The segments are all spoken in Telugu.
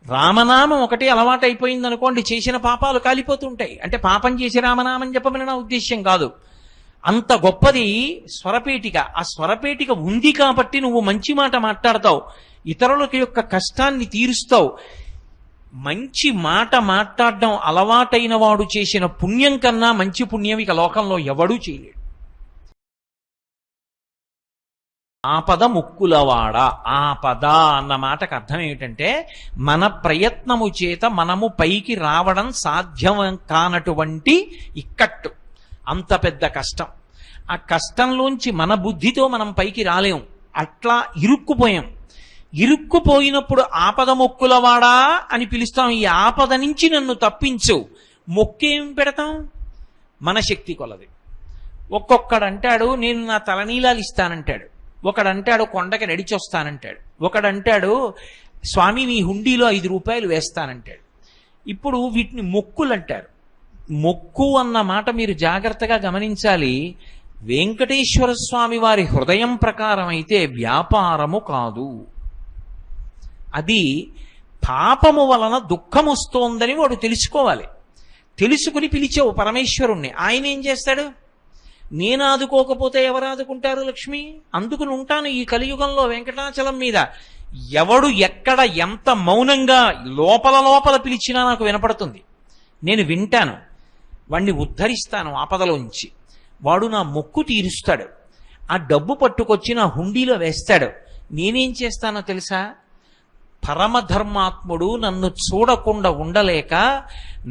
రామనామం ఒకటి అలవాటు అయిపోయింది అనుకోండి, చేసిన పాపాలు కాలిపోతుంటాయి. అంటే పాపం చేసి రామనామం చెప్పమని నా ఉద్దేశ్యం కాదు. అంత గొప్పది స్వరపేటిక. ఆ స్వరపేటిక ఉంది కాబట్టి నువ్వు మంచి మాట మాట్లాడతావు, ఇతరుల యొక్క కష్టాన్ని తీరుస్తావు. మంచి మాట మాట్లాడడం అలవాటైన వాడు చేసిన పుణ్యం కన్నా మంచి పుణ్యం ఇక లోకంలో ఎవడూ చేయలేడు. ఆపద ముక్కులవాడ. ఆపద అన్న మాటకు అర్థం ఏమిటంటే మన ప్రయత్నము చేత మనము పైకి రావడం సాధ్యం కానటువంటి ఇక్కట్టు, అంత పెద్ద కష్టం. ఆ కష్టంలోంచి మన బుద్ధితో మనం పైకి రాలేం, అట్లా ఇరుక్కుపోయాం. ఇరుక్కుపోయినప్పుడు ఆపద మొక్కులవాడా అని పిలుస్తాం. ఈ ఆపద నుంచి నన్ను తప్పించు. మొక్కేం పెడతాం? మన శక్తి కొలది. ఒక్కొక్కడంటాడు నేను నా తలనీలాలు ఇస్తానంటాడు, ఒకడంటాడు కొండకి నడిచొస్తానంటాడు, ఒకడంటాడు స్వామి మీ హుండీలో 5 రూపాయలు వేస్తానంటాడు. ఇప్పుడు వీటిని మొక్కులు అంటారు. మొక్కు అన్న మాట మీరు జాగ్రత్తగా గమనించాలి. వెంకటేశ్వర స్వామి వారి హృదయం ప్రకారం అయితే వ్యాపారము కాదు. అది పాపము వలన దుఃఖం వస్తోందని వాడు తెలుసుకోవాలి. తెలుసుకుని పిలిచావు పరమేశ్వరుణ్ణి, ఆయన ఏం చేస్తాడు? నేను ఆదుకోకపోతే ఎవరు ఆదుకుంటారు లక్ష్మి? అందుకుని ఉంటాను ఈ కలియుగంలో వెంకటాచలం మీద. ఎవడు ఎక్కడ ఎంత మౌనంగా లోపల లోపల పిలిచినా నాకు వినపడుతుంది. నేను వింటాను, వాణ్ణి ఉద్ధరిస్తాను ఆపదలోంచి. వాడు నా మొక్కు తీరుస్తాడు. ఆ డబ్బు పట్టుకొచ్చి నా హుండీలో వేస్తాడు. నేనేం చేస్తానో తెలుసా? పరమధర్మాత్ముడు నన్ను చూడకుండా ఉండలేక,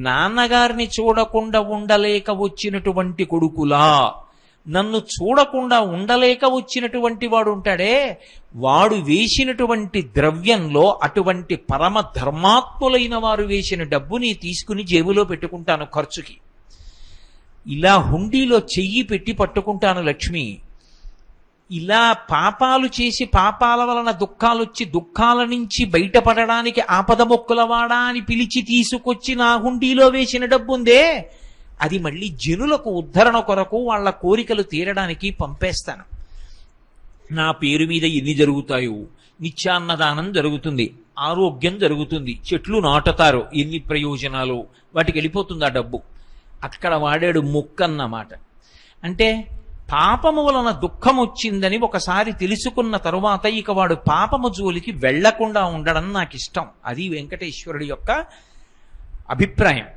నాన్నగారిని చూడకుండా ఉండలేక వచ్చినటువంటి కొడుకులా నన్ను చూడకుండా ఉండలేక వచ్చినటువంటి వాడు ఉంటాడే, వాడు వేసినటువంటి ద్రవ్యంలో అటువంటి పరమ ధర్మాత్ములైన వారు వేసిన డబ్బుని తీసుకుని జేబులో పెట్టుకుంటాను ఖర్చుకి. ఇలా హుండీలో చెయ్యి పెట్టి పట్టుకుంటాను లక్ష్మి. ఇలా పాపాలు చేసి పాపాల వలన దుఃఖాలు వచ్చి దుఃఖాల నుంచి బయటపడడానికి ఆపద మొక్కులవాడా అని పిలిచి తీసుకొచ్చి నా హుండీలో వేసిన డబ్బు ఉందే, అది మళ్ళీ జనులకు ఉద్ధరణ కొరకు వాళ్ళ కోరికలు తీరడానికి పంపేస్తాను. నా పేరు మీద ఎన్ని జరుగుతాయో, నిత్యాన్నదానం జరుగుతుంది, ఆరోగ్యం జరుగుతుంది, చెట్లు నాటుతారు, ఎన్ని ప్రయోజనాలు, వాటికి వెళ్ళిపోతుంది ఆ డబ్బు. అక్కడ వాడాడు మొక్కన్నమాట. అంటే పాపము వలన దుఃఖం వచ్చిందని ఒకసారి తెలుసుకున్న తరువాత ఇక వాడు పాపము జోలికి వెళ్లకుండా ఉండడం నాకు ఇష్టం. అది వెంకటేశ్వరుడి యొక్క అభిప్రాయం.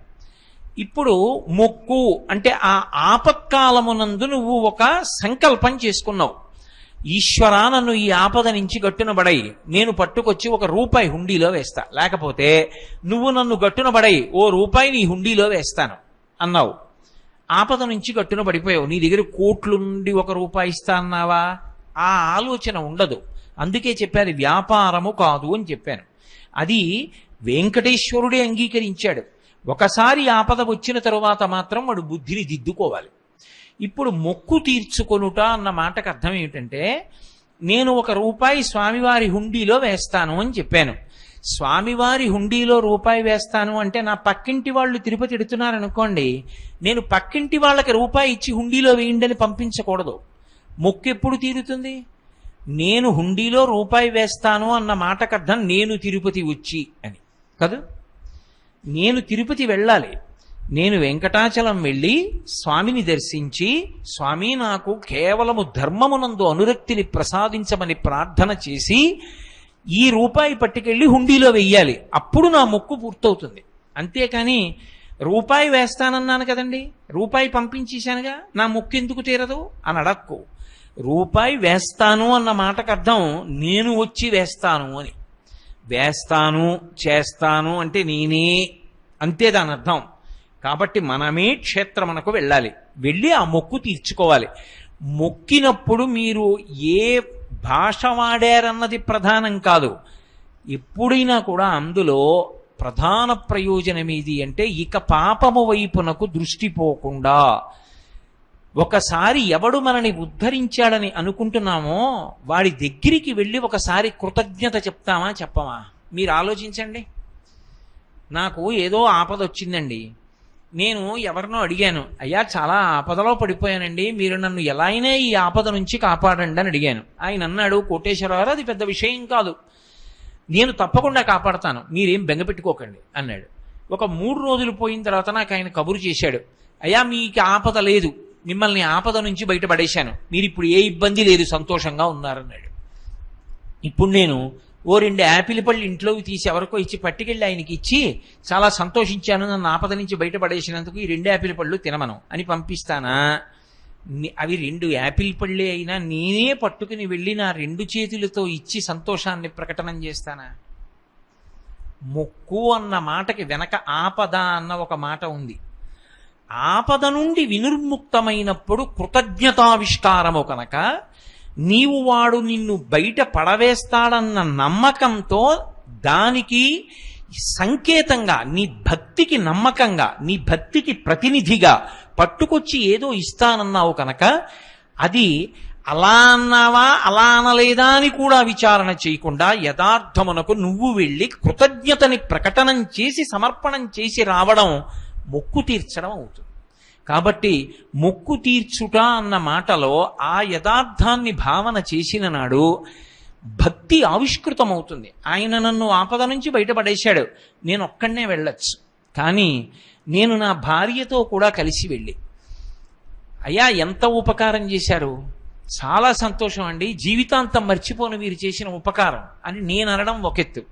ఇప్పుడు మొక్కు అంటే ఆ ఆపత్కాలమునందు నువ్వు ఒక సంకల్పం చేసుకున్నావు. ఈశ్వరా నన్ను ఈ ఆపద నుంచి గట్టున బడై, నేను పట్టుకొచ్చి 1 రూపాయి హుండీలో వేస్తా, లేకపోతే నువ్వు నన్ను గట్టున బడై 1 రూపాయి నీ హుండీలో వేస్తాను అన్నావు. ఆపద నుంచి గట్టున పడిపోయావు. నీ దగ్గర కోట్లుండి 1 రూపాయి ఇస్తా అన్నావా? ఆ ఆలోచన ఉండదు. అందుకే చెప్పాను వ్యాపారము కాదు అని చెప్పాను. అది వెంకటేశ్వరుడే అంగీకరించాడు. ఒకసారి ఆపద వచ్చిన తరువాత మాత్రం వాడు బుద్ధిని దిద్దుకోవాలి. ఇప్పుడు మొక్కు తీర్చుకొనుట అన్న మాటకు అర్థం ఏమిటంటే, నేను 1 రూపాయి స్వామివారి హుండీలో వేస్తాను అని చెప్పాను. స్వామివారి హుండీలో రూపాయి వేస్తాను అంటే నా పక్కింటి వాళ్ళు తిరుపతి ఎడుతున్నారనుకోండి, నేను పక్కింటి వాళ్ళకి రూపాయి ఇచ్చి హుండీలో వేయండి అని పంపించకూడదు. మొక్కు ఎప్పుడు తీరుతుంది? నేను హుండీలో రూపాయి వేస్తాను అన్న మాటకు అర్థం నేను తిరుపతి వచ్చి అని కాదు. నేను తిరుపతి వెళ్ళాలి. నేను వెంకటాచలం వెళ్ళి స్వామిని దర్శించి, స్వామి నాకు కేవలము ధర్మమునందు అనురక్తిని ప్రసాదించమని ప్రార్థన చేసి ఈ రూపాయి పట్టుకెళ్ళి హుండీలో వెయ్యాలి. అప్పుడు నా మొక్కు పూర్తవుతుంది. అంతేకాని రూపాయి వేస్తానన్నాను కదండి, రూపాయి పంపించేశానుగా, నా మొక్కు ఎందుకు తీరదు అని అడక్కు. రూపాయి వేస్తాను అన్న మాటకు అర్థం నేను వచ్చి వేస్తాను అని. వేస్తాను చేస్తాను అంటే నేనే, అంతే దాని అర్థం. కాబట్టి మనమే క్షేత్రమునకు వెళ్ళాలి, వెళ్ళి ఆ మొక్కు తీర్చుకోవాలి. మొక్కినప్పుడు మీరు ఏ భాష వాడారన్నది ప్రధానం కాదు. ఎప్పుడైనా కూడా అందులో ప్రధాన ప్రయోజనం ఏది అంటే, ఇక పాపము వైపునకు దృష్టి పోకుండా ఒకసారి ఎవడు మనని ఉద్ధరించాడని అనుకుంటున్నామో వాడి దగ్గరికి వెళ్ళి ఒకసారి కృతజ్ఞత చెప్తామా చెప్పమా? మీరు ఆలోచించండి. నాకు ఏదో ఆపద వచ్చిందండి, నేను ఎవరినో అడిగాను, అయ్యా చాలా ఆపదలో పడిపోయానండి, మీరు నన్ను ఎలా అయినా ఈ ఆపద నుంచి కాపాడండి అని అడిగాను. ఆయన అన్నాడు, కోటేశ్వరరావు అది పెద్ద విషయం కాదు, నేను తప్పకుండా కాపాడతాను, మీరేం బెంగపెట్టుకోకండి అన్నాడు. ఒక 3 రోజులు పోయిన తర్వాత నాకు ఆయన కబురు చేశాడు, అయ్యా మీకు ఆపద లేదు, మిమ్మల్ని ఆపద నుంచి బయటపడేశాను, మీరు ఇప్పుడు ఏ ఇబ్బంది లేదు, సంతోషంగా ఉన్నారన్నాడు. ఇప్పుడు నేను ఓ 2 యాపిల్ పళ్ళు ఇంట్లోకి తీసి ఎవరికో ఇచ్చి పట్టుకెళ్ళి ఆయనకి ఇచ్చి చాలా సంతోషించాను, నన్ను ఆపద నుంచి బయటపడేసినందుకు ఈ 2 యాపిల్ పళ్ళు తినమను అని పంపిస్తానా? అవి 2 యాపిల్ పళ్ళే అయినా నేనే పట్టుకుని వెళ్ళి నా 2 చేతులతో ఇచ్చి సంతోషాన్ని ప్రకటనం చేస్తానా? మొక్కు అన్న మాటకి వెనక ఆపద అన్న ఒక మాట ఉంది. ఆపద నుండి వినిర్ముక్తమైనప్పుడు కృతజ్ఞతావిష్కారము కనుక నీవు వాడు నిన్ను బయట పడవేస్తాడన్న నమ్మకంతో దానికి సంకేతంగా నీ భక్తికి నమ్మకంగా నీ భక్తికి ప్రతినిధిగా పట్టుకొచ్చి ఏదో ఇస్తానన్నావు కనుక అది అలా అన్నావా అలా అనలేదా అని కూడా విచారణ చేయకుండా యథార్థమునకు నువ్వు వెళ్ళి కృతజ్ఞతని ప్రకటనం చేసి సమర్పణం చేసి రావడం మొక్కు తీర్చడం అవుతుంది. కాబట్టి మొక్కు తీర్చుట అన్న మాటలో ఆ యథార్థాన్ని భావన చేసిన నాడు భక్తి ఆవిష్కృతమవుతుంది. ఆయన నన్ను ఆపద నుంచి బయటపడేశాడు, నేను ఒక్కడనే వెళ్ళొచ్చు, కానీ నేను నా భార్యతో కూడా కలిసి వెళ్ళి, అయ్యా ఎంత ఉపకారం చేశారు, చాలా సంతోషం అండి, జీవితాంతం మర్చిపోను మీరు చేసిన ఉపకారం అని నేను అనడం ఒకెత్తు.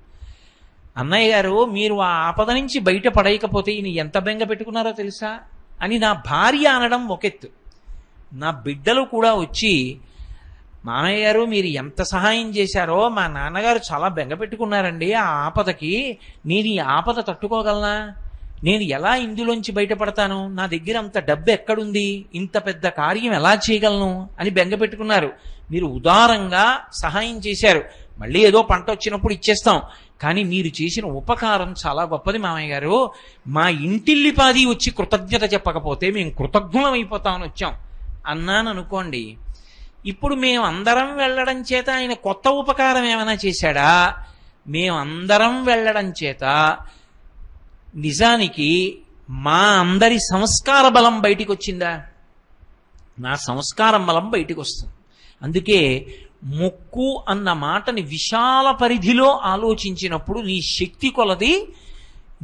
అన్నయ్య గారు మీరు ఆ ఆపద నుంచి బయటపడేయకపోతే ఈయన ఎంత బెంగ పెట్టుకున్నారో తెలుసా అని నా భార్య అనడం ఒకెత్తు. నా బిడ్డలు కూడా వచ్చి, మామయ్య గారు మీరు ఎంత సహాయం చేశారో, మా నాన్నగారు చాలా బెంగ పెట్టుకున్నారండి ఆ ఆపదకి, నేను ఈ ఆపద తట్టుకోగలనా, నేను ఎలా ఇందులోంచి బయటపడతాను, నా దగ్గర అంత డబ్బు ఎక్కడుంది, ఇంత పెద్ద కార్యం ఎలా చేయగలను అని బెంగ పెట్టుకున్నారు. మీరు ఉదారంగా సహాయం చేశారు, మళ్ళీ ఏదో పంట వచ్చినప్పుడు ఇచ్చేస్తాం, కానీ మీరు చేసిన ఉపకారం చాలా గొప్పది మామయ్య గారు, మా ఇంటిల్లిపాది వచ్చి కృతజ్ఞత చెప్పకపోతే మేము కృతజ్ఞులం అయిపోతామని వచ్చాం అన్నాను అనుకోండి. ఇప్పుడు మేము అందరం వెళ్ళడం చేత ఆయన కొత్త ఉపకారం ఏమైనా చేశాడా? మేమందరం వెళ్ళడం చేత నిజానికి మా అందరి సంస్కార బలం బయటికి వచ్చిందా? నా సంస్కారం బలం బయటికి వస్తుంది. అందుకే మొక్కు అన్న మాటని విశాల పరిధిలో ఆలోచించినప్పుడు నీ శక్తి కొలది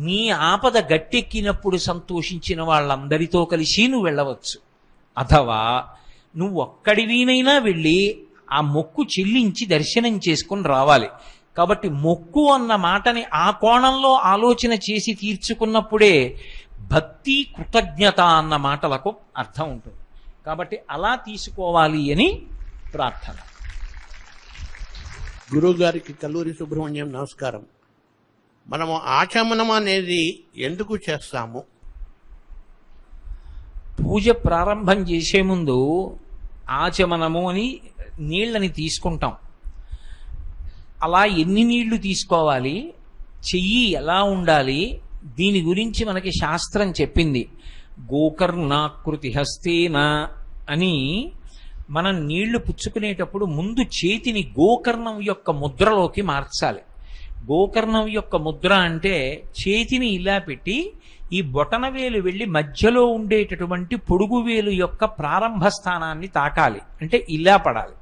నీ ఆపద గట్టెక్కినప్పుడు సంతోషించిన వాళ్ళందరితో కలిసి నువ్వు వెళ్ళవచ్చు. అథవా నువ్వు ఒక్కడివీనైనా వెళ్ళి ఆ మొక్కు చెల్లించి దర్శనం చేసుకుని రావాలి. కాబట్టి మొక్కు అన్న మాటని ఆ కోణంలో ఆలోచన చేసి తీర్చుకున్నప్పుడే భక్తి కృతజ్ఞత అన్న మాటలకు అర్థం ఉంటుంది. కాబట్టి అలా తీసుకోవాలి అని ప్రార్థన. గురువు గారికి కల్లూరి సుబ్రహ్మణ్యం నమస్కారం. మనము ఆచమనం అనేది ఎందుకు చేస్తాము? పూజ ప్రారంభం చేసే ముందు ఆచమనము అని నీళ్ళని తీసుకుంటాం. అలా ఎన్ని నీళ్లు తీసుకోవాలి, చెయ్యి ఎలా ఉండాలి, దీని గురించి మనకి శాస్త్రం చెప్పింది. గోకర్ణాకృతి హస్తేన అని మనం నీళ్లు పుచ్చుకునేటప్పుడు ముందు చేతిని గోకర్ణం యొక్క ముద్రలోకి మార్చాలి. గోకర్ణం యొక్క ముద్ర అంటే చేతిని ఇలా పెట్టి ఈ బొటనవేలు వెళ్ళి మధ్యలో ఉండేటటువంటి పొడుగు వేలు యొక్క ప్రారంభ స్థానాన్ని తాకాలి, అంటే ఇలా పడాలి.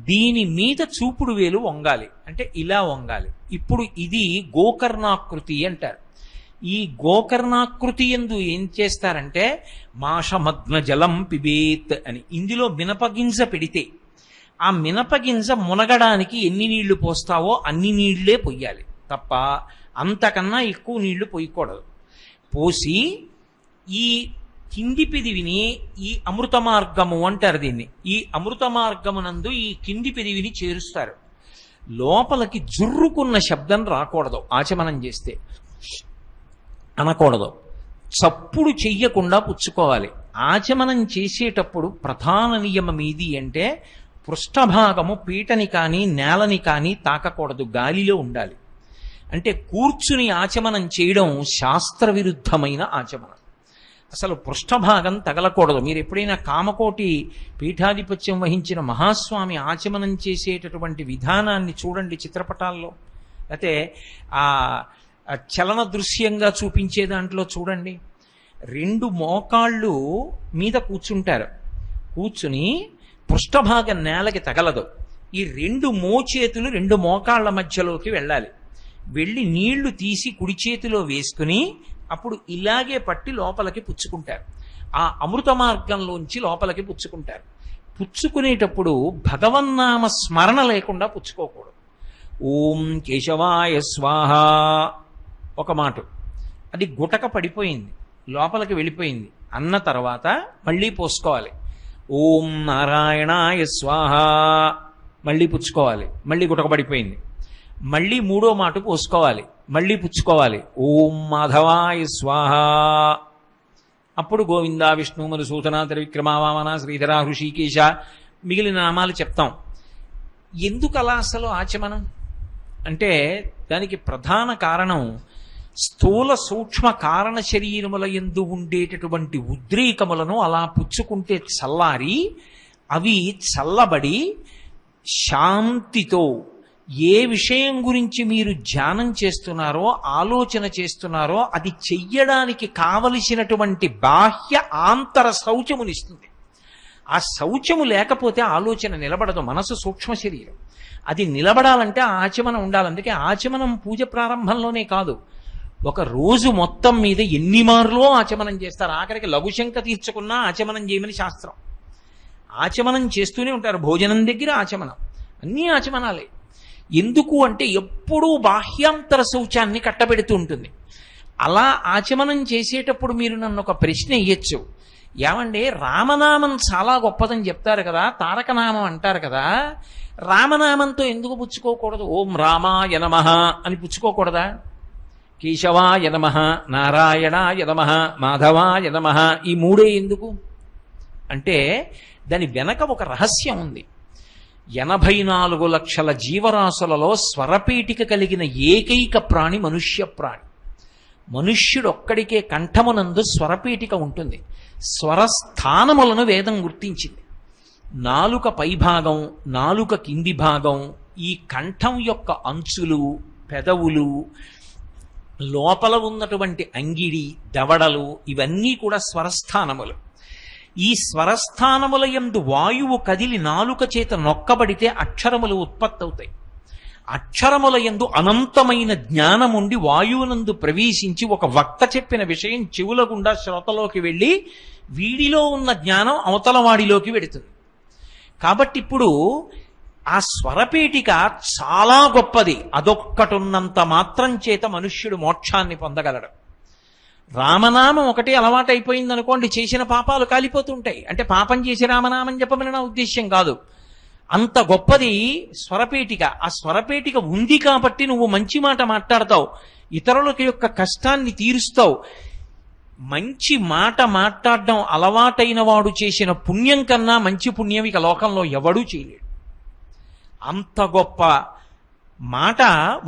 దీని మీద చూపుడు వేలు వంగాలి, అంటే ఇలా వంగాలి. ఇప్పుడు ఇది గోకర్ణాకృతి అంటారు. ఈ గోకర్ణాకృతి యందు ఏం చేస్తారంటే మాషమగ్న జలం పిబేత్ అని, ఇందులో మినపగింజ పెడితే ఆ మినపగింజ మునగడానికి ఎన్ని నీళ్లు పోస్తావో అన్ని నీళ్లే పొయ్యాలి తప్ప అంతకన్నా ఎక్కువ నీళ్లు పోయకూడదు. పోసి ఈ కింది పెదివిని, ఈ అమృత మార్గము అంటారు దీన్ని, ఈ అమృత మార్గమునందు ఈ కింది పెదివిని చేరుస్తారు. లోపలికి జుర్రుకున్న శబ్దం రాకూడదు, ఆచమనం చేస్తే అనకూడదు, చప్పుడు చెయ్యకుండా పుచ్చుకోవాలి. ఆచమనం చేసేటప్పుడు ప్రధాన నియమం ఏది అంటే పృష్ఠభాగము పీటని కానీ నేలని కానీ తాకకూడదు, గాలిలో ఉండాలి. అంటే కూర్చుని ఆచమనం చేయడం శాస్త్ర విరుద్ధమైన ఆచమనం. అసలు పృష్ఠభాగం తగలకూడదు. మీరు ఎప్పుడైనా కామకోటి పీఠాధిపత్యం వహించిన మహాస్వామి ఆచమనం చేసేటటువంటి విధానాన్ని చూడండి చిత్రపటాల్లో, అయితే ఆ చలన దృశ్యంగా చూపించే దాంట్లో చూడండి. 2 మోకాళ్ళు మీద కూర్చుంటారు, కూర్చుని పృష్ఠభాగం నేలకి తగలదు. ఈ 2 మోచేతులు 2 మోకాళ్ల మధ్యలోకి వెళ్ళాలి. వెళ్ళి నీళ్లు తీసి కుడి చేతిలో వేసుకుని అప్పుడు ఇలాగే పట్టి లోపలికి పుచ్చుకుంటారు. ఆ అమృత మార్గంలోంచి లోపలికి పుచ్చుకుంటారు. పుచ్చుకునేటప్పుడు భగవన్నామ స్మరణ లేకుండా పుచ్చుకోకూడదు. ఓం కేశవాయ స్వాహ ఒక మాట, అది గుటక పడిపోయింది, లోపలికి వెళ్ళిపోయింది అన్న తర్వాత మళ్ళీ పోసుకోవాలి. ఓం నారాయణాయ స్వాహ మళ్ళీ పుచ్చుకోవాలి, మళ్ళీ గుటక పడిపోయింది, మళ్ళీ మూడో మాట పోసుకోవాలి, మళ్ళీ పుచ్చుకోవాలి. ఓం మాధవాయ స్వాహ, అప్పుడు గోవింద విష్ణు మధుసూదన త్రివిక్రమ వామన శ్రీధర హృషికేశ మిగిలిన నామాలు చెప్తాం. ఎందుకు అలా అసలు ఆచమనం అంటే దానికి ప్రధాన కారణం స్థూల సూక్ష్మ కారణ శరీరముల యందు ఉండేటటువంటి ఉద్రేకములను అలా పుచ్చుకుంటే చల్లారి అవి చల్లబడి శాంతితో ఏ విషయం గురించి మీరు ధ్యానం చేస్తున్నారో ఆలోచన చేస్తున్నారో అది చెయ్యడానికి కావలసినటువంటి బాహ్య ఆంతర శౌచమునిస్తుంది. ఆ శౌచము లేకపోతే ఆలోచన నిలబడదు. మనసు సూక్ష్మ శరీరం, అది నిలబడాలంటే ఆచమనం ఉండాలి. అందుకే ఆచమనం పూజ ప్రారంభంలోనే కాదు, ఒక రోజు మొత్తం మీద ఎన్ని మార్లో ఆచమనం చేస్తారు. ఆఖరికి లఘుశంక తీర్చుకున్నా ఆచమనం చేయమని శాస్త్రం. ఆచమనం చేస్తూనే ఉంటారు. భోజనం దగ్గర ఆచమనం, అన్నీ ఆచమనాలే. ఎందుకు అంటే ఎప్పుడూ బాహ్యాంతర శౌచాన్ని కట్టబెడుతూ ఉంటుంది. అలా ఆచమనం చేసేటప్పుడు మీరు నన్ను ఒక ప్రశ్న ఇయ్యొచ్చు, ఏమంటే రామనామం చాలా గొప్పదని చెప్తారు కదా, తారకనామం అంటారు కదా, రామనామంతో ఎందుకు పుచ్చుకోకూడదు? ఓం రామాయ నమః అని పుచ్చుకోకూడదా? కేశవాయ నమః, నారాయణాయ నమః, మాధవాయ నమః, ఈ మూడే ఎందుకు అంటే దాని వెనక ఒక రహస్యం ఉంది. 84 లక్షల జీవరాశులలో స్వరపీఠిక కలిగిన ఏకైక ప్రాణి మనుష్య ప్రాణి. మనుష్యుడొక్కడికే కంఠమునందు స్వరపీఠిక ఉంటుంది. స్వరస్థానములను వేదం గుర్తించింది. నాలుక పైభాగం, నాలుక కింది భాగం, ఈ కంఠం యొక్క అంచులు, పెదవులు, లోపల ఉన్నటువంటి అంగిడి, దవడలు, ఇవన్నీ కూడా స్వరస్థానములు. ఈ స్వరస్థానముల యందు వాయువు కదిలి నాలుక చేత నొక్కబడితే అక్షరములు ఉత్పత్తి అవుతాయి. అక్షరముల యందు అనంతమైన జ్ఞానముండి వాయువునందు ప్రవేశించి ఒక వక్త చెప్పిన విషయం చెవుల గుండా శ్రోతలోకి వెళ్ళి వీడిలో ఉన్న జ్ఞానం అవతల వాడిలోకి వెడుతుంది. కాబట్టి ఇప్పుడు ఆ స్వరపేటిక చాలా గొప్పది. అదొక్కటున్నంత మాత్రం చేత మనుష్యుడు మోక్షాన్ని పొందగలడు. రామనామం ఒకటి అలవాటైపోయింది అనుకోండి, చేసిన పాపాలు కాలిపోతుంటాయి. అంటే పాపం చేసి రామనామం చెప్పమని నా ఉద్దేశ్యం కాదు. అంత గొప్పది స్వరపేటిక. ఆ స్వరపేటిక ఉంది కాబట్టి నువ్వు మంచి మాట మాట్లాడతావు, ఇతరులకి యొక్క కష్టాన్ని తీరుస్తావు. మంచి మాట మాట్లాడడం అలవాటైన వాడు చేసిన పుణ్యం కన్నా మంచి పుణ్యం ఇక లోకంలో ఎవడూ చేయలేడు. అంత గొప్ప మాట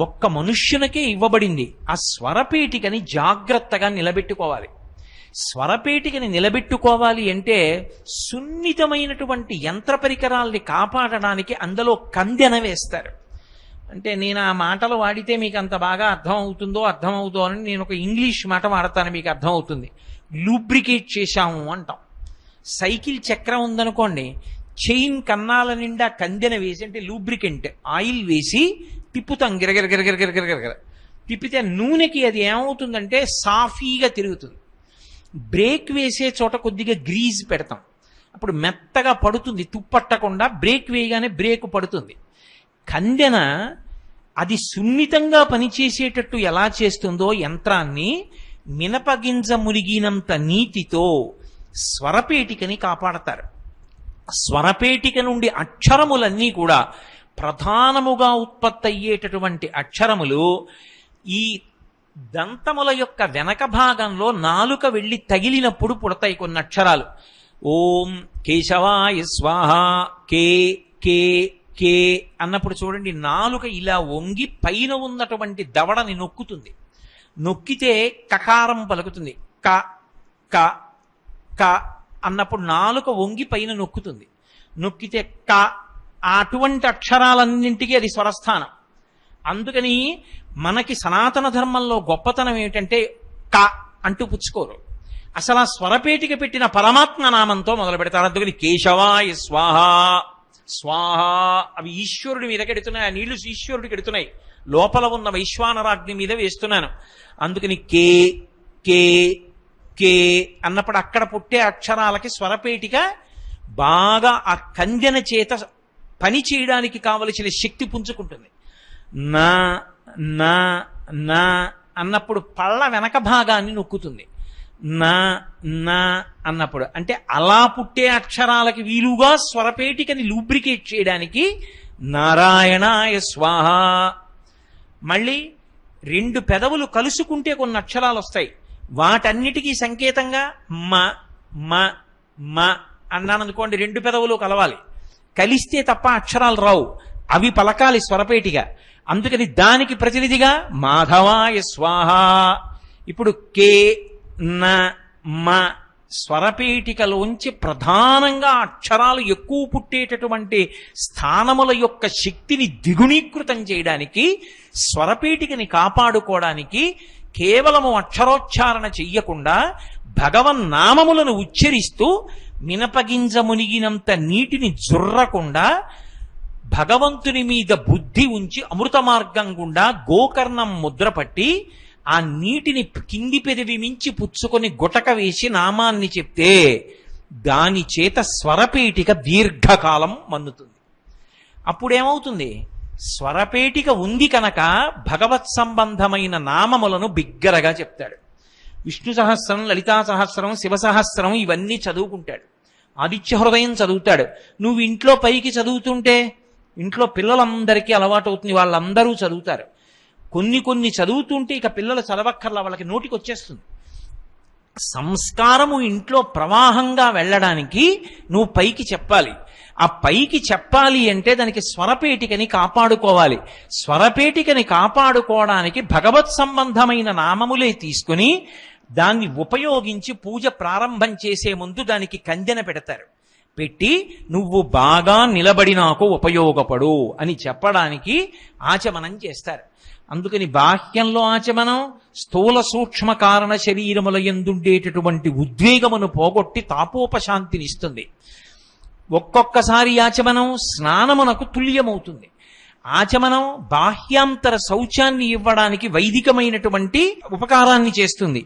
ఒక్క మనుష్యునికే ఇవ్వబడింది. ఆ స్వరపేటికని జాగ్రత్తగా నిలబెట్టుకోవాలి. స్వరపేటికని నిలబెట్టుకోవాలి అంటే సున్నితమైనటువంటి యంత్ర పరికరాల్ని కాపాడడానికి అందులో కందెన వేస్తారు. అంటే నేను ఆ మాటలు వాడితే మీకు అంత బాగా అర్థం అవుతుందో అని నేను ఒక ఇంగ్లీష్ మాట వాడతాను, మీకు అర్థం అవుతుంది. లూబ్రికేట్ చేశాము అంటాం. సైకిల్ చక్రం ఉందనుకోండి, చైన్ కన్నాల నిండా కందెన వేసి, అంటే లూబ్రికెంట్ ఆయిల్ వేసి తిప్పుతాం, గిరగిరగిరగిరగిరగిరగిర తిప్పితే నూనెకి అది ఏమవుతుందంటే సాఫీగా తిరుగుతుంది. బ్రేక్ వేసే చోట కొద్దిగా గ్రీజ్ పెడతాం, అప్పుడు మెత్తగా పడుతుంది, తుప్పట్టకుండా బ్రేక్ వేయగానే బ్రేక్ పడుతుంది. కందెన అది సున్నితంగా పనిచేసేటట్టు ఎలా చేస్తుందో యంత్రాన్ని, మినపగింజ మునిగినంత నీతితో స్వరపేటికని కాపాడతారు. స్వరపేటిక నుండి అక్షరములన్నీ కూడా ప్రధానముగా ఉత్పత్తి అయ్యేటటువంటి అక్షరములు ఈ దంతముల యొక్క వెనక భాగంలో నాలుక వెళ్ళి తగిలినప్పుడు పుడతాయి కొన్ని అక్షరాలు. ఓం కేశవాయ స్వాహ, కే కే కే అన్నప్పుడు చూడండి, నాలుక ఇలా వంగి పైన ఉన్నటువంటి దవడని నొక్కుతుంది. నొక్కితే కకారం పలుకుతుంది. క క క అన్నప్పుడు నాలుక వంగి పైన నొక్కుతుంది. నొక్కితే క. అటువంటి అక్షరాలన్నింటికీ అది స్వరస్థానం. అందుకని మనకి సనాతన ధర్మంలో గొప్పతనం ఏమిటంటే క అంటూ పుచ్చుకోరు. అసలు ఆ స్వరపేటిక పెట్టిన పరమాత్మ నామంతో మొదలు పెడతారు. అందుకని కేశవాయ స్వాహ, స్వాహ అవి ఈశ్వరుడి మీదకి ఎడుతున్నాయి, ఆ నీళ్లు ఈశ్వరుడికి ఎడుతున్నాయి. లోపల ఉన్న వైశ్వానరాగ్ని మీద వేస్తున్నాను. అందుకని కే కే కే అన్నప్పుడు అక్కడ పుట్టే అక్షరాలకి స్వరపేటిక బాగా ఆ కందెన చేత పని చేయడానికి కావలసిన శక్తి పుంజుకుంటుంది. నా నా నా అన్నప్పుడు పళ్ళ వెనక భాగాన్ని నొక్కుతుంది. నా నా అన్నప్పుడు అంటే అలా పుట్టే అక్షరాలకి వీలుగా స్వరపేటికని లూబ్రికేట్ చేయడానికి నారాయణాయ స్వాహ. మళ్ళీ 2 పెదవులు కలుసుకుంటే కొన్ని అక్షరాలు వస్తాయి. వాటన్నిటికీ సంకేతంగా మ మ మ అన్నాననుకోండి, 2 పెదవులు కలవాలి. కలిస్తే తప్ప అక్షరాలు రావు, అవి పలకాలి స్వరపేటిగా. అందుకని దానికి ప్రతినిధిగా మాధవాయ స్వాహ. ఇప్పుడు కే న మ స్వరపేటికలోంచి ప్రధానంగా అక్షరాలు ఎక్కువ పుట్టేటటువంటి స్థానముల యొక్క శక్తిని ద్విగుణీకృతం చేయడానికి, స్వరపేటికని కాపాడుకోవడానికి కేవలము అక్షరోచ్చారణ చెయ్యకుండా భగవన్నామములను ఉచ్చరిస్తూ మినపగింజ మునిగినంత నీటిని జుర్రకుండా భగవంతుని మీద బుద్ధి ఉంచి అమృత మార్గం గుండా గోకర్ణం ముద్రపట్టి ఆ నీటిని కింది పెదవి మించి పుచ్చుకొని గుటక వేసి నామాన్ని చెప్తే దాని చేత స్వరపేటిక దీర్ఘకాలం మన్నుతుంది. అప్పుడేమవుతుంది? స్వరపేటిక ఉంది కనుక భగవత్ సంబంధమైన నామములను బిగ్గరగా చెప్తాడు. విష్ణు సహస్రం, లలితా సహస్రం, శివ సహస్రం ఇవన్నీ చదువుకుంటాడు. ఆదిత్య హృదయం చదువుతాడు. నువ్వు ఇంట్లో పైకి చదువుతుంటే ఇంట్లో పిల్లలందరికీ అలవాటు అవుతుంది, వాళ్ళందరూ చదువుతారు. కొన్ని చదువుతుంటే ఇక పిల్లలు చదవక్కర్లా, వాళ్ళకి నోటికి వచ్చేస్తుంది. సంస్కారము ఇంట్లో ప్రవాహంగా వెళ్ళడానికి నువ్వు పైకి చెప్పాలి. ఆ పైకి చెప్పాలి అంటే దానికి స్వరపేటికని కాపాడుకోవాలి. స్వరపేటికని కాపాడుకోవడానికి భగవత్ సంబంధమైన నామములే తీసుకుని దాన్ని ఉపయోగించి పూజ ప్రారంభం చేసే ముందు దానికి కందెన పెడతారు. పెట్టి నువ్వు బాగా నిలబడి నాకు ఉపయోగపడు అని చెప్పడానికి ఆచమనం చేస్తారు. అందుకని బాహ్యంలో ఆచమనం స్థూల సూక్ష్మ కారణ శరీరముల యందుండేటటువంటి ఉద్వేగమును పోగొట్టి తాపోపశాంతిని ఇస్తుంది. ఒక్కొక్కసారి ఆచమనం స్నానమునకు తుల్యమవుతుంది. ఆచమనం బాహ్యాంతర శౌచాన్ని ఇవ్వడానికి వైదికమైనటువంటి ఉపకారాన్ని చేస్తుంది.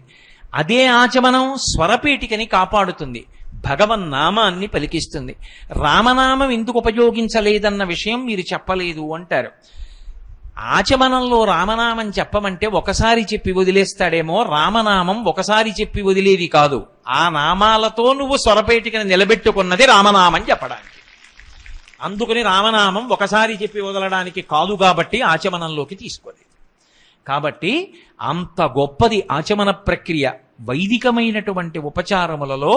అదే ఆచమనం స్వరపేటికని కాపాడుతుంది, భగవన్నామాన్ని పలికిస్తుంది. రామనామం ఎందుకు ఉపయోగించలేదన్న విషయం మీరు చెప్పలేదు అంటారు. ఆచమనంలో రామనామం చెప్పమంటే ఒకసారి చెప్పి వదిలేస్తాడేమో, రామనామం ఒకసారి చెప్పి వదిలేది కాదు. ఆ నామాలతో నువ్వు స్వరపేటికని నిలబెట్టుకున్నది రామనామం చెప్పడానికి. అందుకని రామనామం ఒకసారి చెప్పి వదలడానికి కాదు కాబట్టి ఆచమనంలోకి తీసుకోలేదు. కాబట్టి అంత గొప్పది ఆచమన ప్రక్రియ. వైదికమైనటువంటి ఉపచారములలో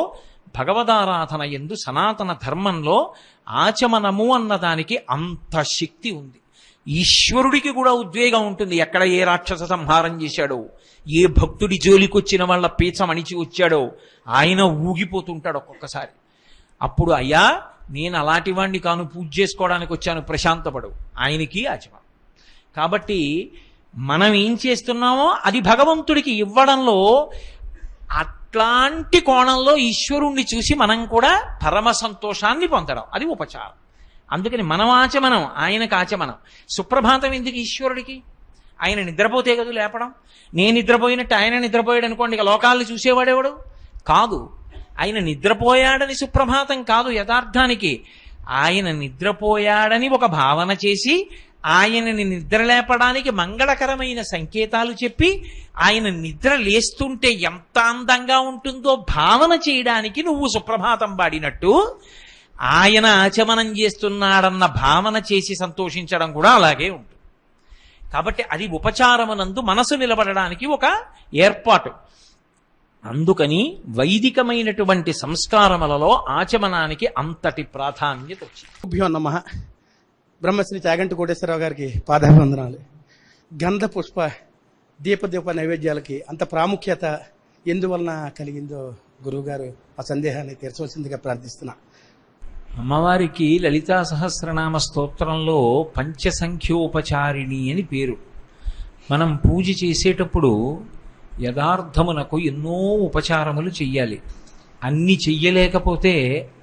భగవదారాధన యందు సనాతన ధర్మంలో ఆచమనము అన్నదానికి అంత శక్తి ఉంది. ఈశ్వరుడికి కూడా ఉద్వేగం ఉంటుంది. ఎక్కడ ఏ రాక్షస సంహారం చేశాడో, ఏ భక్తుడి జోలికొచ్చిన వాళ్ళ పీచం అణిచి వచ్చాడో ఆయన ఊగిపోతుంటాడు ఒక్కొక్కసారి. అప్పుడు అయ్యా నేను అలాంటి వాడిని కాను, పూజ చేసుకోవడానికి వచ్చాను, ప్రశాంతపడు. ఆయనకి ఆచమనం. కాబట్టి మనం ఏం చేస్తున్నామో అది భగవంతుడికి ఇవ్వడంలో అట్లాంటి కోణంలో ఈశ్వరుణ్ణి చూసి మనం కూడా పరమ సంతోషాన్ని పొందడం, అది ఉపచారం. అందుకని మనం ఆచమనం, ఆయనకు ఆచమనం. సుప్రభాతం ఎందుకు ఈశ్వరుడికి? ఆయన నిద్రపోతే కదా లేపడం. నేను నిద్రపోయినట్టు ఆయన నిద్రపోయాడు అనుకోండి, ఇక లోకాలను చూసేవాడేవాడు కాదు. ఆయన నిద్రపోయాడని సుప్రభాతం కాదు. యథార్థానికి ఆయన నిద్రపోయాడని ఒక భావన చేసి ఆయనని నిద్రలేపడానికి మంగళకరమైన సంకేతాలు చెప్పి ఆయన నిద్ర లేస్తుంటే ఎంత అందంగా ఉంటుందో భావన చేయడానికి నువ్వు సుప్రభాతం పాడినట్టు ఆయన ఆచమనం చేస్తున్నాడన్న భావన చేసి సంతోషించడం కూడా అలాగే ఉంటుంది. కాబట్టి అది ఉపచారమునందు మనసు నిలబడడానికి ఒక ఏర్పాటు. అందుకని వైదికమైనటువంటి సంస్కారములలో ఆచమనానికి అంతటి ప్రాధాన్యత వచ్చింది. భ్యో నమః. బ్రహ్మశ్రీ చాగంటి కోటేశ్వరరావు గారికి పాదాభివందనాలు. గంధ పుష్ప దీప నైవేద్యాలకి అంత ప్రాముఖ్యత ఎందువలన కలిగిందో గురువుగారు ఆ సందేహాన్ని తీర్చవలసిందిగా ప్రార్థిస్తున్నా. అమ్మవారికి లలితా సహస్రనామ స్తోత్రంలో పంచసంఖ్యోపచారిణి అని పేరు. మనం పూజ చేసేటప్పుడు యథార్థమునకు ఎన్నో ఉపచారములు చెయ్యాలి. అన్ని చెయ్యలేకపోతే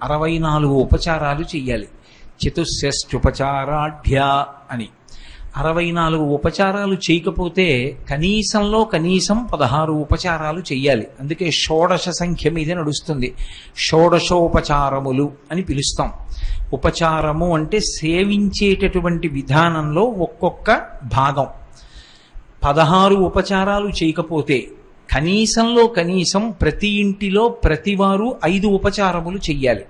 64 ఉపచారాలు చెయ్యాలి. చతుషష్ఠుపచారాఢ్య అని. 64 ఉపచారాలు చేయకపోతే కనీసంలో కనీసం 16 ఉపచారాలు చెయ్యాలి. అందుకే షోడశ సంఖ్య మీద నడుస్తుంది. షోడశోపచారములు అని పిలుస్తాం. ఉపచారము అంటే సేవించేటటువంటి విధానంలో ఒక్కొక్క భాగం. 16 ఉపచారాలు చేయకపోతే కనీసంలో కనీసం ప్రతి ఇంటిలో ప్రతివారు 5 ఉపచారములు చెయ్యాలి.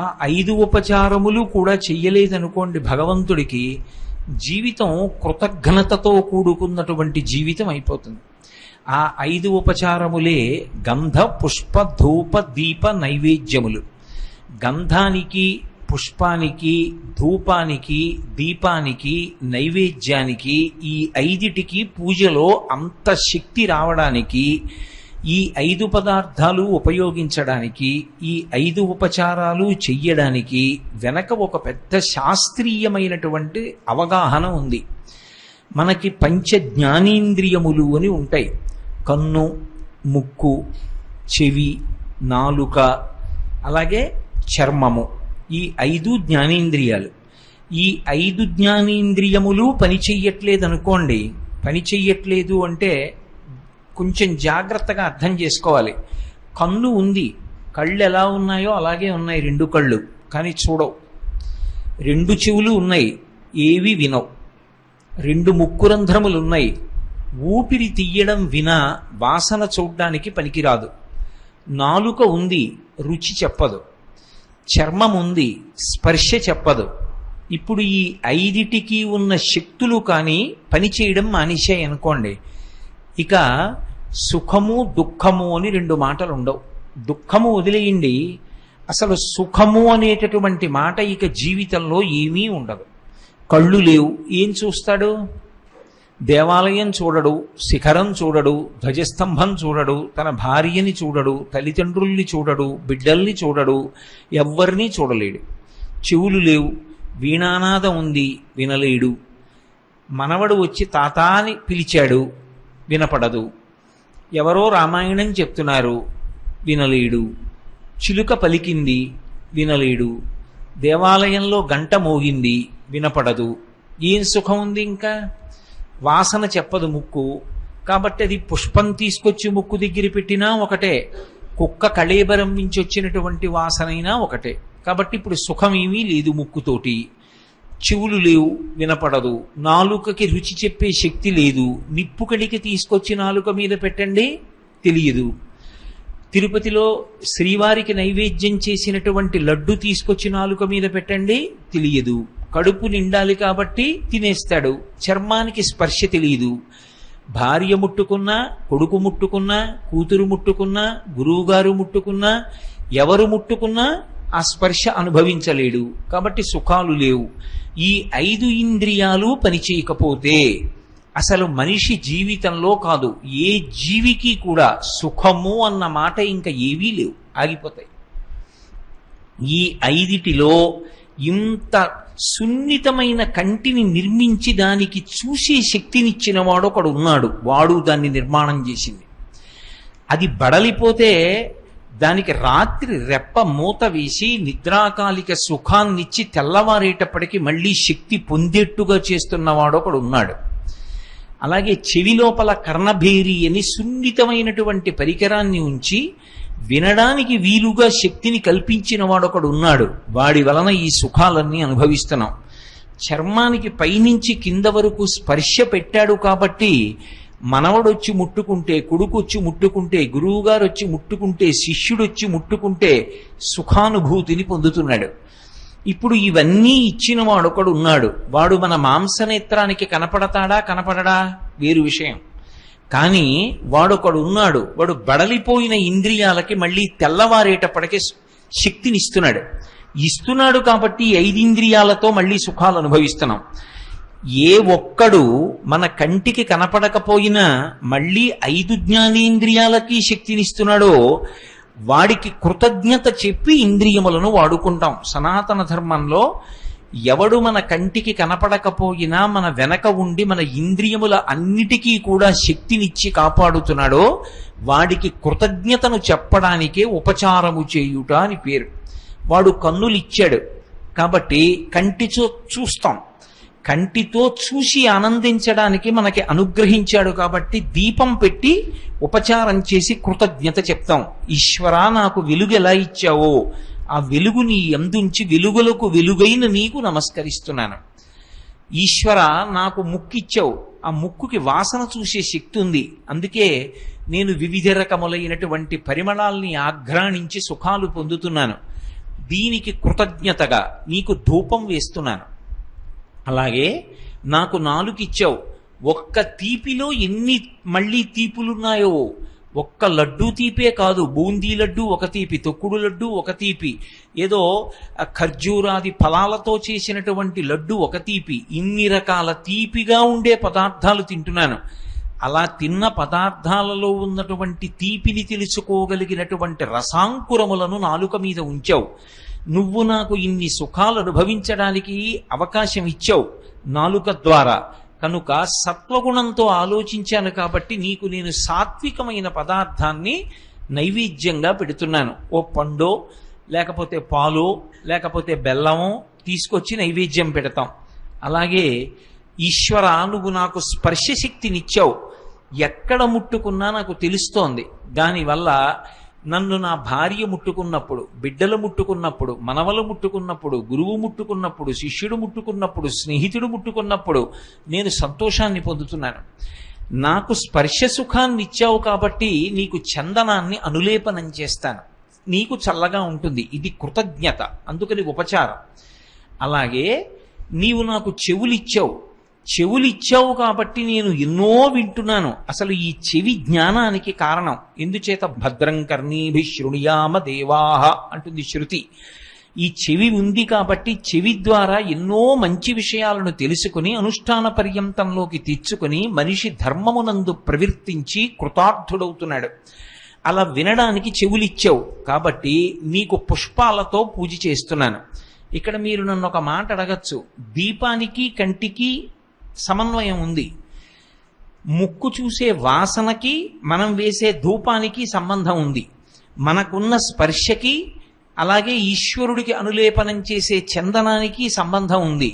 ఆ 5 ఉపచారములు కూడా చెయ్యలేదనుకోండి, భగవంతుడికి జీవితం కృతజ్ఞతతో కూడుకున్నటువంటి జీవితం అయిపోతుంది. ఆ 5 ఉపచారములే గంధ పుష్ప ధూప దీప నైవేద్యములు. గంధానికి, పుష్పానికి, ధూపానికి, దీపానికి, నైవేద్యానికి, ఈ 5టికి పూజలో అంత శక్తి రావడానికి, ఈ 5 పదార్థాలు ఉపయోగించడానికి, ఈ 5 ఉపచారాలు చెయ్యడానికి వెనక ఒక పెద్ద శాస్త్రీయమైనటువంటి అవగాహన ఉంది. మనకి పంచ జ్ఞానేంద్రియములు అని ఉంటాయి. కన్ను, ముక్కు, చెవి, నాలుక, అలాగే చర్మము. ఈ 5 జ్ఞానేంద్రియాలు. ఈ 5 జ్ఞానేంద్రియములు పని చెయ్యట్లేదనుకోండి, పని చెయ్యట్లేదు అంటే కొంచెం జాగ్రత్తగా అర్థం చేసుకోవాలి. కన్ను ఉంది, కళ్ళు ఎలా ఉన్నాయో అలాగే ఉన్నాయి 2 కళ్ళు, కానీ చూడవు. 2 చెవులు ఉన్నాయి, ఏవి వినవు. 2 ముక్కురంధ్రములు ఉన్నాయి, ఊపిరి తీయడం వినా వాసన చూడ్డానికి పనికిరాదు. నాలుక ఉంది, రుచి చెప్పదు. చర్మం ఉంది, స్పర్శ చెప్పదు. ఇప్పుడు ఈ 5టికి ఉన్న శక్తులు కానీ పనిచేయడం మానేశాయి అనుకోండి, ఇక సుఖము దుఃఖము అని 2 మాటలు ఉండవు. దుఃఖము వదిలేయండి, అసలు సుఖము అనేటటువంటి మాట ఇక జీవితంలో ఏమీ ఉండదు. కళ్ళు లేవు, ఏం చూస్తాడు? దేవాలయం చూడడు, శిఖరం చూడడు, ధ్వజస్తంభం చూడడు, తన భార్యని చూడడు, తల్లిదండ్రుల్ని చూడడు, బిడ్డల్ని చూడడు, ఎవ్వరినీ చూడలేడు. చెవులు లేవు, వీణానాదం ఉంది, వినలేడు. మనవడు వచ్చి తాత అని పిలిచాడు, వినపడదు. ఎవరో రామాయణం చెప్తున్నారు, వినలేడు. చిలుక పలికింది, వినలేడు. దేవాలయంలో గంట మోగింది, వినపడదు. ఏం సుఖం ఉంది? ఇంకా వాసన చెప్పదు ముక్కు, కాబట్టి అది పుష్పం తీసుకొచ్చి ముక్కు దగ్గర పెట్టినా ఒకటే, కుక్క కళేబరం నుంచి వచ్చినటువంటి వాసనైనా ఒకటే. కాబట్టి ఇప్పుడు సుఖం ఏమీ లేదు ముక్కుతోటి. చెవులు లేవు, వినపడదు. నాలుకకి రుచి చెప్పే శక్తి లేదు. నిప్పు కడికి తీసుకొచ్చి నాలుక మీద పెట్టండి, తెలియదు. తిరుపతిలో శ్రీవారికి నైవేద్యం చేసినటువంటి లడ్డు తీసుకొచ్చి నాలుక మీద పెట్టండి, తెలియదు. కడుపు నిండాలి కాబట్టి తినేస్తాడు. చర్మానికి స్పర్శ తెలియదు. భార్య ముట్టుకున్నా, కొడుకు ముట్టుకున్నా, కూతురు ముట్టుకున్నా, గురువుగారు ముట్టుకున్నా, ఎవరు ముట్టుకున్నా ఆ స్పర్శ అనుభవించలేడు. కాబట్టి సుఖాలు లేవు. ఈ 5 ఇంద్రియాలు పనిచేయకపోతే అసలు మనిషి జీవితంలో కాదు, ఏ జీవికి కూడా సుఖము అన్న మాట ఇంకా ఏవీ లేవు, ఆగిపోతాయి. ఈ 5టిలో ఇంత సున్నితమైన కంటిని నిర్మించి దానికి చూసే శక్తినిచ్చిన వాడు ఒకడు ఉన్నాడు. వాడు దాన్ని నిర్మాణం చేసింది. అది బడలిపోతే దానికి రాత్రి రెప్ప మూత వేసి నిద్రాకాలిక సుఖాన్నిచ్చి తెల్లవారేటప్పటికి మళ్ళీ శక్తి పొందేట్టుగా చేస్తున్నవాడు ఒకడు ఉన్నాడు. అలాగే చెవి లోపల కర్ణభేరి అని సున్నితమైనటువంటి పరికరాన్ని ఉంచి వినడానికి వీలుగా శక్తిని కల్పించిన వాడొకడు ఉన్నాడు. వాడి వలన ఈ సుఖాలన్నీ అనుభవిస్తున్నాం. చర్మానికి పైనుంచి కింద వరకు స్పర్శ పెట్టాడు కాబట్టి మనవడొచ్చి ముట్టుకుంటే, కొడుకొచ్చి ముట్టుకుంటే, గురువుగారు వచ్చి ముట్టుకుంటే, శిష్యుడొచ్చి ముట్టుకుంటే సుఖానుభూతిని పొందుతున్నాడు. ఇప్పుడు ఇవన్నీ ఇచ్చిన వాడొకడు ఉన్నాడు. వాడు మన మాంసనేత్రానికి కనపడతాడా కనపడడా వేరు విషయం. కానీ వాడొకడు ఉన్నాడు. వాడు బడలిపోయిన ఇంద్రియాలకి మళ్ళీ తెల్లవారేటప్పటికే శక్తినిస్తున్నాడు. ఇస్తున్నాడు కాబట్టి 5 ఇంద్రియాలతో మళ్ళీ సుఖాలు అనుభవిస్తున్నాం. ఏ ఒక్కడు మన కంటికి కనపడకపోయినా మళ్ళీ 5 జ్ఞానేంద్రియాలకి శక్తినిస్తున్నాడో వాడికి కృతజ్ఞత చెప్పి ఇంద్రియములను వాడుకుంటాం. సనాతన ధర్మంలో ఎవడు మన కంటికి కనపడకపోయినా మన వెనక ఉండి మన ఇంద్రియముల అన్నిటికీ కూడా శక్తినిచ్చి కాపాడుతున్నాడో వాడికి కృతజ్ఞతను చెప్పడానికే ఉపచారము చేయుట అని పేరు. వాడు కన్నులిచ్చాడు కాబట్టి కంటితో చూస్తాం, కంటితో చూసి ఆనందించడానికి మనకి అనుగ్రహించాడు కాబట్టి దీపం పెట్టి ఉపచారం చేసి కృతజ్ఞత చెప్తాం. ఈశ్వరా, నాకు వెలుగు ఎలా ఇచ్చావో ఆ వెలుగు నీ యందుంచి వెలుగులకు వెలుగైన నీకు నమస్కరిస్తున్నాను. ఈశ్వర, నాకు ముక్కిచ్చావు, ఆ ముక్కుకి వాసన చూసే శక్తి ఉంది, అందుకే నేను వివిధ రకములైనటువంటి పరిమళాల్ని ఆఘ్రాణించి సుఖాలు పొందుతున్నాను. దీనికి కృతజ్ఞతగా నీకు ధూపం వేస్తున్నాను. అలాగే నాకు నాలుకిచ్చావు, ఒక్క తీపిలో ఎన్ని మళ్ళీ తీపులున్నాయో, ఒక్క లడ్డూ తీపే కాదు, బూందీ లడ్డు ఒక తీపి, తొక్కుడు లడ్డు ఒక తీపి, ఏదో ఖర్జూరాది ఫలాలతో చేసినటువంటి లడ్డు ఒక తీపి, ఇన్ని రకాల తీపిగా ఉండే పదార్థాలు తింటున్నాను. అలా తిన్న పదార్థాలలో ఉన్నటువంటి తీపిని తెలుసుకోగలిగినటువంటి రసాంకురములను నాలుక మీద ఉంచావు. నువ్వు నాకు ఇన్ని సుఖాలు అనుభవించడానికి అవకాశం ఇచ్చావు నాలుక ద్వారా. కనుక సత్వగుణంతో ఆలోచించాను కాబట్టి నీకు నేను సాత్వికమైన పదార్థాన్ని నైవేద్యంగా పెడుతున్నాను. ఓ పండో లేకపోతే పాలో లేకపోతే బెల్లమో తీసుకొచ్చి నైవేద్యం పెడతాం. అలాగే ఈశ్వర, నువ్వు నాకు స్పర్శశక్తినిచ్చావు, ఎక్కడ ముట్టుకున్నా నాకు తెలుస్తోంది. దానివల్ల నన్ను నా భార్య ముట్టుకున్నప్పుడు, బిడ్డలు ముట్టుకున్నప్పుడు, మనవలు ముట్టుకున్నప్పుడు, గురువు ముట్టుకున్నప్పుడు, శిష్యుడు ముట్టుకున్నప్పుడు, స్నేహితుడు ముట్టుకున్నప్పుడు నేను సంతోషాన్ని పొందుతున్నాను. నాకు స్పర్శ సుఖాన్ని ఇచ్చావు కాబట్టి నీకు చందనాన్ని అనులేపనం చేస్తాను, నీకు చల్లగా ఉంటుంది. ఇది కృతజ్ఞత, అందుకని ఉపచారం. అలాగే నీవు నాకు చెవులిచ్చావు కాబట్టి నేను ఎన్నో వింటున్నాను. అసలు ఈ చెవి జ్ఞానానికి కారణం ఎందుచేత? భద్రం కర్ణీభి శృణుయామ దేవాహ అంటుంది శృతి. ఈ చెవి ఉంది కాబట్టి చెవి ద్వారా ఎన్నో మంచి విషయాలను తెలుసుకుని అనుష్ఠాన పర్యంతంలోకి తెచ్చుకుని మనిషి ధర్మమునందు ప్రవర్తించి కృతార్థుడవుతున్నాడు. అలా వినడానికి చెవులిచ్చావు కాబట్టి నీకు పుష్పాలతో పూజ చేస్తున్నాను. ఇక్కడ మీరు నన్ను ఒక మాట అడగచ్చు, దీపానికి కంటికి సమన్వయం ఉంది, ముక్కు చూసే వాసనకి మనం వేసే ధూపానికి సంబంధం ఉంది, మనకున్న స్పర్శకి అలాగే ఈశ్వరుడికి అనులేపనం చేసే చందనానికి సంబంధం ఉంది,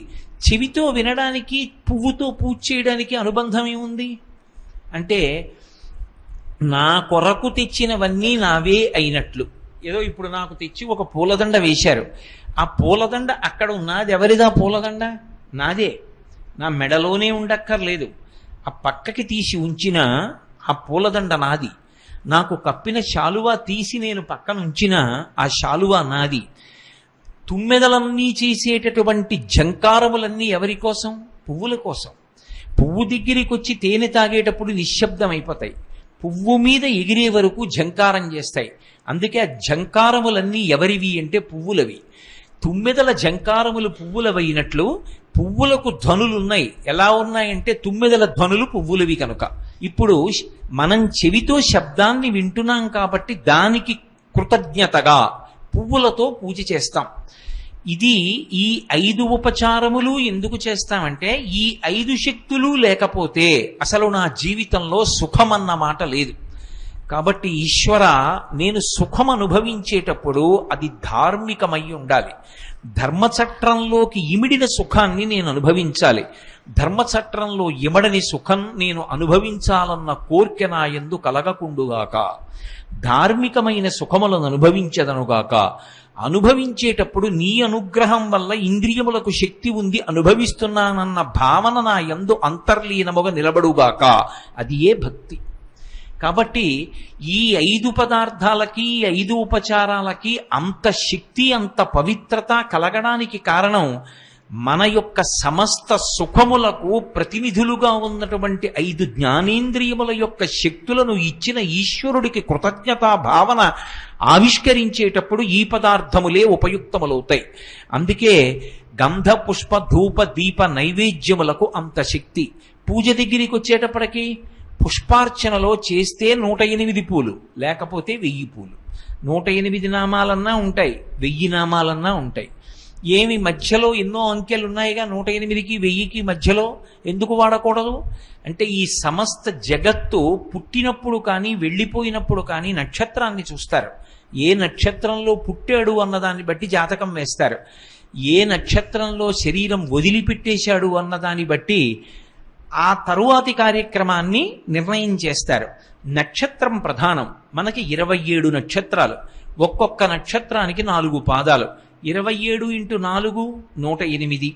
చెవితో వినడానికి పువ్వుతో పూజ చేయడానికి అనుబంధం ఏముంది అంటే నా కొరకు తెచ్చినవన్నీ నావే అయినట్లు. ఏదో ఇప్పుడు నాకు తెచ్చి ఒక పూలదండ వేశారు, ఆ పూలదండ అక్కడ ఉన్నది ఎవరిదా? పూలదండ నాదే, నా మెడలోనే ఉండక్కర్లేదు. ఆ పక్కకి తీసి ఉంచిన ఆ పూలదండ నాది. నాకు కప్పిన శాలువా తీసి నేను పక్కన ఉంచిన ఆ శాలువా నాది. తుమ్మెదలన్నీ చేసేటటువంటి జంకారములన్నీ ఎవరి కోసం? పువ్వుల కోసం. పువ్వు దగ్గరికి వచ్చి తేనె తాగేటప్పుడు నిశ్శబ్దం అయిపోతాయి, పువ్వు మీద ఎగిరే వరకు జంకారం చేస్తాయి. అందుకే ఆ జంకారములన్నీ ఎవరివి అంటే పువ్వులవి. తుమ్మెదల జంకారములు పువ్వులవైనట్లు పువ్వులకు ధ్వనులున్నాయి. ఎలా ఉన్నాయంటే తుమ్మెదల ధ్వనులు పువ్వులవి కనుక. ఇప్పుడు మనం చెవితో శబ్దాన్ని వింటున్నాం కాబట్టి దానికి కృతజ్ఞతగా పువ్వులతో పూజ చేస్తాం. ఇది ఈ 5 ఉపచారములు ఎందుకు చేస్తామంటే ఈ 5 శక్తులు లేకపోతే అసలు నా జీవితంలో సుఖమన్న మాట లేదు. కాబట్టి ఈశ్వర, నేను సుఖం అనుభవించేటప్పుడు అది ధార్మికమై ఉండాలి. ధర్మచట్రంలోకి ఇమిడిన సుఖాన్ని నేను అనుభవించాలి. ధర్మచట్రంలో ఇమడని సుఖం నేను అనుభవించాలన్న కోర్కె నా యందు కలగకుండుగాక. ధార్మికమైన సుఖములను అనుభవించదనుగాక. అనుభవించేటప్పుడు నీ అనుగ్రహం వల్ల ఇంద్రియములకు శక్తి ఉంది, అనుభవిస్తున్నానన్న భావన నా యందు అంతర్లీనముగా నిలబడుగాక. అది ఏ భక్తి. కాబట్టి ఈ 5 పదార్థాలకి 5 ఉపచారాలకి అంత శక్తి అంత పవిత్రత కలగడానికి కారణం మన యొక్క సమస్త సుఖములకు ప్రతినిధులుగా ఉన్నటువంటి 5 జ్ఞానేంద్రియముల యొక్క శక్తులను ఇచ్చిన ఈశ్వరుడికి కృతజ్ఞతా భావన ఆవిష్కరించేటప్పుడు ఈ పదార్థములే ఉపయుక్తములవుతాయి. అందుకే గంధ పుష్ప ధూప దీప నైవేద్యములకు అంత శక్తి. పూజ దగ్గరికి వచ్చేటప్పటికి పుష్పార్చనలో చేస్తే 108 పూలు, లేకపోతే 1000 పూలు. 108 నామాలన్నా ఉంటాయి, 1000 నామాలన్నా ఉంటాయి. ఏమి మధ్యలో ఎన్నో అంకెలు ఉన్నాయిగా 108కి 1000కి మధ్యలో ఎందుకు వాడకూడదు అంటే ఈ సమస్త జగత్తు పుట్టినప్పుడు కానీ వెళ్ళిపోయినప్పుడు కానీ నక్షత్రాన్ని చూస్తారు. ఏ నక్షత్రంలో పుట్టాడు అన్నదాన్ని బట్టి జాతకం వేస్తారు. ఏ నక్షత్రంలో శరీరం వదిలిపెట్టేశాడు అన్నదాన్ని బట్టి ఆ తరువాతి కార్యక్రమాన్ని నిర్ణయం చేస్తారు. నక్షత్రం ప్రధానం. మనకి 27 నక్షత్రాలు, ఒక్కొక్క నక్షత్రానికి 4 పాదాలు. 27 × 4 108.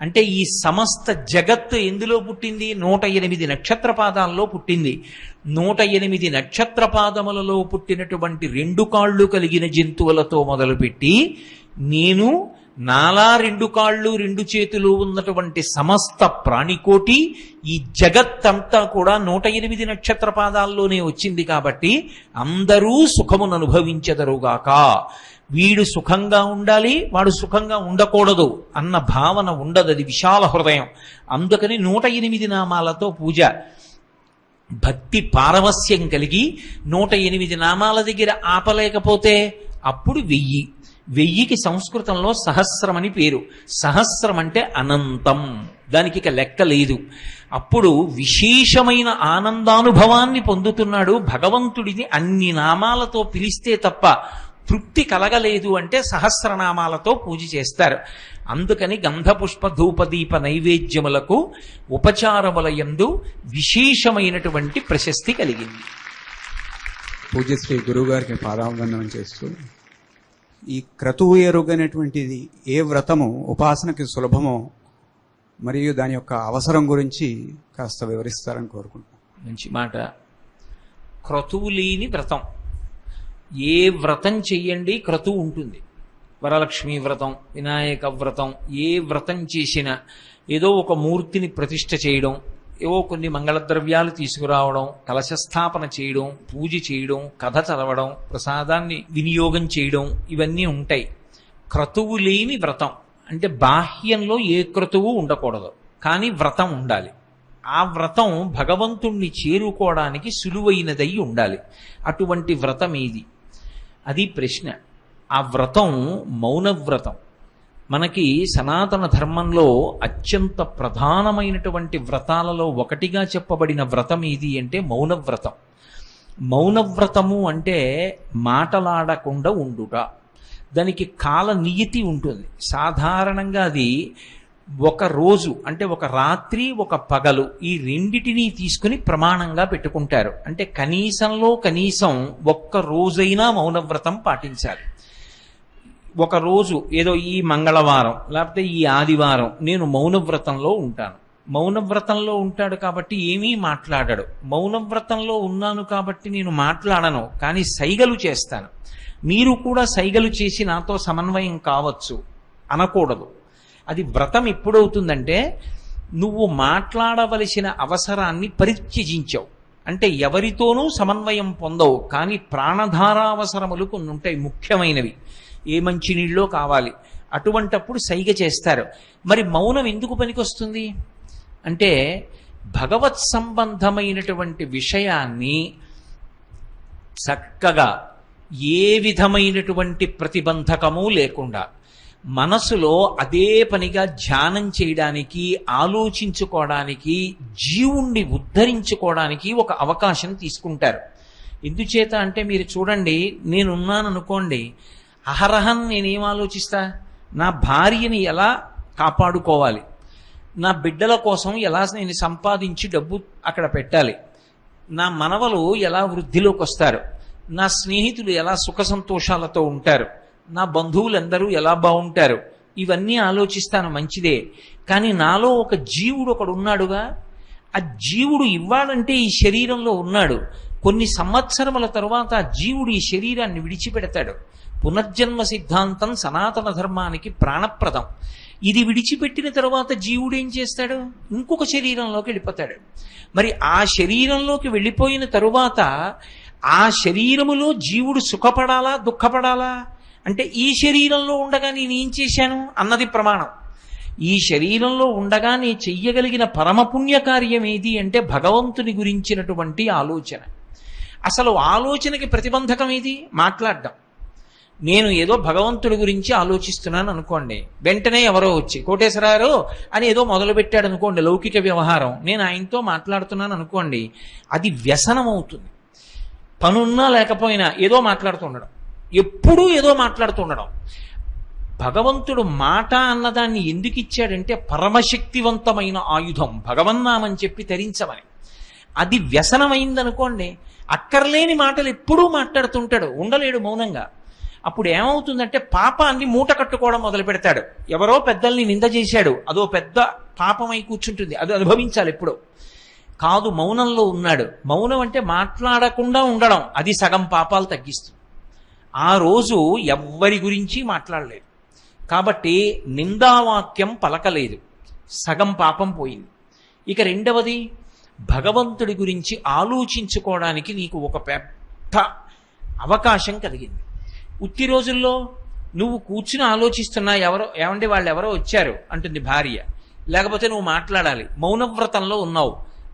అంటే ఈ సమస్త జగత్తు ఎందులో పుట్టింది? 108 నక్షత్ర పాదాల్లో పుట్టింది. 108 నక్షత్ర పాదములలో పుట్టినటువంటి 2 కాళ్ళు కలిగిన జంతువులతో మొదలుపెట్టి నేను నాలా 2 కాళ్ళు 2 చేతులు ఉన్నటువంటి సమస్త ప్రాణికోటి, ఈ జగత్తంతా కూడా 108 నక్షత్ర పాదాల్లోనే వచ్చింది. కాబట్టి అందరూ సుఖమును అనుభవించెదరుగాక. వీడు సుఖంగా ఉండాలి, వాడు సుఖంగా ఉండకూడదు అన్న భావన ఉండదు. అది విశాల హృదయం. అందుకని 108 నామాలతో పూజ. భక్తి పారవస్యం కలిగి 108 నామాల దగ్గర ఆపలేకపోతే అప్పుడు 1000. 1000కి సంస్కృతంలో సహస్రం అని పేరు. సహస్రం అంటే అనంతం, దానికి ఇక లెక్క లేదు. అప్పుడు విశేషమైన ఆనందానుభవాన్ని పొందుతున్నాడు. భగవంతుడిని అన్ని నామాలతో పిలిస్తే తప్ప తృప్తి కలగలేదు అంటే సహస్రనామాలతో పూజ చేస్తారు. అందుకని గంధపుష్ప ధూపదీప నైవేద్యములకు ఉపచారముల యందు విశేషమైనటువంటి ప్రశస్తి కలిగింది. పూజ్యశ్రీ గురువు గారికి పాదాభివందనం చేస్తూ, ఈ క్రతువు ఎరుగనేటువంటిది ఏ వ్రతము ఉపాసనకి సులభమో మరియు దాని యొక్క అవసరం గురించి కాస్త వివరిస్తారని కోరుకుంటున్నాను. మంచి మాట. క్రతువు లేని వ్రతం. ఏ వ్రతం చెయ్యండి క్రతువు ఉంటుంది. వరలక్ష్మీ వ్రతం, వినాయక వ్రతం, ఏ వ్రతం చేసినా ఏదో ఒక మూర్తిని ప్రతిష్ఠ చేయడం, ఏవో కొన్ని మంగళద్రవ్యాలు తీసుకురావడం, కలశస్థాపన చేయడం, పూజ చేయడం, కథ చదవడం, ప్రసాదాన్ని వినియోగం చేయడం, ఇవన్నీ ఉంటాయి. క్రతువు లేని వ్రతం అంటే బాహ్యంలో ఏ క్రతువు ఉండకూడదు, కానీ వ్రతం ఉండాలి. ఆ వ్రతం భగవంతుణ్ణి చేరుకోవడానికి సులువైనదై ఉండాలి. అటువంటి వ్రతం ఏది? అది ప్రశ్న. ఆ వ్రతం మౌనవ్రతం. మనకి సనాతన ధర్మంలో అత్యంత ప్రధానమైనటువంటి వ్రతాలలో ఒకటిగా చెప్పబడిన వ్రతం ఏది అంటే మౌనవ్రతం. మౌనవ్రతము అంటే మాటలాడకుండా ఉండుట. దానికి కాల నియతి ఉంటుంది. సాధారణంగా అది ఒక రోజు అంటే ఒక రాత్రి ఒక పగలు, ఈ రెండిటినీ తీసుకుని ప్రమాణంగా పెట్టుకుంటారు. అంటే కనీసంలో కనీసం ఒక్క రోజైనా మౌనవ్రతం పాటించాలి. ఒక రోజు ఏదో ఈ మంగళవారం లేకపోతే ఈ ఆదివారం నేను మౌనవ్రతంలో ఉంటాను. మౌనవ్రతంలో ఉంటాడు కాబట్టి ఏమీ మాట్లాడడు. మౌనవ్రతంలో ఉన్నాను కాబట్టి నేను మాట్లాడను, కానీ సైగలు చేస్తాను. మీరు కూడా సైగలు చేసి నాతో సమన్వయం కావచ్చు అనకూడదు. అది వ్రతం ఎప్పుడవుతుందంటే నువ్వు మాట్లాడవలసిన అవసరాన్ని పరిత్యజించావు. అంటే ఎవరితోనూ సమన్వయం పొందవు, కానీ ప్రాణధారావసరములు కొన్ని ఉంటాయి ముఖ్యమైనవి. ఏ మంచినీళ్ళో కావాలి, అటువంటప్పుడు సైగ చేస్తారు. మరి మౌనం ఎందుకు పనికొస్తుంది అంటే భగవత్ సంబంధమైనటువంటి విషయాన్ని చక్కగా ఏ విధమైనటువంటి ప్రతిబంధకము లేకుండా మనసులో అదే పనిగా ధ్యానం చేయడానికి, ఆలోచించుకోవడానికి, జీవుణ్ణి ఉద్ధరించుకోవడానికి ఒక అవకాశం తీసుకుంటారు. ఎందుచేత అంటే మీరు చూడండి, నేనున్నాననుకోండి, అహరహం నేనేం ఆలోచిస్తా? నా భార్యని ఎలా కాపాడుకోవాలి, నా బిడ్డల కోసం ఎలా నేను సంపాదించి డబ్బు అక్కడ పెట్టాలి, నా మనవలు ఎలా వృద్ధిలోకి వస్తారు, నా స్నేహితులు ఎలా సుఖ సంతోషాలతో ఉంటారు, నా బంధువులందరూ ఎలా బాగుంటారు, ఇవన్నీ ఆలోచిస్తాను. మంచిదే. కానీ నాలో ఒక జీవుడు ఒకడు ఉన్నాడుగా. ఆ జీవుడు ఇవ్వాలంటే ఈ శరీరంలో ఉన్నాడు. కొన్ని సంవత్సరముల తరువాత ఆ జీవుడు ఈ శరీరాన్ని విడిచిపెడతాడు. పునర్జన్మ సిద్ధాంతం సనాతన ధర్మానికి ప్రాణప్రదం. ఇది విడిచిపెట్టిన తరువాత జీవుడు ఏం చేస్తాడు? ఇంకొక శరీరంలోకి వెళ్ళిపోతాడు. మరి ఆ శరీరంలోకి వెళ్ళిపోయిన తరువాత ఆ శరీరములో జీవుడు సుఖపడాలా దుఃఖపడాలా అంటే ఈ శరీరంలో ఉండగా నేనేం చేశాను అన్నది ప్రమాణం. ఈ శరీరంలో ఉండగా నేను చెయ్యగలిగిన పరమపుణ్య కార్యం ఏది అంటే భగవంతుని గురించినటువంటి ఆలోచన. అసలు ఆలోచనకి ప్రతిబంధకం ఏది? మాట్లాడడం. నేను ఏదో భగవంతుడి గురించి ఆలోచిస్తున్నాను అనుకోండి, వెంటనే ఎవరో వచ్చి కోటేశ్వరారు అని ఏదో మొదలుపెట్టాడు అనుకోండి, లౌకిక వ్యవహారం. నేను ఆయనతో మాట్లాడుతున్నాను అనుకోండి, అది వ్యసనం అవుతుంది. పనున్నా లేకపోయినా ఏదో మాట్లాడుతూ ఉండడం, ఎప్పుడూ ఏదో మాట్లాడుతూ ఉండడం. భగవంతుడు మాట అన్నదాన్ని ఎందుకు ఇచ్చాడంటే పరమశక్తివంతమైన ఆయుధం భగవన్నామని చెప్పి ధరించమని. అది వ్యసనమైందనుకోండి, అక్కర్లేని మాటలు ఎప్పుడూ మాట్లాడుతుంటాడు, ఉండలేడు మౌనంగా. అప్పుడు ఏమవుతుందంటే పాపాన్ని మూట కట్టుకోవడం మొదలు పెడతాడు. ఎవరో పెద్దల్ని నింద చేశాడు, అదో పెద్ద పాపమై కూర్చుంటుంది, అది అనుభవించాలి ఎప్పుడో. కాదు, మౌనంలో ఉన్నాడు. మౌనం అంటే మాట్లాడకుండా ఉండడం, అది సగం పాపాలు తగ్గిస్తుంది. ఆ రోజు ఎవ్వరి గురించి మాట్లాడలేదు కాబట్టి నిందావాక్యం పలకలేదు, సగం పాపం పోయింది. ఇక రెండవది, భగవంతుడి గురించి ఆలోచించుకోవడానికి నీకు ఒక పెద్ద అవకాశం కలిగింది. ఉత్తి రోజుల్లో నువ్వు కూర్చుని ఆలోచిస్తున్నా, ఏమండి వాళ్ళు ఎవరో వచ్చారు అంటుంది భార్య, లేకపోతే నువ్వు మాట్లాడాలి, మౌనవ్రతంలో ఉన్నావు.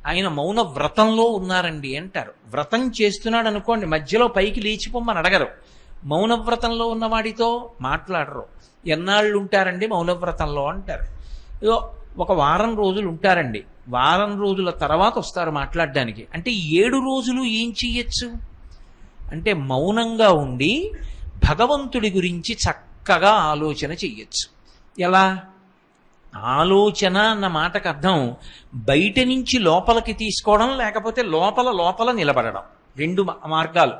ఆయన మౌన వ్రతంలో ఉన్నారండి అంటారు. వ్రతం చేస్తున్నాడు అనుకోండి, మధ్యలో పైకి లేచిపోమ్మని అడగరు. మౌనవ్రతంలో ఉన్నవాడితో మాట్లాడరు. ఎన్నాళ్ళు ఉంటారండి మౌనవ్రతంలో అంటారు. ఏదో ఒక వారం రోజులు ఉంటారండి, వారం రోజుల తర్వాత వస్తారు మాట్లాడడానికి. అంటే 7 రోజులు ఏం చెయ్యొచ్చు అంటే మౌనంగా ఉండి భగవంతుడి గురించి చక్కగా ఆలోచన చెయ్యొచ్చు. ఎలా? ఆలోచన అన్న మాటకు అర్థం బయట నుంచి లోపలికి తీసుకోవడం, లేకపోతే లోపల నిలబడడం. 2 మార్గాలు.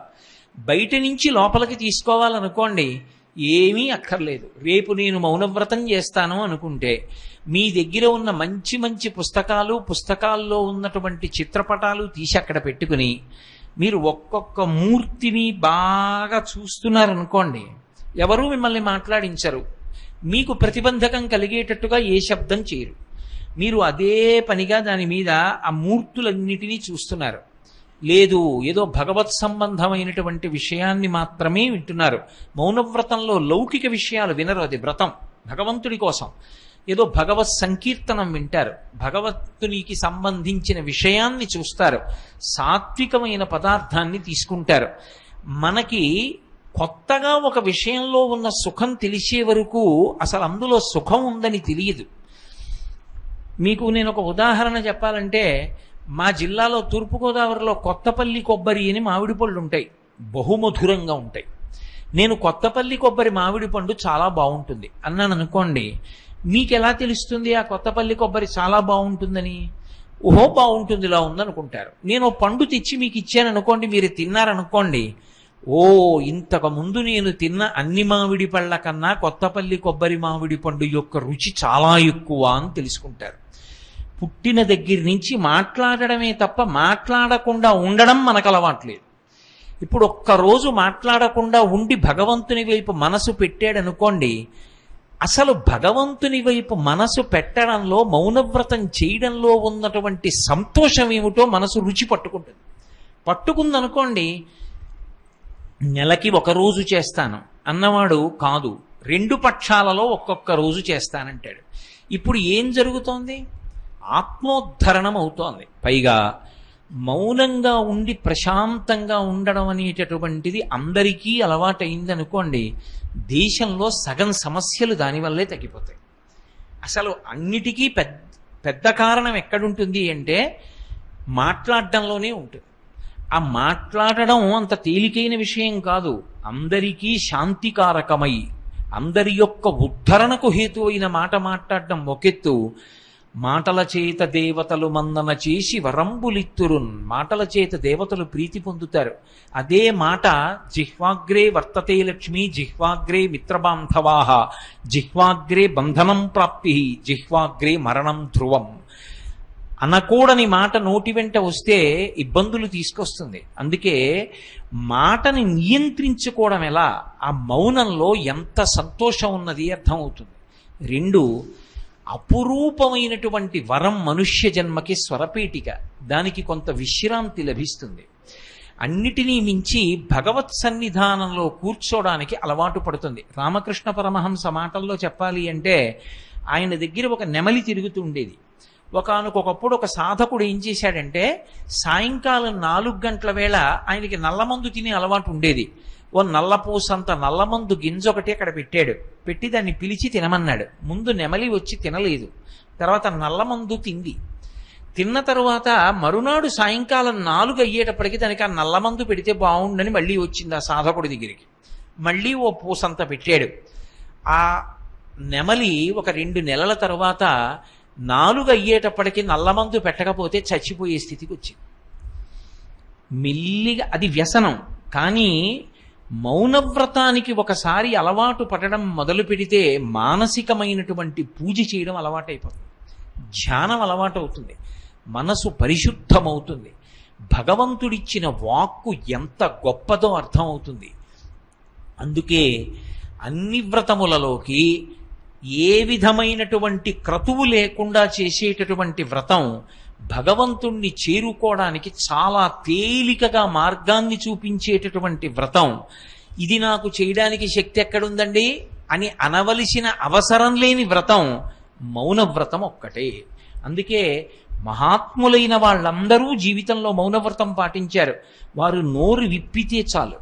బయట నుంచి లోపలికి తీసుకోవాలనుకోండి, ఏమీ అక్కర్లేదు. రేపు నేను మౌనవ్రతం చేస్తాను అనుకుంటే మీ దగ్గర ఉన్న మంచి మంచి పుస్తకాల్లో ఉన్నటువంటి చిత్రపటాలు తీసి అక్కడ పెట్టుకుని మీరు ఒక్కొక్క మూర్తిని బాగా చూస్తున్నారనుకోండి, ఎవరూ మిమ్మల్ని మాట్లాడించరు, మీకు ప్రతిబంధకం కలిగేటట్టుగా ఏ శబ్దం చేయరు. మీరు అదే పనిగా దాని మీద ఆ మూర్తులన్నిటినీ చూస్తున్నారు. లేదు, ఏదో భగవత్ సంబంధమైనటువంటి విషయాన్ని మాత్రమే వింటున్నారు. మౌనవ్రతంలో లౌకిక విషయాలు వినరు, అది వ్రతం భగవంతుడి కోసం. ఏదో భగవత్ సంకీర్తనం వింటారు, భగవంతునికి సంబంధించిన విషయాన్ని చూస్తారు, సాత్వికమైన పదార్థాన్ని తీసుకుంటారు. మనకి కొత్తగా ఒక విషయంలో ఉన్న సుఖం తెలిసే వరకు అసలు అందులో సుఖం ఉందని తెలియదు. మీకు నేను ఒక ఉదాహరణ చెప్పాలంటే, మా జిల్లాలో తూర్పుగోదావరిలో కొత్తపల్లి కొబ్బరి అని మామిడి పళ్ళు ఉంటాయి, బహుమధురంగా ఉంటాయి. నేను కొత్తపల్లి కొబ్బరి మామిడి పండు చాలా బాగుంటుంది అన్నాను అనుకోండి, మీకు ఎలా తెలుస్తుంది ఆ కొత్తపల్లి కొబ్బరి చాలా బాగుంటుందని? ఓహో బాగుంటుంది, ఇలా ఉందనుకుంటారు. నేను పండు తెచ్చి మీకు ఇచ్చాను అనుకోండి, మీరు తిన్నారనుకోండి, ఓ ఇంతకు ముందు నేను తిన్న అన్ని మామిడి పళ్ళ కన్నా కొత్తపల్లి కొబ్బరి మామిడి పండు యొక్క రుచి చాలా ఎక్కువ అని తెలుసుకుంటారు. పుట్టిన దగ్గర నుంచి మాట్లాడడమే తప్ప మాట్లాడకుండా ఉండడం మనకు అలవాట్లేదు. ఇప్పుడు ఒక్కరోజు మాట్లాడకుండా ఉండి భగవంతుని వైపు మనసు పెట్టాడనుకోండి, అసలు భగవంతుని వైపు మనసు పెట్టడంలో, మౌనవ్రతం చేయడంలో ఉన్నటువంటి సంతోషం ఏమిటో మనసు రుచి పట్టుకుంటుంది. పట్టుకుందనుకోండి, నెలకి 1 రోజు చేస్తాను అన్నవాడు కాదు, 2 పక్షాలలో ఒక్కొక్క రోజు చేస్తానంటాడు. ఇప్పుడు ఏం జరుగుతోంది? ఆత్మోద్ధరణం అవుతోంది. పైగా మౌనంగా ఉండి ప్రశాంతంగా ఉండడం అనేటటువంటిది అందరికీ అలవాటైందనుకోండి, దేశంలో సగం సమస్యలు దానివల్లే తగ్గిపోతాయి. అసలు అన్నిటికీ పెద్ద కారణం ఎక్కడుంటుంది అంటే మాట్లాడడంలోనే ఉంటుంది. ఆ మాట్లాడడం అంత తేలికైన విషయం కాదు. అందరికీ శాంతికారకమై అందరి యొక్క ఉద్ధరణకు హేతు అయిన మాట మాట్లాడడం ఒకెత్తు, మాటల చేత దేవతలు మందన చేసి వరంబులిత్తురున్, మాటల చేత దేవతలు ప్రీతి పొందుతారు. అదే మాట జిహ్వాగ్రే వర్తతే లక్ష్మి, జిహ్వాగ్రే మిత్రబాంధవాహ, జిహ్వాగ్రే బంధనం ప్రాప్తి, జిహ్వాగ్రే మరణం ధ్రువం. అనకూడని మాట నోటి వెంట వస్తే ఇబ్బందులు తీసుకొస్తుంది. అందుకే మాటని నియంత్రించుకోవడం ఎలా, ఆ మౌనంలో ఎంత సంతోషం ఉన్నది అర్థమవుతుంది. 2, అపురూపమైనటువంటి వరం మనుష్య జన్మకి స్వరపేటిక, దానికి కొంత విశ్రాంతి లభిస్తుంది. అన్నిటినీ మించి భగవత్ సన్నిధానంలో కూర్చోడానికి అలవాటు పడుతుంది. రామకృష్ణ పరమహంస మాటల్లో చెప్పాలి అంటే, ఆయన దగ్గర ఒక నెమలి తిరుగుతూ ఉండేది. ఒకానొకప్పుడు ఒక సాధకుడు ఏం చేశాడంటే, సాయంకాలం 4 గంటల వేళ ఆయనకి నల్లమందు తినే అలవాటు ఉండేది. ఓ నల్లపూసంత నల్లమందు గింజొకటి అక్కడ పెట్టాడు. పెట్టి దాన్ని పిలిచి తినమన్నాడు. ముందు నెమలి వచ్చి తినలేదు, తర్వాత నల్లమందు తింది. తిన్న తరువాత మరునాడు సాయంకాలం 4 అయ్యేటప్పటికి దానికి ఆ నల్లమందు పెడితే బాగుండని మళ్ళీ వచ్చింది ఆ సాధకుడి దగ్గరికి. మళ్ళీ ఓ పూసంత పెట్టాడు. ఆ నెమలి ఒక 2 నెలల తర్వాత 4 అయ్యేటప్పటికి నల్లమందు పెట్టకపోతే చచ్చిపోయే స్థితికి వచ్చింది. మెల్లిగా అది వ్యసనం. కానీ మౌనవ్రతానికి ఒకసారి అలవాటు పడడం మొదలు పెడితే మానసికమైనటువంటి పూజ చేయడం అలవాటైపోతుంది, ధ్యానం అలవాటు అవుతుంది, మనసు పరిశుద్ధమవుతుంది, భగవంతుడిచ్చిన వాక్కు ఎంత గొప్పదో అర్థమవుతుంది. అందుకే అన్ని వ్రతములలోకి ఏ విధమైనటువంటి క్రతువు లేకుండా చేసేటటువంటి వ్రతం భగవంతుణ్ణి చేరుకోవడానికి చాలా తేలికగా మార్గాన్ని చూపించేటటువంటి వ్రతం. ఇది నాకు చేయడానికి శక్తి ఎక్కడుందండి అని అనవలసిన అవసరం లేని వ్రతం మౌనవ్రతం ఒక్కటే. అందుకే మహాత్ములైన వాళ్ళందరూ జీవితంలో మౌనవ్రతం పాటించారు. వారు నోరు విప్పితే చాలు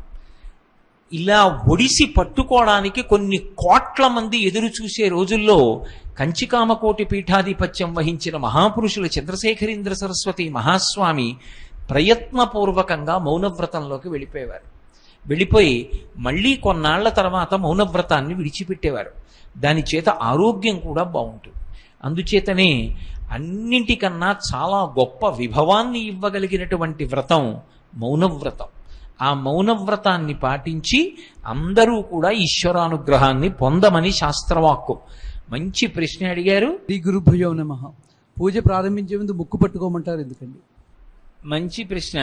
ఇలా ఒడిసి పట్టుకోవడానికి కొన్ని కోట్ల మంది ఎదురు చూసే రోజుల్లో కంచికామకోటి పీఠాధిపత్యం వహించిన మహాపురుషులు చంద్రశేఖరేంద్ర సరస్వతి మహాస్వామి ప్రయత్నపూర్వకంగా మౌనవ్రతంలోకి వెళ్ళిపోయేవారు. వెళ్ళిపోయి మళ్ళీ కొన్నాళ్ల తర్వాత మౌనవ్రతాన్ని విడిచిపెట్టేవారు. దాని చేత ఆరోగ్యం కూడా బాగుంటుంది. అందుచేతనే అన్నింటికన్నా చాలా గొప్ప విభవాన్ని ఇవ్వగలిగినటువంటి వ్రతం మౌనవ్రతం. ఆ మౌనవ్రతాన్ని పాటించి అందరూ కూడా ఈశ్వరానుగ్రహాన్ని పొందమని శాస్త్రవాక్కు. మంచి ప్రశ్న అడిగారు. శ్రీ గురుభ్యో నమః. పూజ ప్రారంభించే ముందు ముక్కు పట్టుకోమంటారు ఎందుకండి? మంచి ప్రశ్న.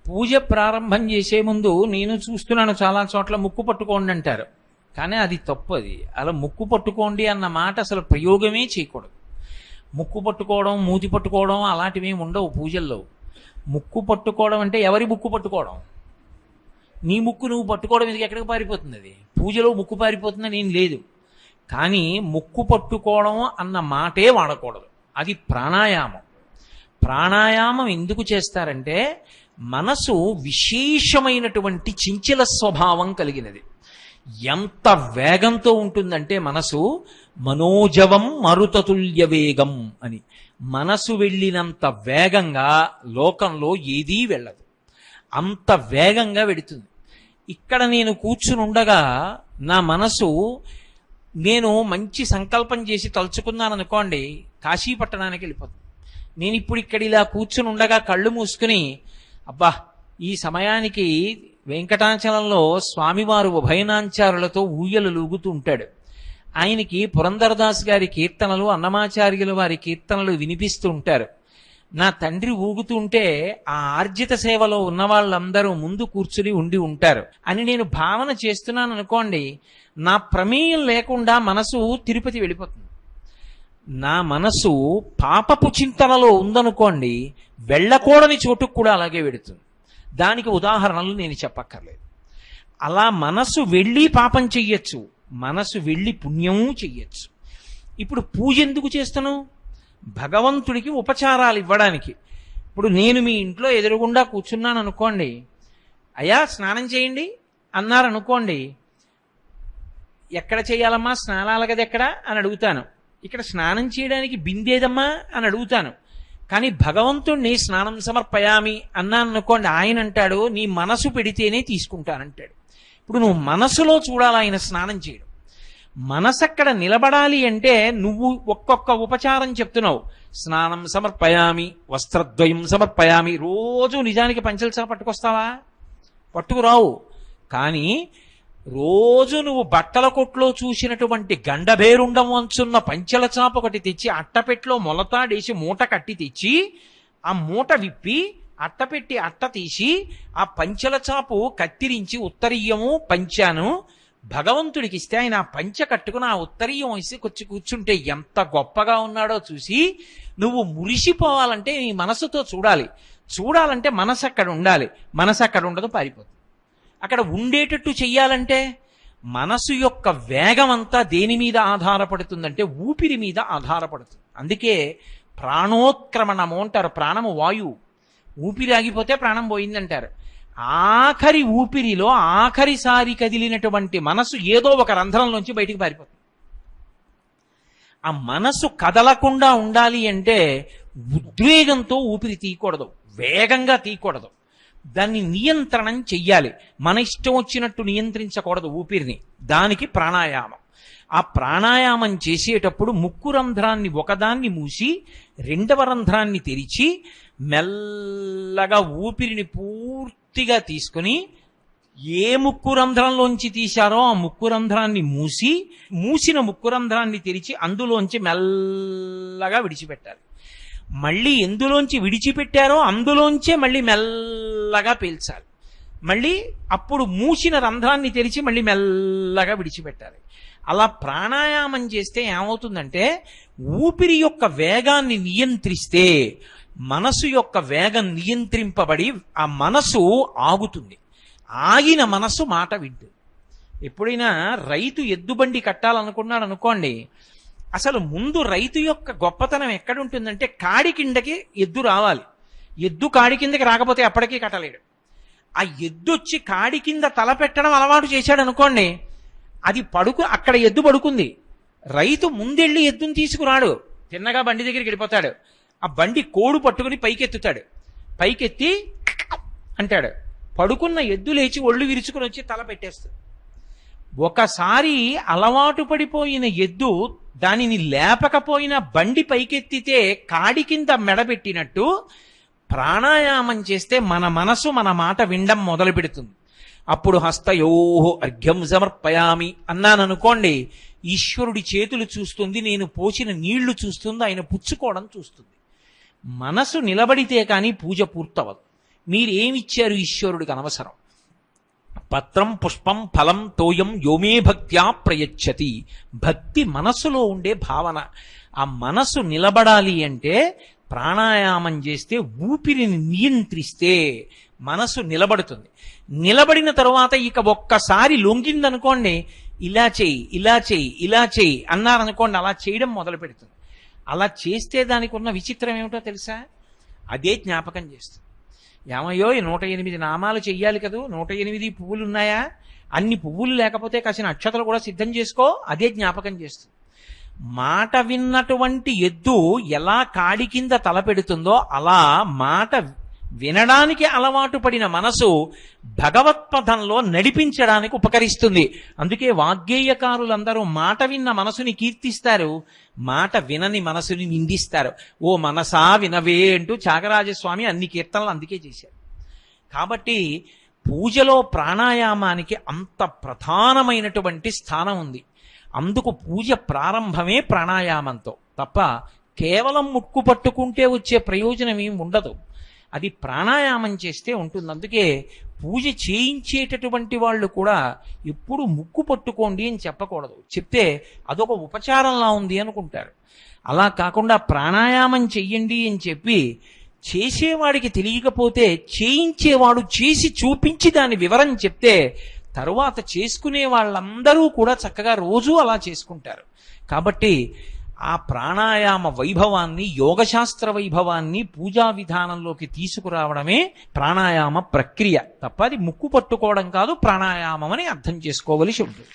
పూజ ప్రారంభం చేసే ముందు నేను చూస్తున్నాను చాలా చోట్ల ముక్కు పట్టుకోండి అంటారు, కానీ అది తప్పు. అది అలా ముక్కు పట్టుకోండి అన్న మాట అసలు ప్రయోగమే చేయకూడదు. ముక్కు పట్టుకోవడం, మూతి పట్టుకోవడం అలాంటివి ఏమి ఉండవు పూజల్లో. ముక్కు పట్టుకోవడం అంటే ఎవరి ముక్కు పట్టుకోవడం? నీ ముక్కు నువ్వు పట్టుకోవడం ఎందుకు? ఎక్కడికి పారిపోతుంది అది? పూజలో ముక్కు పారిపోతుందని ఏం లేదు. కానీ ముక్కు పట్టుకోవడం అన్న మాటే వాడకూడదు. అది ప్రాణాయామం. ప్రాణాయామం ఎందుకు చేస్తారంటే మనసు విశేషమైనటువంటి చంచల స్వభావం కలిగినది. ఎంత వేగంతో ఉంటుందంటే మనసు మనోజవం మరుతతుల్య వేగం అని. మనసు వెళ్ళినంత వేగంగా లోకంలో ఏదీ వెళ్ళదు, అంత వేగంగా వెడుతుంది. ఇక్కడ నేను కూర్చుని ఉండగా నా మనసు, నేను మంచి సంకల్పం చేసి తలుచుకున్నాను అనుకోండి, కాశీ పట్టణానికి వెళ్ళిపోతుంది. నేను ఇప్పుడు ఇక్కడ ఇలా కూర్చుని ఉండగా కళ్ళు మూసుకుని అబ్బా ఈ సమయానికి వెంకటాచలంలో స్వామివారు ఉభయనాంచారులతో ఊయలు లూగుతూ ఉంటాడు. ఆయనకి పురంధరదాస్ గారి కీర్తనలు, అన్నమాచార్యుల వారి కీర్తనలు వినిపిస్తూ ఉంటారు. నా తండ్రి ఊగుతూ ఉంటే ఆ ఆర్జిత సేవలో ఉన్న వాళ్ళందరూ ముందు కూర్చుని ఉండి ఉంటారు అని నేను భావన చేస్తున్నాను అనుకోండి, నా ప్రమేయం లేకుండా మనసు తిరుపతి వెళ్ళిపోతుంది. నా మనసు పాపపు చింతనలో ఉందనుకోండి, వెళ్ళకూడని చోటుకు కూడా అలాగే వెడుతుంది. దానికి ఉదాహరణలు నేను చెప్పక్కర్లేదు. అలా మనసు వెళ్ళి పాపం చెయ్యొచ్చు, మనసు వెళ్ళి పుణ్యము చెయ్యొచ్చు. ఇప్పుడు పూజ ఎందుకు చేస్తాను? భగవంతుడికి ఉపచారాలు ఇవ్వడానికి. ఇప్పుడు నేను మీ ఇంట్లో ఎదురుగుండా కూర్చున్నాను అనుకోండి, అయ్యా స్నానం చేయండి అన్నారనుకోండి, ఎక్కడ చేయాలమ్మా స్నానాల గది ఎక్కడ అని అడుగుతాను. ఇక్కడ స్నానం చేయడానికి బిందేదమ్మా అని అడుగుతాను. కానీ భగవంతుణ్ణి స్నానం సమర్పయామి అన్నాను అనుకోండి, ఆయన అంటాడు నీ మనసు పెడితేనే తీసుకుంటానంటాడు. ఇప్పుడు నువ్వు మనసులో చూడాలి ఆయన స్నానం చేయడం. మనసు అక్కడ నిలబడాలి అంటే నువ్వు ఒక్కొక్క ఉపచారం చెప్తున్నావు. స్నానం సమర్పయామి, వస్త్రద్వయం సమర్పయామి. రోజు నిజానికి పంచల్సా పట్టుకొస్తావా? పట్టుకురావు. కానీ రోజు నువ్వు బట్టల కొట్లో చూసినటువంటి గండభేరుండం వంచున్న పంచల చాప ఒకటి తెచ్చి అట్టపెట్లో మొలతాడేసి మూట కట్టి తెచ్చి ఆ మూట విప్పి అట్టపెట్టి అట్ట తీసి ఆ పంచల చాపు కత్తిరించి ఉత్తరీయము పంచాను భగవంతుడికి ఇస్తే ఆయన ఆ పంచ కట్టుకుని ఆ ఉత్తరీయం వేసి కూర్చుంటే ఎంత గొప్పగా ఉన్నాడో చూసి నువ్వు మురిసిపోవాలంటే నీ మనసుతో చూడాలి. చూడాలంటే మనసు అక్కడ ఉండాలి. మనసు అక్కడ ఉండదు, పారిపోతుంది. అక్కడ ఉండేటట్టు చెయ్యాలంటే మనసు యొక్క వేగం అంతా దేని మీద ఆధారపడుతుందంటే ఊపిరి మీద ఆధారపడుతుంది. అందుకే ప్రాణోత్క్రమణము అంటారు. ప్రాణము వాయువు, ఊపిరి ఆగిపోతే ప్రాణం పోయిందంటారు. ఆఖరి ఊపిరిలో ఆఖరిసారి కదిలినటువంటి మనసు ఏదో ఒక రంధ్రంలోంచి బయటికి పారిపోతుంది. ఆ మనసు కదలకుండా ఉండాలి అంటే ఉద్వేగంతో ఊపిరి తీయకూడదు, వేగంగా తీయకూడదు. దాన్ని నియంత్రణం చెయ్యాలి. మన ఇష్టం వచ్చినట్టు నియంత్రించకూడదు ఊపిరిని. దానికి ప్రాణాయామం. ఆ ప్రాణాయామం చేసేటప్పుడు ముక్కు రంధ్రాన్ని ఒకదాన్ని మూసి రెండవ రంధ్రాన్ని తెరిచి మెల్లగా ఊపిరిని పూర్తిగా తీసుకుని ఏ ముక్కు రంధ్రంలోంచి తీశారో ఆ ముక్కు రంధ్రాన్ని మూసిన ముక్కు రంధ్రాన్ని తెరిచి అందులోంచి మెల్లగా విడిచిపెట్టాలి. మళ్ళీ ఎందులోంచి విడిచిపెట్టారో అందులోంచే మళ్ళీ మెల్లగా పీల్చాలి. మళ్ళీ అప్పుడు మూసిన రంధ్రాన్ని తెరిచి మళ్ళీ మెల్లగా విడిచిపెట్టాలి. అలా ప్రాణాయామం చేస్తే ఏమవుతుందంటే ఊపిరి యొక్క వేగాన్ని నియంత్రిస్తే మనసు యొక్క వేగం నియంత్రింపబడి ఆ మనసు ఆగుతుంది. ఆగిన మనసు మాట వింటుంది. ఎప్పుడైనా రైతు ఎద్దుబండి కట్టాలనుకున్నాడు అనుకోండి, అసలు ముందు రైతు యొక్క గొప్పతనం ఎక్కడుంటుందంటే కాడి కిందకి ఎద్దు రావాలి. ఎద్దు కాడి కిందకి రాకపోతే అప్పటికీ కట్టలేడు. ఆ ఎద్దు వచ్చి కాడి కింద తల పెట్టడం అలవాటు చేశాడు అనుకోండి, అది అక్కడ ఎద్దు పడుకుంది. రైతు ముందెళ్ళి ఎద్దుని తీసుకురాడు, తిన్నగా బండి దగ్గరికి వెళ్ళిపోతాడు. ఆ బండి కోడు పట్టుకుని పైకెత్తుతాడు. పైకెత్తి అంటాడు. పడుకున్న ఎద్దు లేచి ఒళ్ళు విరుచుకుని వచ్చి తల పెట్టేస్తుంది. ఒకసారి అలవాటు పడిపోయిన ఎద్దు దానిని లేపకపోయినా బండి పైకెత్తితే కాడి కింద మెడబెట్టినట్టు ప్రాణాయామం చేస్తే మన మనసు మన మాట వినడం మొదలు పెడుతుంది. అప్పుడు హస్తయోహో అర్ఘ్యం సమర్పయామి అన్నాననుకోండి, ఈశ్వరుడి చేతులు చూస్తుంది, నేను పోసిన నీళ్లు చూస్తుంది, ఆయన పుచ్చుకోవడం చూస్తుంది. మనసు నిలబడితే కానీ పూజ పూర్తవదు. మీరేమిచ్చారు ఈశ్వరుడికి అనవసరం. పత్రం పుష్పం ఫలం తోయం యోమే భక్త్యా ప్రయచ్చతి. భక్తి మనస్సులో ఉండే భావన. ఆ మనసు నిలబడాలి అంటే ప్రాణాయామం చేస్తే ఊపిరిని నియంత్రిస్తే మనసు నిలబడుతుంది. నిలబడిన తరువాత ఇక ఒక్కసారి లొంగిందనుకోండి, ఇలా చెయ్యి ఇలా చెయ్యి ఇలా చెయ్యి అన్నారనుకోండి, అలా చేయడం మొదలు పెడుతుంది. అలా చేస్తే దానికి ఉన్న విచిత్రం ఏమిటో తెలుసా? అదే జ్ఞాపకం చేస్తుంది. ఏమయ్యో 108 నామాలు చెయ్యాలి కదూ, 108 పువ్వులు ఉన్నాయా, అన్ని పువ్వులు లేకపోతే కాసిన అక్షతలు కూడా సిద్ధం చేసుకో, అదే జ్ఞాపకం చేస్తుంది. మాట విన్నటువంటి ఎద్దు ఎలా కాడి కింద తల పెడుతుందో అలా మాట వినడానికి అలవాటు పడిన మనసు భగవత్పథంలో నడిపించడానికి ఉపకరిస్తుంది. అందుకే వాగ్గేయకారులందరూ మాట విన్న మనసుని కీర్తిస్తారు, మాట వినని మనసుని నిందిస్తారు. ఓ మనసా వినవే అంటూ త్యాగరాజస్వామి అన్ని కీర్తనలు అందుకే చేశారు. కాబట్టి పూజలో ప్రాణాయామానికి అంత ప్రధానమైనటువంటి స్థానం ఉంది. అందుకు పూజ ప్రారంభమే ప్రాణాయామంతో తప్ప కేవలం ముక్కు పట్టుకుంటే వచ్చే ప్రయోజనం ఏమి ఉండదు. అది ప్రాణాయామం చేస్తే ఉంటుంది. అందుకే పూజ చేయించేటటువంటి వాళ్ళు కూడా ఎప్పుడు ముక్కు పట్టుకోండి అని చెప్పకూడదు. చెప్తే అదొక ఉపచారంలా ఉంది అనుకుంటారు. అలా కాకుండా ప్రాణాయామం చెయ్యండి అని చెప్పి చేసేవాడికి తెలియకపోతే చేయించేవాడు చేసి చూపించి దాని వివరం చెప్తే తరువాత చేసుకునే వాళ్ళందరూ కూడా చక్కగా రోజూ అలా చేసుకుంటారు. కాబట్టి ఆ ప్రాణాయామ వైభవాన్ని, యోగశాస్త్ర వైభవాన్ని పూజా విధానంలోకి తీసుకురావడమే ప్రాణాయామ ప్రక్రియ తప్ప అది ముక్కు పట్టుకోవడం కాదు, ప్రాణాయామం అని అర్థం చేసుకోవలసి ఉంటుంది.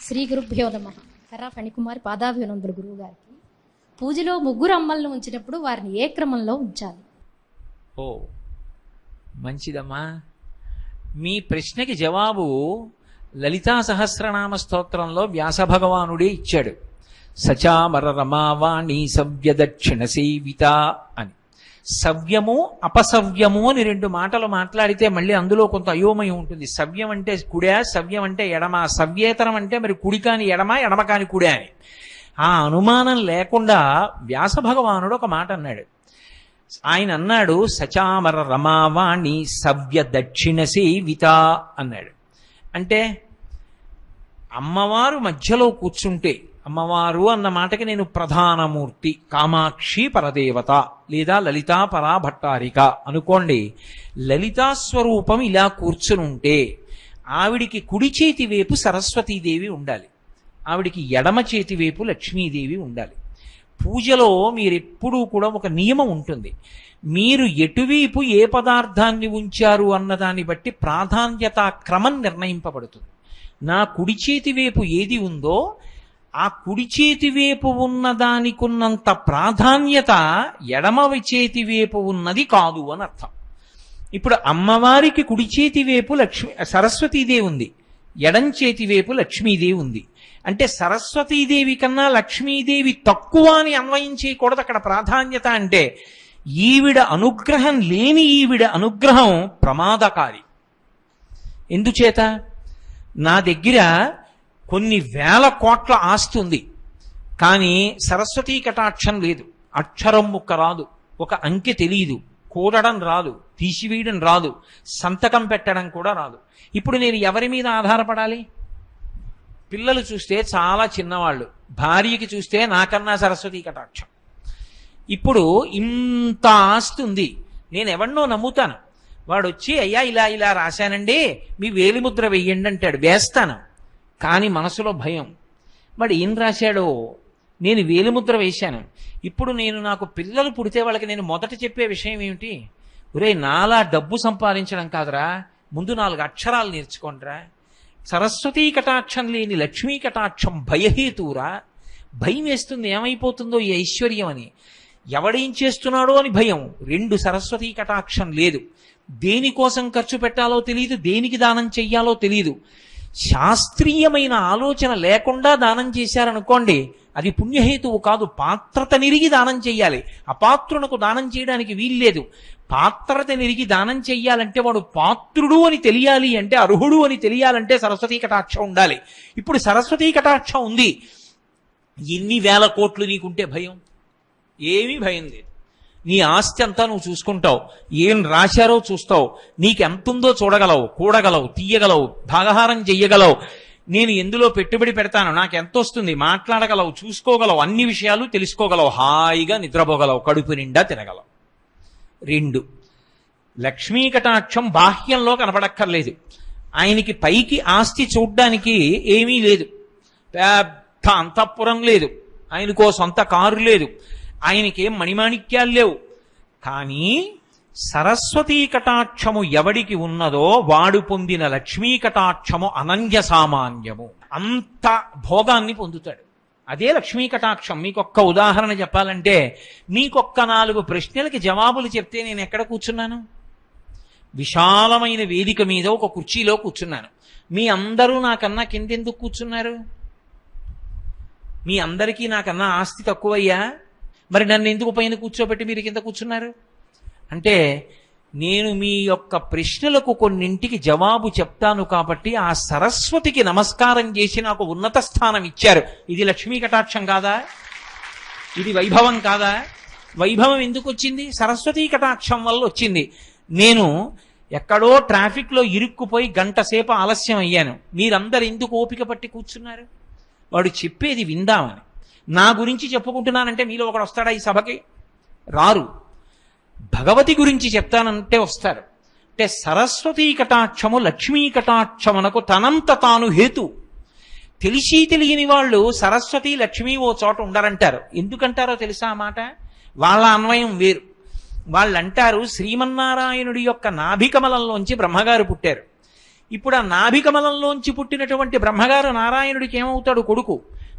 శ్రీ గురుభ్యో నమః. కర్రా ఫణికుమార్ పాదాభివందనలు గురువు గారికి. పూజలో ముగ్గురు అమ్మలను ఉంచినప్పుడు వారిని ఏ క్రమంలో ఉంచాలి? ఓ మంచిదమ్మా. మీ ప్రశ్నకి జవాబు లలితా సహస్రనామ స్తోత్రంలో వ్యాస భగవానుడే ఇచ్చాడు. సచామర రమావాణి సవ్య దక్షిణ సేవిత అని. సవ్యము అపసవ్యము అని 2 మాటలు మాట్లాడితే మళ్ళీ అందులో కొంత అయోమయం ఉంటుంది. సవ్యం అంటే కుడా, సవ్యం అంటే ఎడమ, సవ్యేతరం అంటే మరి కుడి కాని ఎడమ, ఎడమ కాని కుడా అని. ఆ అనుమానం లేకుండా వ్యాస భగవానుడు ఒక మాట అన్నాడు. ఆయన అన్నాడు సచామర రమావాణి సవ్య దక్షిణ సేవిత అన్నాడు. అంటే అమ్మవారు మధ్యలో కూర్చుంటే, అమ్మవారు అన్న మాటకి నేను ప్రధానమూర్తి కామాక్షి పరదేవత లేదా లలితా పరాభట్టారిక అనుకోండి. లలితా స్వరూపం ఇలా కూర్చునుంటే ఆవిడికి కుడి చేతి వైపు సరస్వతీదేవి ఉండాలి, ఆవిడికి ఎడమ చేతి వైపు లక్ష్మీదేవి ఉండాలి. పూజలో మీరెప్పుడూ కూడా ఒక నియమం ఉంటుంది. మీరు ఎటువైపు ఏ పదార్థాన్ని ఉంచారు అన్నదాన్ని బట్టి ప్రాధాన్యత క్రమం నిర్ణయింపబడుతుంది. నా కుడి చేతి వైపు ఏది ఉందో ఆ కుడి చేతి వైపు ఉన్నదానికున్నంత ప్రాధాన్యత ఎడమ చేతి వైపు ఉన్నది కాదు అని అర్థం. ఇప్పుడు అమ్మవారికి కుడి చేతి వైపు సరస్వతీదేవి ఉంది, ఎడం చేతి వైపు లక్ష్మీదేవి ఉంది. అంటే సరస్వతీదేవి కన్నా లక్ష్మీదేవి తక్కువ అని అన్వయం చేయకూడదు అక్కడ ప్రాధాన్యత. అంటే ఈవిడ అనుగ్రహం లేని ఈవిడ అనుగ్రహం ప్రమాదకారి. ఎందుచేత? నా దగ్గర కొన్ని వేల కోట్ల ఆస్తి ఉంది, కానీ సరస్వతీ కటాక్షం లేదు. అక్షరం ముక్క రాదు, ఒక అంకె తెలియదు, కూడడం రాదు, తీసివేయడం రాదు, సంతకం పెట్టడం కూడా రాదు. ఇప్పుడు నేను ఎవరి మీద ఆధారపడాలి? పిల్లలు చూస్తే చాలా చిన్నవాళ్ళు, భార్యకి చూస్తే నాకన్నా సరస్వతీ కటాక్షం. ఇప్పుడు ఇంత ఆస్తి ఉంది, నేను ఎవరినో నమ్ముతాను. వాడు వచ్చి అయ్యా ఇలా ఇలా రాశానండి, మీ వేలిముద్ర వెయ్యండి అంటాడు, వేస్తాను. కానీ మనసులో భయం, వాడు ఏం రాశాడో. నేను వేలిముద్ర వేశాను. ఇప్పుడు నాకు పిల్లలు పుడితే వాళ్ళకి నేను మొదట చెప్పే విషయం ఏమిటి? ఒరే, నాలా డబ్బు సంపాదించడం కాదురా, ముందు 4 అక్షరాలు నేర్చుకోండిరా. సరస్వతీ కటాక్షం లేని లక్ష్మీ కటాక్షం భయహేతురా. భయం వేస్తుంది, ఏమైపోతుందో ఈ ఐశ్వర్యం అని. ఎవడేం చేస్తున్నాడో అని భయం. 2 సరస్వతీ కటాక్షం లేదు. దేనికోసం ఖర్చు పెట్టాలో తెలియదు, దేనికి దానం చెయ్యాలో తెలియదు. శాస్త్రీయమైన ఆలోచన లేకుండా దానం చేశారనుకోండి, అది పుణ్యహేతువు కాదు, పాత్రత నిరిగి దానం చెయ్యాలి. అపాత్రునకు దానం చేయడానికి వీల్లేదు. పాత్రత నిరిగి దానం చెయ్యాలంటే వాడు పాత్రుడు అని తెలియాలి, అంటే అర్హుడు అని తెలియాలంటే సరస్వతీ కటాక్షం ఉండాలి. ఇప్పుడు సరస్వతీ కటాక్షం ఉంది, ఎన్ని వేల కోట్లు నీకుంటే భయం? ఏమీ భయం లేదు. నీ ఆస్తి అంతా నువ్వు చూసుకుంటావు, ఏం రాశారో చూస్తావు, నీకెంతుందో చూడగలవు, కూడగలవు, తీయగలవు, భాగహారం చెయ్యగలవు. నేను ఎందులో పెట్టుబడి పెడతాను, నాకు ఎంత వస్తుంది, మాట్లాడగలవు, చూసుకోగలవు, అన్ని విషయాలు తెలుసుకోగలవు, హాయిగా నిద్రపోగలవు, కడుపు నిండా తినగలవు. 2, లక్ష్మీ కటాక్షం బాహ్యంలో కనపడక్కర్లేదు. ఆయనకి పైకి ఆస్తి చూడ్డానికి ఏమీ లేదు, పెద్ద అంతఃపురం లేదు, ఆయనకో సొంత కారు లేదు, ఆయనకేం మణిమాణిక్యాలు లేవు. కానీ సరస్వతీ కటాక్షము ఎవడికి ఉన్నదో వాడు పొందిన లక్ష్మీ కటాక్షము అనన్య సామాన్యము. అంత భోగాన్ని పొందుతాడు. అదే లక్ష్మీ కటాక్షం. మీకొక్క ఉదాహరణ చెప్పాలంటే, మీకొక్క 4 ప్రశ్నలకి జవాబులు చెప్తే నేను ఎక్కడ కూర్చున్నాను? విశాలమైన వేదిక మీద ఒక కుర్చీలో కూర్చున్నాను. మీ అందరూ నాకన్నా కిందెందుకు కూర్చున్నారు? మీ అందరికీ నాకన్నా ఆస్తి తక్కువయ్యా? మరి నన్ను ఎందుకు పైన కూర్చోబెట్టి మీరు కింద కూర్చున్నారు? అంటే నేను మీ యొక్క ప్రశ్నలకు కొన్నింటికి జవాబు చెప్తాను కాబట్టి ఆ సరస్వతికి నమస్కారం చేసి నాకు ఉన్నత స్థానం ఇచ్చారు. ఇది లక్ష్మీ కటాక్షం కాదా? ఇది వైభవం కాదా? వైభవం ఎందుకు వచ్చింది? సరస్వతీ కటాక్షం వల్ల వచ్చింది. నేను ఎక్కడో ట్రాఫిక్లో ఇరుక్కుపోయి 1 గంట సేపు ఆలస్యం అయ్యాను. మీరందరూ ఎందుకు ఓపిక పట్టి కూర్చున్నారు? వాడు చెప్పేది విందామని. నా గురించి చెప్పుకుంటున్నానంటే మీలో ఒకడు వస్తాడా ఈ సభకి? రారు. భగవతి గురించి చెప్తానంటే వస్తారు. అంటే సరస్వతీ కటాక్షము లక్ష్మీ కటాక్షమునకు తనంత తాను హేతు. తెలిసి తెలియని వాళ్ళు సరస్వతి లక్ష్మి ఓ చోట ఉండరంటారు. ఎందుకంటారో తెలుసా ఆ మాట? వాళ్ళ అన్వయం వేరు. వాళ్ళంటారు శ్రీమన్నారాయణుడి యొక్క నాభికమలంలోంచి బ్రహ్మగారు పుట్టారు. ఇప్పుడు ఆ నాభికమలంలోంచి పుట్టినటువంటి బ్రహ్మగారు నారాయణుడికి ఏమవుతాడు? కొడుకు.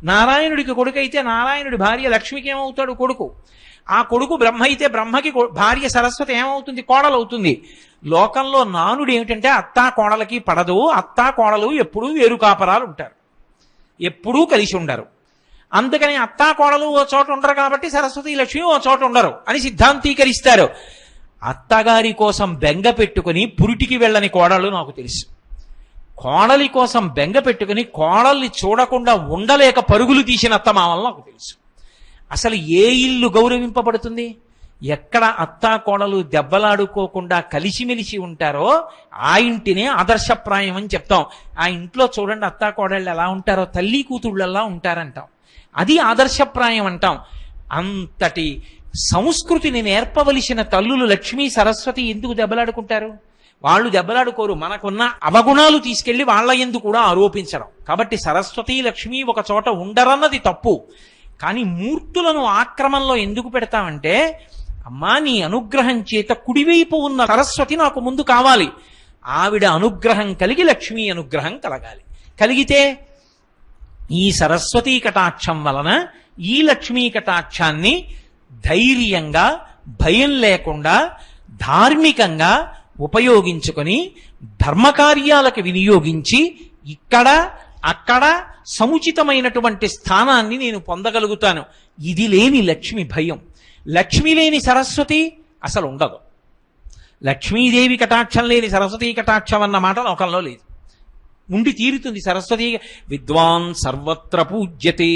నారాయణుడికి కొడుకు అయితే నారాయణుడి భార్య లక్ష్మికి ఏమవుతాడు? కొడుకు. ఆ కొడుకు బ్రహ్మ అయితే బ్రహ్మకి భార్య సరస్వతి ఏమవుతుంది? కోడలవుతుంది. లోకంలో నానుడు ఏమిటంటే అత్తా కోడలకి పడదు, అత్తా కోడలు ఎప్పుడూ వేరు కాపరాలు ఉంటారు, ఎప్పుడూ కలిసి ఉండరు. అందుకని అత్తా కోడలు ఓ చోట ఉండరు కాబట్టి సరస్వతి లక్ష్మి ఓ చోట ఉండరు అని సిద్ధాంతీకరిస్తారు. అత్తగారి కోసం బెంగ పెట్టుకుని పురిటికి వెళ్ళని కోడళ్ళు నాకు తెలుసు. కోడలి కోసం బెంగ పెట్టుకుని కోడల్ని చూడకుండా ఉండలేక పరుగులు తీసిన అత్తమామలు నాకు తెలుసు. అసలు ఏ ఇల్లు గౌరవింపబడుతుంది? ఎక్కడ అత్తా కోడలు దెబ్బలాడుకోకుండా కలిసిమెలిసి ఉంటారో ఆ ఇంటినే ఆదర్శప్రాయం అని చెప్తాం. ఆ ఇంట్లో చూడండి అత్తా కోడళ్ళు ఎలా ఉంటారో, తల్లి కూతుళ్ళలా ఉంటారంటాం. అది ఆదర్శప్రాయం అంటాం. అంతటి సంస్కృతిని నేర్పవలసిన తల్లులు లక్ష్మీ సరస్వతి ఎందుకు దెబ్బలాడుకుంటారు? వాళ్ళు దెబ్బలాడుకోరు. మనకున్న అవగుణాలు తీసుకెళ్లి వాళ్ళ యందు కూడా ఆరోపించడం. కాబట్టి సరస్వతి లక్ష్మి ఒక చోట ఉండరన్నది తప్పు. కానీ మూర్తులను ఆక్రమంలో ఎందుకు పెడతామంటే, అమ్మా నీ అనుగ్రహం చేత కుడివైపు ఉన్న సరస్వతి నాకు ముందు కావాలి. ఆవిడ అనుగ్రహం కలిగి లక్ష్మీ అనుగ్రహం కలగాలి. కలిగితే ఈ సరస్వతీ కటాక్షం వలన ఈ లక్ష్మీ కటాక్షాన్ని ధైర్యంగా భయం లేకుండా ధార్మికంగా ఉపయోగించుకొని ధర్మకార్యాలకు వినియోగించి ఇక్కడ అక్కడ సముచితమైనటువంటి స్థానాన్ని నేను పొందగలుగుతాను. ఇది లేని లక్ష్మి భయం. లక్ష్మి లేని సరస్వతి అసలు ఉండదు. లక్ష్మీదేవి కటాక్షం లేని సరస్వతీ కటాక్షం అన్న మాట లోకంలో లేదు. ఉండి తీరుతుంది సరస్వతి. విద్వాన్ సర్వత్ర పూజ్యతే.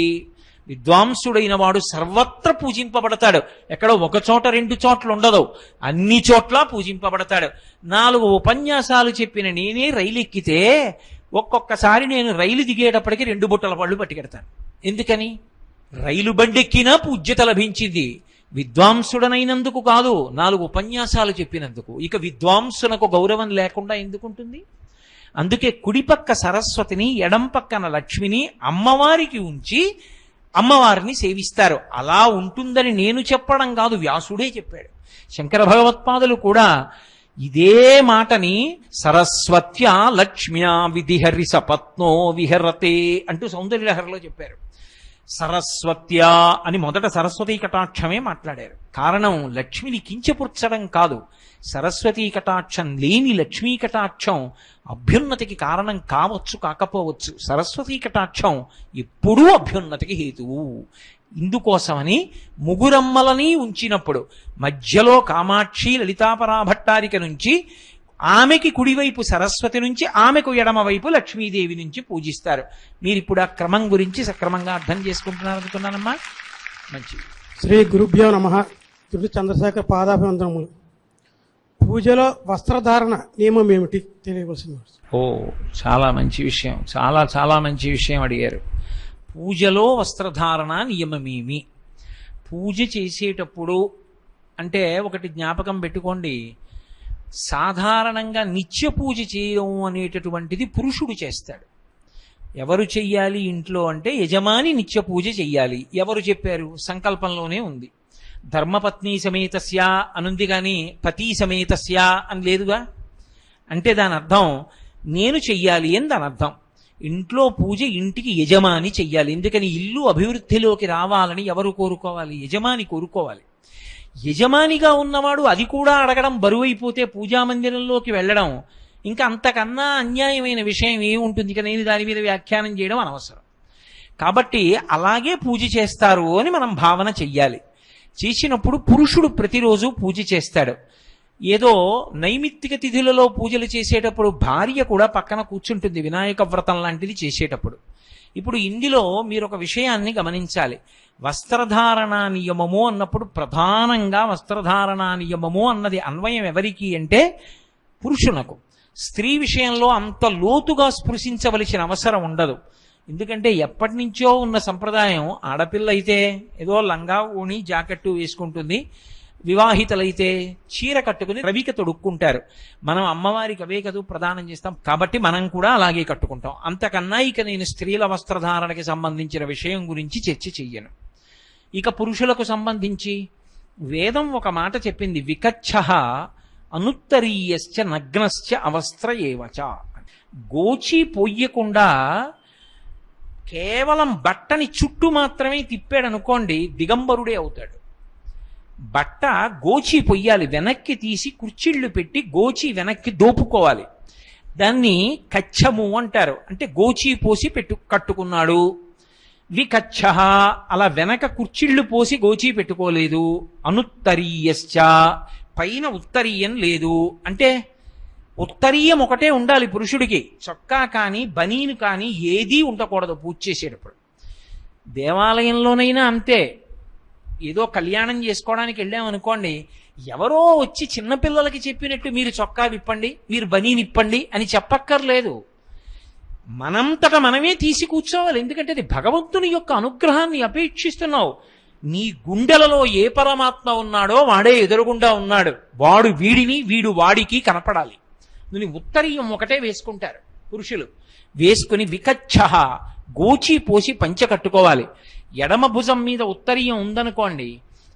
విద్వాంసుడైన వాడు సర్వత్ర పూజింపబడతాడు. ఎక్కడో ఒక చోట రెండు చోట్ల ఉండదు, అన్ని చోట్ల పూజింపబడతాడు. 4 ఉపన్యాసాలు చెప్పిన నేనే రైలు ఎక్కితే ఒక్కొక్కసారి నేను రైలు దిగేటప్పటికి 2 బుట్టల పళ్ళు పట్టుకెడతాను. ఎందుకని? రైలు బండెక్కినా పూజ్యత లభించింది. విద్వాంసుడనైనందుకు కాదు, 4 ఉపన్యాసాలు చెప్పినందుకు. ఇక విద్వాంసునకు గౌరవం లేకుండా ఎందుకుంటుంది? అందుకే కుడిపక్క సరస్వతిని, ఎడం పక్కన లక్ష్మిని అమ్మవారికి ఉంచి అమ్మవారిని సేవిస్తారు. అలా ఉంటుందని నేను చెప్పడం కాదు, వ్యాసుడే చెప్పాడు. శంకర భగవత్పాదులు కూడా ఇదే మాటని సరస్వత్యా లక్ష్మ్యా విధిహరి సపత్నో విహరతే అంటూ సౌందర్యలహరిలో చెప్పారు. సరస్వత్యా అని మొదట సరస్వతీ కటాక్షమే మాట్లాడారు. కారణం లక్ష్మిని కించపుర్చడం కాదు. సరస్వతీ కటాక్షం లేని లక్ష్మీ కటాక్షం అభ్యున్నతికి కారణం కావచ్చు, కాకపోవచ్చు. సరస్వతీ కటాక్షం ఎప్పుడూ అభ్యున్నతికి హేతువు. ఇందుకోసమని ముగురమ్మలని ఉంచినప్పుడు మధ్యలో కామాక్షి లలితాపరాభట్టారిక నుంచి ఆమెకి కుడివైపు సరస్వతి నుంచి ఆమెకు ఎడమ వైపు లక్ష్మీదేవి నుంచి పూజిస్తారు. మీరు ఇప్పుడు ఆ క్రమం గురించి సక్రమంగా అర్థం చేసుకుంటున్నారు అనుకున్నానమ్మా. మంచిది. శ్రీ గురుభ్యో నమః. తుడి చంద్రశేఖర్ పాదాభివందనములు. పూజలో వస్త్రధారణ నియమం ఏమిటి తెలియవలసింది. ఓ, చాలా మంచి విషయం. చాలా చాలా మంచి విషయం అడిగారు. పూజలో వస్త్రధారణ నియమమేమి? పూజ చేసేటప్పుడు అంటే ఒకటి జ్ఞాపకం పెట్టుకోండి, సాధారణంగా నిత్య పూజ చేయడం అనేటటువంటిది పురుషుడు చేస్తాడు. ఎవరు చెయ్యాలి ఇంట్లో అంటే యజమాని నిత్య పూజ చెయ్యాలి. ఎవరు చెప్పారు? సంకల్పంలోనే ఉంది. ధర్మపత్ని సమేతస్య అనుంది, కానీ పతి సమేతస్య అని లేదుగా. అంటే దాని అర్థం నేను చెయ్యాలి అని దాని అర్థం. ఇంట్లో పూజ ఇంటికి యజమాని చెయ్యాలి. ఎందుకని? ఇల్లు అభివృద్ధిలోకి రావాలని ఎవరు కోరుకోవాలి? యజమాని కోరుకోవాలి. యజమానిగా ఉన్నవాడు అది కూడా అడగడం బరువైపోతే పూజామందిరంలోకి వెళ్ళడం ఇంకా అంతకన్నా అన్యాయమైన విషయం ఏముంటుంది? ఇక నేను దాని మీద వ్యాఖ్యానం చేయడం అనవసరం. కాబట్టి అలాగే పూజ చేస్తారు అని మనం భావన చెయ్యాలి. చేసినప్పుడు పురుషుడు ప్రతిరోజు పూజ చేస్తాడు. ఏదో నైమిత్తిక తిథులలో పూజలు చేసేటప్పుడు భార్య కూడా పక్కన కూర్చుంటుంది, వినాయక వ్రతం లాంటిది చేసేటప్పుడు. ఇప్పుడు ఇందులో మీరు ఒక విషయాన్ని గమనించాలి. వస్త్రధారణ నియమము అన్నప్పుడు ప్రధానంగా వస్త్రధారణ నియమము అన్నది అన్వయం ఎవరికి అంటే పురుషునకు. స్త్రీ విషయంలో అంత లోతుగా స్పృశించవలసిన అవసరం ఉండదు. ఎందుకంటే ఎప్పటి నుంచో ఉన్న సంప్రదాయం, ఆడపిల్ల అయితే ఏదో లంగా ఓణి జాకెట్టు వేసుకుంటుంది, వివాహితలైతే చీర కట్టుకుని రవిక తొడుక్కుంటారు. మనం అమ్మవారికి అవే కదూ ప్రదానం చేస్తాం, కాబట్టి మనం కూడా అలాగే కట్టుకుంటాం. అంతకన్నా ఇక నేను స్త్రీల వస్త్రధారణకి సంబంధించిన విషయం గురించి చర్చ చెయ్యను. ఇక పురుషులకు సంబంధించి వేదం ఒక మాట చెప్పింది, వికచ్చః అనుత్తరీయశ్చ నగ్నశ్చ అవస్త్ర ఏవచ. గోచి పొయ్యకుండా కేవలం బట్టని చుట్టూ మాత్రమే తిప్పాడు అనుకోండి, దిగంబరుడే అవుతాడు. బట్ట గోచి పొయ్యాలి, వెనక్కి తీసి కుర్చీళ్లు పెట్టి గోచి వెనక్కి దోపుకోవాలి. దాన్ని కచ్చము అంటారు. అంటే గోచి పోసి కట్టుకున్నాడు. వికచ్చః అలా వెనక కుర్చీళ్లు పోసి గోచి పెట్టుకోలేదు. అనుత్తరీయశ్చ పైన ఉత్తరీయం లేదు. అంటే ఉత్తరీయం ఒకటే ఉండాలి పురుషుడికి. చొక్కా కానీ బనీను కానీ ఏదీ ఉండకూడదు పూజ చేసేటప్పుడు. దేవాలయంలోనైనా అంతే. ఏదో కళ్యాణం చేసుకోవడానికి వెళ్ళామనుకోండి, ఎవరో వచ్చి చిన్నపిల్లలకి చెప్పినట్టు మీరు చొక్కా విప్పండి, మీరు బనీని ఇప్పండి అని చెప్పక్కర్లేదు. మనంతట మనమే తీసి కూర్చోవాలి. ఎందుకంటే అది భగవంతుని యొక్క అనుగ్రహాన్ని అపేక్షిస్తున్నావు. నీ గుండెలలో ఏ పరమాత్మ ఉన్నాడో వాడే ఎదురుగుండా ఉన్నాడు. వాడు వీడిని, వీడు వాడికి కనపడాలి. నువ్వు ఉత్తరీయం ఒకటే వేసుకుంటారు పురుషులు. వేసుకుని వికచ్చః గోచి పోసి పంచ కట్టుకోవాలి. ఎడమ భుజం మీద ఉత్తరీయం ఉందనుకోండి,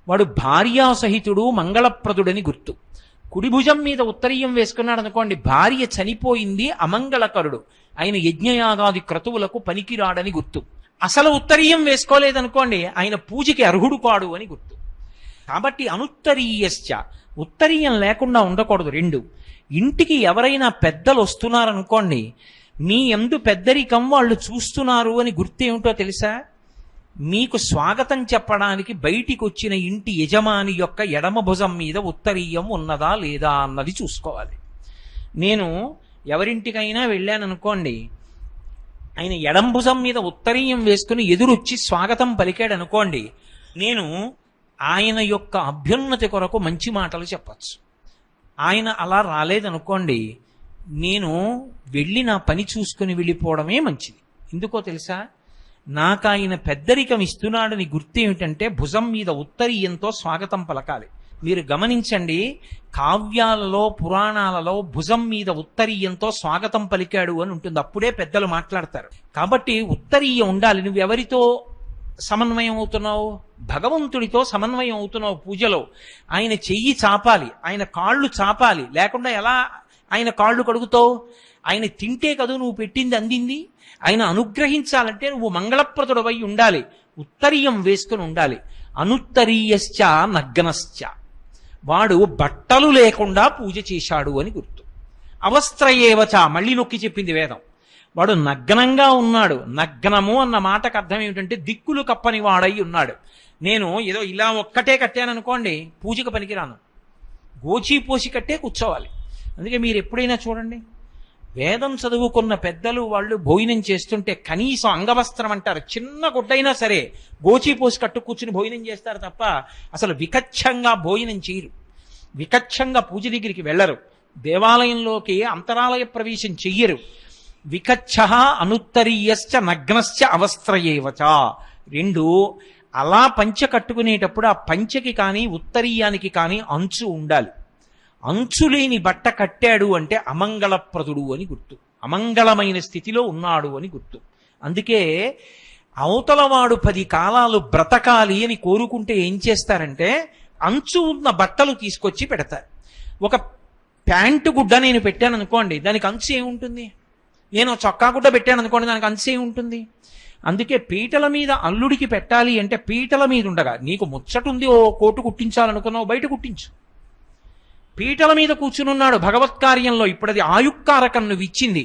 వాడు భార్యాసహితుడు మంగళప్రదుడని గుర్తు. కుడి భుజం మీద ఉత్తరీయం వేసుకున్నాడు అనుకోండి, భార్య చనిపోయింది, అమంగళకరుడు, ఆయన యజ్ఞయాగాది క్రతువులకు పనికిరాడని గుర్తు. అసలు ఉత్తరీయం వేసుకోలేదనుకోండి, ఆయన పూజకి అర్హుడు కాడు అని గుర్తు. కాబట్టి అనుత్తరీయశ్చ ఉత్తరీయం లేకుండా ఉండకూడదు. 2, ఇంటికి ఎవరైనా పెద్దలు వస్తున్నారనుకోండి, మీ యందు పెద్దరికం వాళ్ళు చూస్తున్నారు అని గుర్తేమిటో తెలుసా? మీకు స్వాగతం చెప్పడానికి బయటికి వచ్చిన ఇంటి యజమాని యొక్క ఎడమ భుజం మీద ఉత్తరీయం ఉన్నదా లేదా అన్నది చూసుకోవాలి. నేను ఎవరింటికైనా వెళ్ళాననుకోండి, ఆయన ఎడం భుజం మీద ఉత్తరీయం వేసుకుని ఎదురొచ్చి స్వాగతం పలికాడు అనుకోండి, నేను ఆయన యొక్క అభ్యున్నతి కొరకు మంచి మాటలు చెప్పచ్చు. ఆయన అలా రాలేదనుకోండి, నేను వెళ్ళి నా పని చూసుకుని వెళ్ళిపోవడమే మంచిది. ఎందుకో తెలుసా? నాకు ఆయన పెద్దరికం ఇస్తున్నాడని గుర్తేమిటంటే భుజం మీద ఉత్తరీయంతో స్వాగతం పలకాలి. మీరు గమనించండి, కావ్యాలలో పురాణాలలో భుజం మీద ఉత్తరీయంతో స్వాగతం పలికాడు అని ఉంటుంది. అప్పుడే పెద్దలు మాట్లాడతారు. కాబట్టి ఉత్తరీయం ఉండాలి. నువ్వు ఎవరితో సమన్వయం అవుతున్నావు? భగవంతుడితో సమన్వయం అవుతున్నావు. పూజలో ఆయన చెయ్యి చాపాలి, ఆయన కాళ్ళు చాపాలి, లేకుండా ఎలా ఆయన కాళ్ళు కడుగుతావు? ఆయన తింటే కదూ నువ్వు పెట్టింది అందింది. ఆయన అనుగ్రహించాలంటే నువ్వు మంగళప్రదుడవై ఉండాలి, ఉత్తరీయం వేసుకుని ఉండాలి. అనుత్తరీయశ్చ నగ్నశ్చ, వాడు బట్టలు లేకుండా పూజ చేశాడు అని గుర్తు. అవస్త్రయేవచ, మళ్ళీ నొక్కి చెప్పింది వేదం. వాడు నగ్నంగా ఉన్నాడు. నగ్నము అన్న మాటకు అర్థం ఏమిటంటే దిక్కులు కప్పని వాడై ఉన్నాడు. నేను ఏదో ఇలా ఒక్కటే కట్టాననుకోండి, పూజకు పనికిరాను. గోచీపోసి కట్టే కూర్చోవాలి. అందుకే మీరు ఎప్పుడైనా చూడండి, వేదం చదువుకున్న పెద్దలు వాళ్ళు భోజనం చేస్తుంటే కనీసం అంగవస్త్రం అంటారు, చిన్న గుడ్డైనా సరే గోచీపోసి కట్టు కూర్చుని భోజనం చేస్తారు తప్ప అసలు వికచ్చంగా భోజనం చేయరు. వికచ్చంగా పూజ దగ్గరికి వెళ్ళరు. దేవాలయంలోకి అంతరాలయ ప్రవేశం చెయ్యరు. వికచ్చ అనుత్తరీయశ్చ నగ్నశ్చ అవస్త్రయేవచ. రెండు, అలా పంచె కట్టుకునేటప్పుడు ఆ పంచెకి కానీ ఉత్తరీయానికి కానీ అంచు ఉండాలి. అంచులేని బట్ట కట్టాడు అంటే అమంగళప్రదుడు అని గుర్తు, అమంగళమైన స్థితిలో ఉన్నాడు అని గుర్తు. అందుకే అవతలవాడు 10 కాలాలు బ్రతకాలి అని కోరుకుంటే ఏం చేస్తారంటే అంచు ఉన్న బట్టలు తీసుకొచ్చి పెడతారు. ఒక ప్యాంటు గుడ్డ నేను పెట్టాను అనుకోండి, దానికి అంచు ఏముంటుంది? నేను చొక్కా గుడ్డ పెట్టాను అనుకోండి, దానికి అంచు ఏముంటుంది? అందుకే పీటల మీద అల్లుడికి పెట్టాలి అంటే పీటల మీద ఉండగా, నీకు ముచ్చటుంది ఓ కోటు కుట్టించాలనుకున్నావు, బయట కుట్టించు. పీటల మీద కూర్చునున్నాడు భగవత్కార్యంలో, ఇప్పుడు అది ఆయుక్కారకం నువ్వు ఇచ్చింది.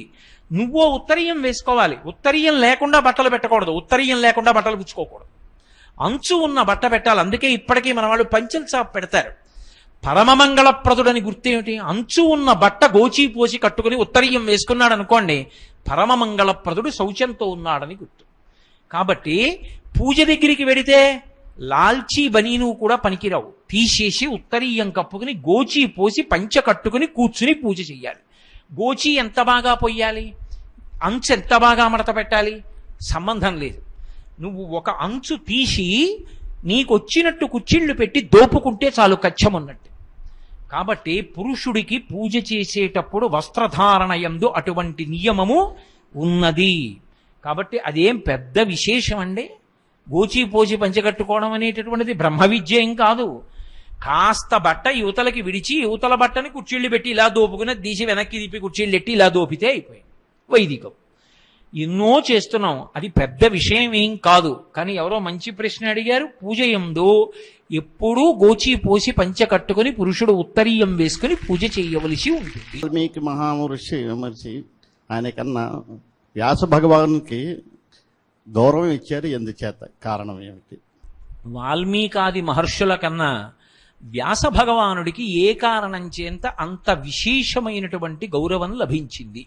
నువ్వో ఉత్తరీయం వేసుకోవాలి. ఉత్తరీయం లేకుండా బట్టలు పెట్టకూడదు, ఉత్తరీయం లేకుండా బట్టలు పుచ్చుకోకూడదు. అంచు ఉన్న బట్ట పెట్టాలి. అందుకే ఇప్పటికీ మన వాళ్ళు పంచెల చాప్ పెడతారు. పరమమంగళప్రదుడని గుర్తేమిటి? అంచు ఉన్న బట్ట గోచీ పోసి కట్టుకుని ఉత్తరీయం వేసుకున్నాడు అనుకోండి, పరమమంగళప్రదుడు శౌచంతో ఉన్నాడని గుర్తు. కాబట్టి పూజ దగ్గరికి వెడితే లాల్చీ బనీను కూడా పనికిరావు, తీసేసి ఉత్తరీయం కప్పుకుని గోచీ పోసి పంచె కట్టుకుని కూర్చుని పూజ చెయ్యాలి. గోచీ ఎంత బాగా పొయ్యాలి, అంచు ఎంత బాగా మడత పెట్టాలి, సంబంధం లేదు. నువ్వు ఒక అంచు తీసి నీకొచ్చినట్టు కుచ్చిళ్ళు పెట్టి దోపుకుంటే చాలు, కచ్చమున్నట్టు. కాబట్టి పురుషుడికి పూజ చేసేటప్పుడు వస్త్రధారణ యందు అటువంటి నియమము ఉన్నది. కాబట్టి అదేం పెద్ద విశేషం అండి. గోచీపోసి పంచగట్టుకోవడం అనేటటువంటిది బ్రహ్మ విద్య ఏం కాదు. కాస్త బట్ట యువతలకి విడిచి యువతల బట్టని కుర్చీళ్ళు పెట్టి ఇలా దోపుకుని తీసి వెనక్కి తిప్పి కుర్చీళ్ళు ఎట్టి ఇలా దోపితే అయిపోయింది. వైదికం ఎన్నో చేస్తున్నాం, అది పెద్ద విషయం ఏం కాదు. కానీ ఎవరో మంచి ప్రశ్న అడిగారు. పూజ యందు ఎప్పుడూ గోచీపోసి పంచ కట్టుకుని పురుషుడు ఉత్తరీయం వేసుకుని పూజ చేయవలసి ఉంటుంది. వాల్మీకి మహామహర్షి విమర్శి ఆయన కన్నా వ్యాస భగవానునికి గౌరవం ఇచ్చారు, ఎందుచేత, కారణం ఏమిటి? వాల్మీకాది మహర్షుల కన్నా వ్యాస భగవానుడికి ఏ కారణం చేత అంత విశేషమైనటువంటి గౌరవం లభించింది?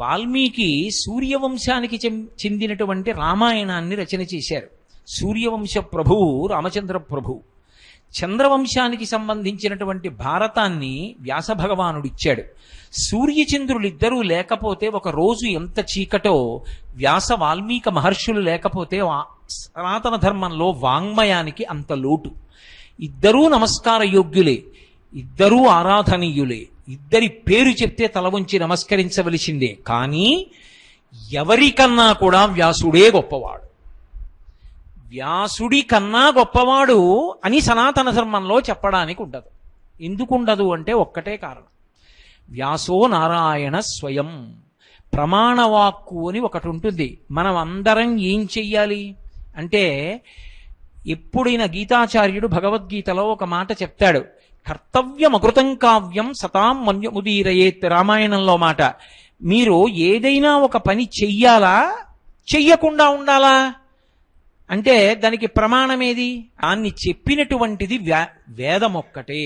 వాల్మీకి సూర్యవంశానికి చెందినటువంటి రామాయణాన్ని రచన చేశారు. సూర్యవంశ ప్రభువు రామచంద్ర ప్రభువు. చంద్రవంశానికి సంబంధించినటువంటి భారతాన్ని వ్యాస భగవానుడిచ్చాడు. సూర్యచంద్రులిద్దరూ లేకపోతే ఒక రోజు ఎంత చీకటో, వ్యాస వాల్మీక మహర్షులు లేకపోతే సనాతన ధర్మంలో వాంగ్మయానికి అంత లోటు. ఇద్దరూ నమస్కార యోగ్యులే, ఇద్దరూ ఆరాధనీయులే, ఇద్దరి పేరు చెప్తే తల వంచి నమస్కరించవలసిందే. కానీ ఎవరికన్నా కూడా వ్యాసుడే గొప్పవాడు. వ్యాసుడి కన్నా గొప్పవాడు అని సనాతన ధర్మంలో చెప్పడానికి ఉండదు. ఎందుకుండదు అంటే ఒక్కటే కారణం, వ్యాసో నారాయణ స్వయం. ప్రమాణవాక్కు అని ఒకటి ఉంటుంది. మనం అందరం ఏం చెయ్యాలి అంటే, ఎప్పుడైనా గీతాచార్యుడు భగవద్గీతలో ఒక మాట చెప్తాడు, కర్తవ్యమకృతం కావ్యం సతాం మన్యముదీరయేత్. రామాయణంలో మాట, మీరు ఏదైనా ఒక పని చెయ్యాలా చెయ్యకుండా ఉండాలా అంటే దానికి ప్రమాణం ఏది? దాన్ని చెప్పినటువంటిది వేదం ఒక్కటే.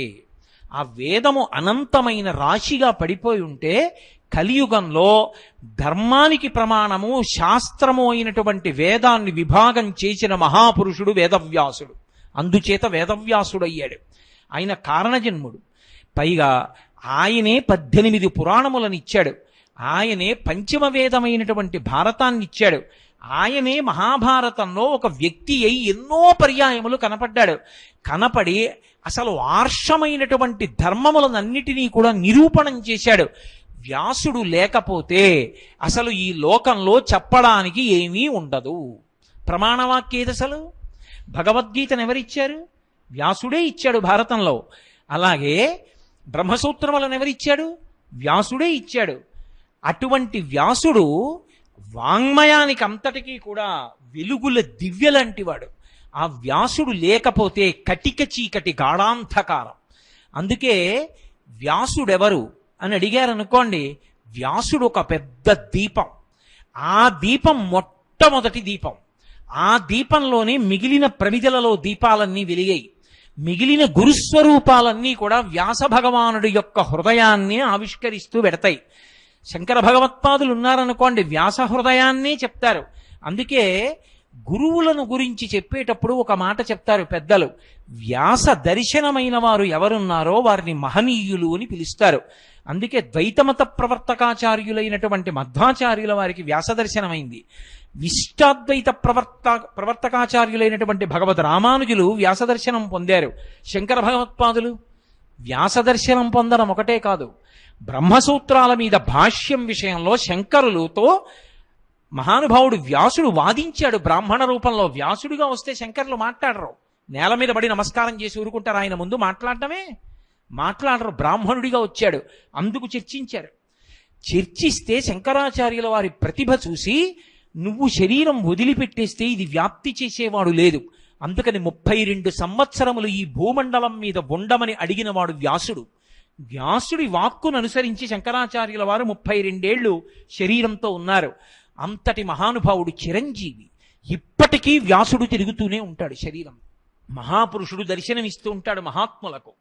ఆ వేదము అనంతమైన రాశిగా పడిపోయి ఉంటే కలియుగంలో ధర్మానికి ప్రమాణము శాస్త్రము అయినటువంటి వేదాన్ని విభాగం చేసిన మహాపురుషుడు వేదవ్యాసుడు. అందుచేత వేదవ్యాసుడు అయ్యాడు. ఆయన కారణజన్ముడు. పైగా ఆయనే 18 పురాణములను ఇచ్చాడు. ఆయనే పంచమ వేదమైనటువంటి భారతాన్ని ఇచ్చాడు. ఆయనే మహాభారతంలో ఒక వ్యక్తి అయి ఎన్నో పర్యాయములు కనపడ్డాడు. కనపడి అసలు ఆర్షమైనటువంటి ధర్మములనన్నిటినీ కూడా నిరూపణం చేశాడు. వ్యాసుడు లేకపోతే అసలు ఈ లోకంలో చెప్పడానికి ఏమీ ఉండదు. ప్రమాణవాక్యేది అసలు? భగవద్గీతను ఎవరిచ్చారు? వ్యాసుడే ఇచ్చాడు భారతంలో. అలాగే బ్రహ్మసూత్రములను ఎవరిచ్చాడు? వ్యాసుడే ఇచ్చాడు. అటువంటి వ్యాసుడు వాంగ్మయానికి అంతటికీ కూడా వెలుగుల దివ్యలాంటివాడు. ఆ వ్యాసుడు లేకపోతే కటిక చీకటి గాఢాంధకారం. అందుకే వ్యాసుడెవరు అని అడిగారనుకోండి, వ్యాసుడు ఒక పెద్ద దీపం. ఆ దీపం మొట్టమొదటి దీపం. ఆ దీపంలోనే మిగిలిన ప్రమిదలలో దీపాలన్నీ వెలిగాయి. మిగిలిన గురుస్వరూపాలన్నీ కూడా వ్యాస భగవానుడి యొక్క హృదయాన్ని ఆవిష్కరిస్తూ పెడతాయి. శంకర భగవత్పాదులు ఉన్నారనుకోండి, వ్యాస హృదయాన్నే చెప్తారు. అందుకే గురువులను గురించి చెప్పేటప్పుడు ఒక మాట చెప్తారు పెద్దలు, వ్యాస దర్శనమైన వారు ఎవరున్నారో వారిని మహనీయులు అని పిలుస్తారు. అందుకే ద్వైతమత ప్రవర్తకాచార్యులైనటువంటి మధ్వాచార్యుల వారికి వ్యాస దర్శనమైంది. విశిష్టాద్వైత ప్రవర్తకాచార్యులైనటువంటి భగవద్ రామానుజులు వ్యాస దర్శనం పొందారు. శంకర భగవత్పాదులు వ్యాస దర్శనం పొందడం ఒకటే కాదు, బ్రహ్మసూత్రాల మీద భాష్యం విషయంలో శంకరులతో మహానుభావుడు వ్యాసుడు వాదించాడు. బ్రాహ్మణ రూపంలో వ్యాసుడిగా వస్తే శంకరులు మాట్లాడరు. నేల మీద పడి నమస్కారం చేసి ఊరుకుంటారు. ఆయన ముందు మాట్లాడరు. బ్రాహ్మణుడిగా వచ్చాడు, అందుకు చర్చించారు. చర్చిస్తే శంకరాచార్యుల వారి ప్రతిభ చూసి, నువ్వు శరీరం వదిలిపెట్టేస్తే ఇది వ్యాప్తి చేసేవాడు లేదు, అందుకని 32 సంవత్సరములు ఈ భూమండలం మీద ఉండమని అడిగినవాడు వ్యాసుడు. వ్యాసుడి వాక్కును అనుసరించి శంకరాచార్యుల వారు 32 ఏళ్ళు శరీరంతో ఉన్నారు. అంతటి మహానుభావుడు చిరంజీవి. ఇప్పటికీ వ్యాసుడు తిరుగుతూనే ఉంటాడు శరీరం. మహాపురుషుడు దర్శనమిస్తూ ఉంటాడు మహాత్ములకు.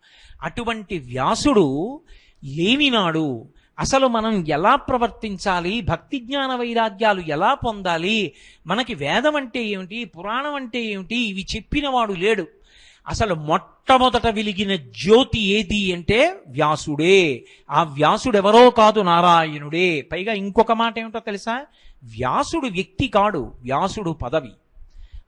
అటువంటి వ్యాసుడు లేనినాడు అసలు మనం ఎలా ప్రవర్తించాలి, భక్తి జ్ఞాన వైరాగ్యాలు ఎలా పొందాలి, మనకి వేదం అంటే ఏమిటి, పురాణం అంటే ఏమిటి, ఇవి చెప్పినవాడు లేడు. అసలు మొట్టమొదట వెలిగిన జ్యోతి ఏది అంటే వ్యాసుడే. ఆ వ్యాసుడెవరో కాదు, నారాయణుడే. పైగా ఇంకొక మాట ఏమిటో తెలుసా, వ్యాసుడు వ్యక్తి కాడు, వ్యాసుడు పదవి.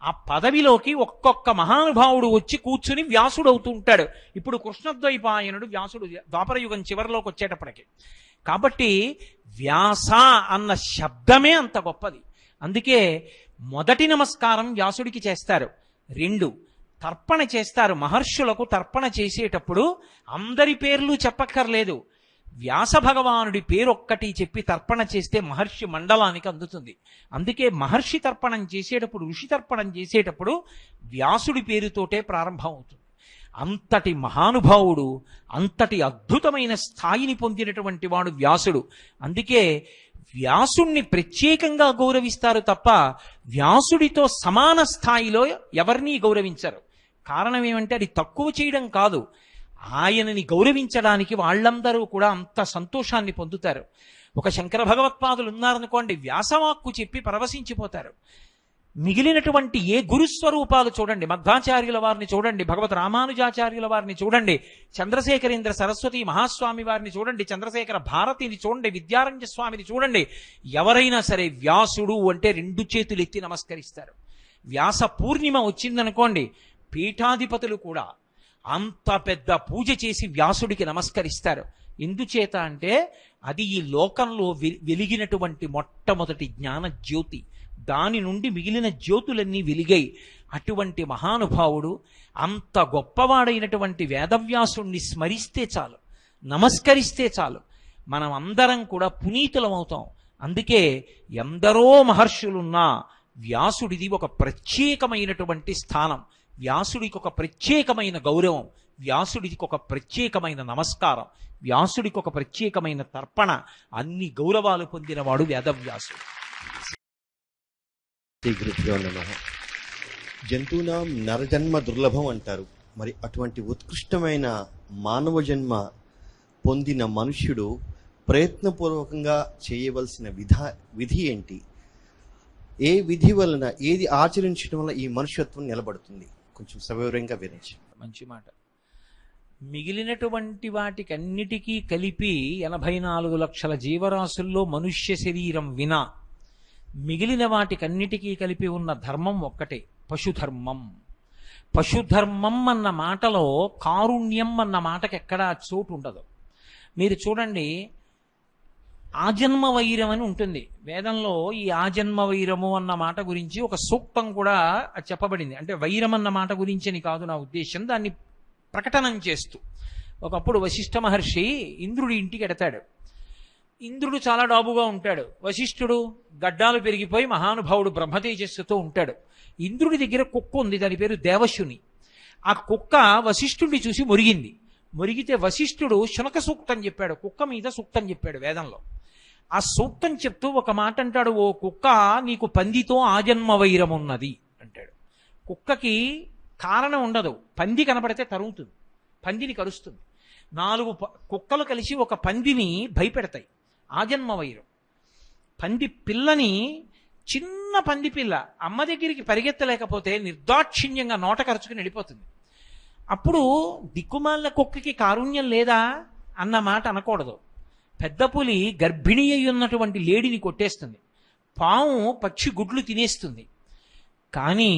ఆ పదవిలోకి ఒక్కొక్క మహానుభావుడు వచ్చి కూర్చుని వ్యాసుడు అవుతూ ఉంటాడు. ఇప్పుడు కృష్ణద్వైపాయనుడు వ్యాసుడు ద్వాపరయుగం చివరిలోకి వచ్చేటప్పటికి. కాబట్టి వ్యాస అన్న శబ్దమే అంత గొప్పది. అందుకే మొదటి నమస్కారం వ్యాసుడికి చేస్తారు. 2 తర్పణ చేస్తారు. మహర్షులకు తర్పణ చేసేటప్పుడు అందరి పేర్లు చెప్పక్కర్లేదు, వ్యాస భగవానుడి పేరొక్కటి చెప్పి తర్పణ చేస్తే మహర్షి మండలానికి అందుతుంది. అందుకే మహర్షి తర్పణం చేసేటప్పుడు, ఋషి తర్పణం చేసేటప్పుడు వ్యాసుడి పేరుతోటే ప్రారంభం అవుతుంది. అంతటి మహానుభావుడు, అంతటి అద్భుతమైన స్థాయిని పొందినటువంటి వాడు వ్యాసుడు. అందుకే వ్యాసుణ్ణి ప్రత్యేకంగా గౌరవిస్తారు తప్ప వ్యాసుడితో సమాన స్థాయిలో ఎవరినీ గౌరవించరు. కారణం ఏమంటే అది తక్కువ చేయడం కాదు, ఆయనని గౌరవించడానికి వాళ్ళందరూ కూడా అంత సంతోషాన్ని పొందుతారు. ఒక శంకర భగవత్పాదులు ఉన్నారనుకోండి, వ్యాసవాక్కు చెప్పి పరవశించిపోతారు. మిగిలినటువంటి ఏ గురుస్వరూపాలు చూడండి, మధ్వాచార్యుల వారిని చూడండి, భగవత్ రామానుజాచార్యుల వారిని చూడండి, చంద్రశేఖరేంద్ర సరస్వతి మహాస్వామి వారిని చూడండి, చంద్రశేఖర భారతిని చూడండి, విద్యారణ్య స్వామిని చూడండి, ఎవరైనా సరే వ్యాసుడు అంటే 2 చేతులు ఎత్తి నమస్కరిస్తారు. వ్యాస పూర్ణిమ వచ్చిందనుకోండి, పీఠాధిపతులు కూడా అంత పెద్ద పూజ చేసి వ్యాసుడికి నమస్కరిస్తారు. ఎందుచేత అంటే అది ఈ లోకంలో వెలిగినటువంటి మొట్టమొదటి జ్ఞాన జ్యోతి. దాని నుండి మిగిలిన జ్యోతులన్నీ వెలిగాయి. అటువంటి మహానుభావుడు, అంత గొప్పవాడైనటువంటి వేదవ్యాసుణ్ణి స్మరిస్తే చాలు, నమస్కరిస్తే చాలు, మనం అందరం కూడా పునీతులమవుతాం. అందుకే ఎందరో మహర్షులున్నా వ్యాసుడిది ఒక ప్రత్యేకమైనటువంటి స్థానం, వ్యాసుడికి ఒక ప్రత్యేకమైన గౌరవం. వ్యాసుడికి ఒక ప్రత్యేకమైన నమస్కారం, వ్యాసుడికి ఒక ప్రత్యేకమైన తర్పణ, అన్ని గౌరవాలు పొందినవాడు వేదవ్యాసుడు. శ్రీ గురుభ్యో నమః. జంతువునాం నరజన్మ దుర్లభం అంటారు. మరి అటువంటి ఉత్కృష్టమైన మానవ జన్మ పొందిన మనుష్యుడు ప్రయత్నపూర్వకంగా చేయవలసిన విధి ఏంటి? ఏ విధి వలన, ఏది ఆచరించడం వల్ల ఈ మనుష్యత్వం నిలబడుతుంది? కొంచెం సవివరంగా వివరించండి. మంచి మాట. మిగిలినటువంటి వాటికన్నిటికీ కలిపి 84 లక్షల జీవరాశుల్లో మనుష్య శరీరం వినా మిగిలిన వాటికన్నిటికీ కలిపి ఉన్న ధర్మం ఒక్కటే, పశుధర్మం. పశుధర్మం అన్న మాటలో కారుణ్యం అన్న మాటకి ఎక్కడా చోటు ఉండదు. మీరు చూడండి, ఆజన్మ వైరం అని ఉంటుంది వేదంలో. ఈ ఆజన్మ వైరము అన్న మాట గురించి ఒక సూక్తం కూడా చెప్పబడింది. అంటే వైరం అన్న మాట గురించి అని కాదు నా ఉద్దేశం, దాన్ని ప్రకటనం చేస్తూ. ఒకప్పుడు వశిష్ఠ మహర్షి ఇంద్రుడి ఇంటికి ఎడతాడు. ఇంద్రుడు చాలా డాబుగా ఉంటాడు, వశిష్ఠుడు గడ్డాలు పెరిగిపోయి మహానుభావుడు బ్రహ్మతేజస్సుతో ఉంటాడు. ఇంద్రుడి దగ్గర కుక్క ఉంది, దాని పేరు దేవశుని. ఆ కుక్క వశిష్ఠుడిని చూసి మురిగింది. మురిగితే వశిష్ఠుడు శునక సూక్తం చెప్పాడు, కుక్క మీద సూక్తం చెప్పాడు వేదంలో. ఆ సూక్తం చెప్తూ ఒక మాట అంటాడు, ఓ కుక్క, నీకు పందితో ఆజన్మ వైరం ఉన్నది అంటాడు. కుక్కకి కారణం ఉండదు, పంది కనపడితే తరుగుతుంది, పందిని కరుస్తుంది. 4 కుక్కలు కలిసి ఒక పందిని భయపెడతాయి, ఆజన్మ వైరం. పంది పిల్లని, చిన్న పంది పిల్ల అమ్మ దగ్గరికి పరిగెత్తలేకపోతే నిర్దాక్షిణ్యంగా నోట కరుచుకుని వెళ్ళిపోతుంది. అప్పుడు దిక్కుమాల కుక్కకి కారుణ్యం లేదా అన్న మాట అనకూడదు. పెద్ద పులి గర్భిణీ అయి ఉన్నటువంటి లేడిని కొట్టేస్తుంది, పాము పక్షి గుడ్లు తినేస్తుంది. కానీ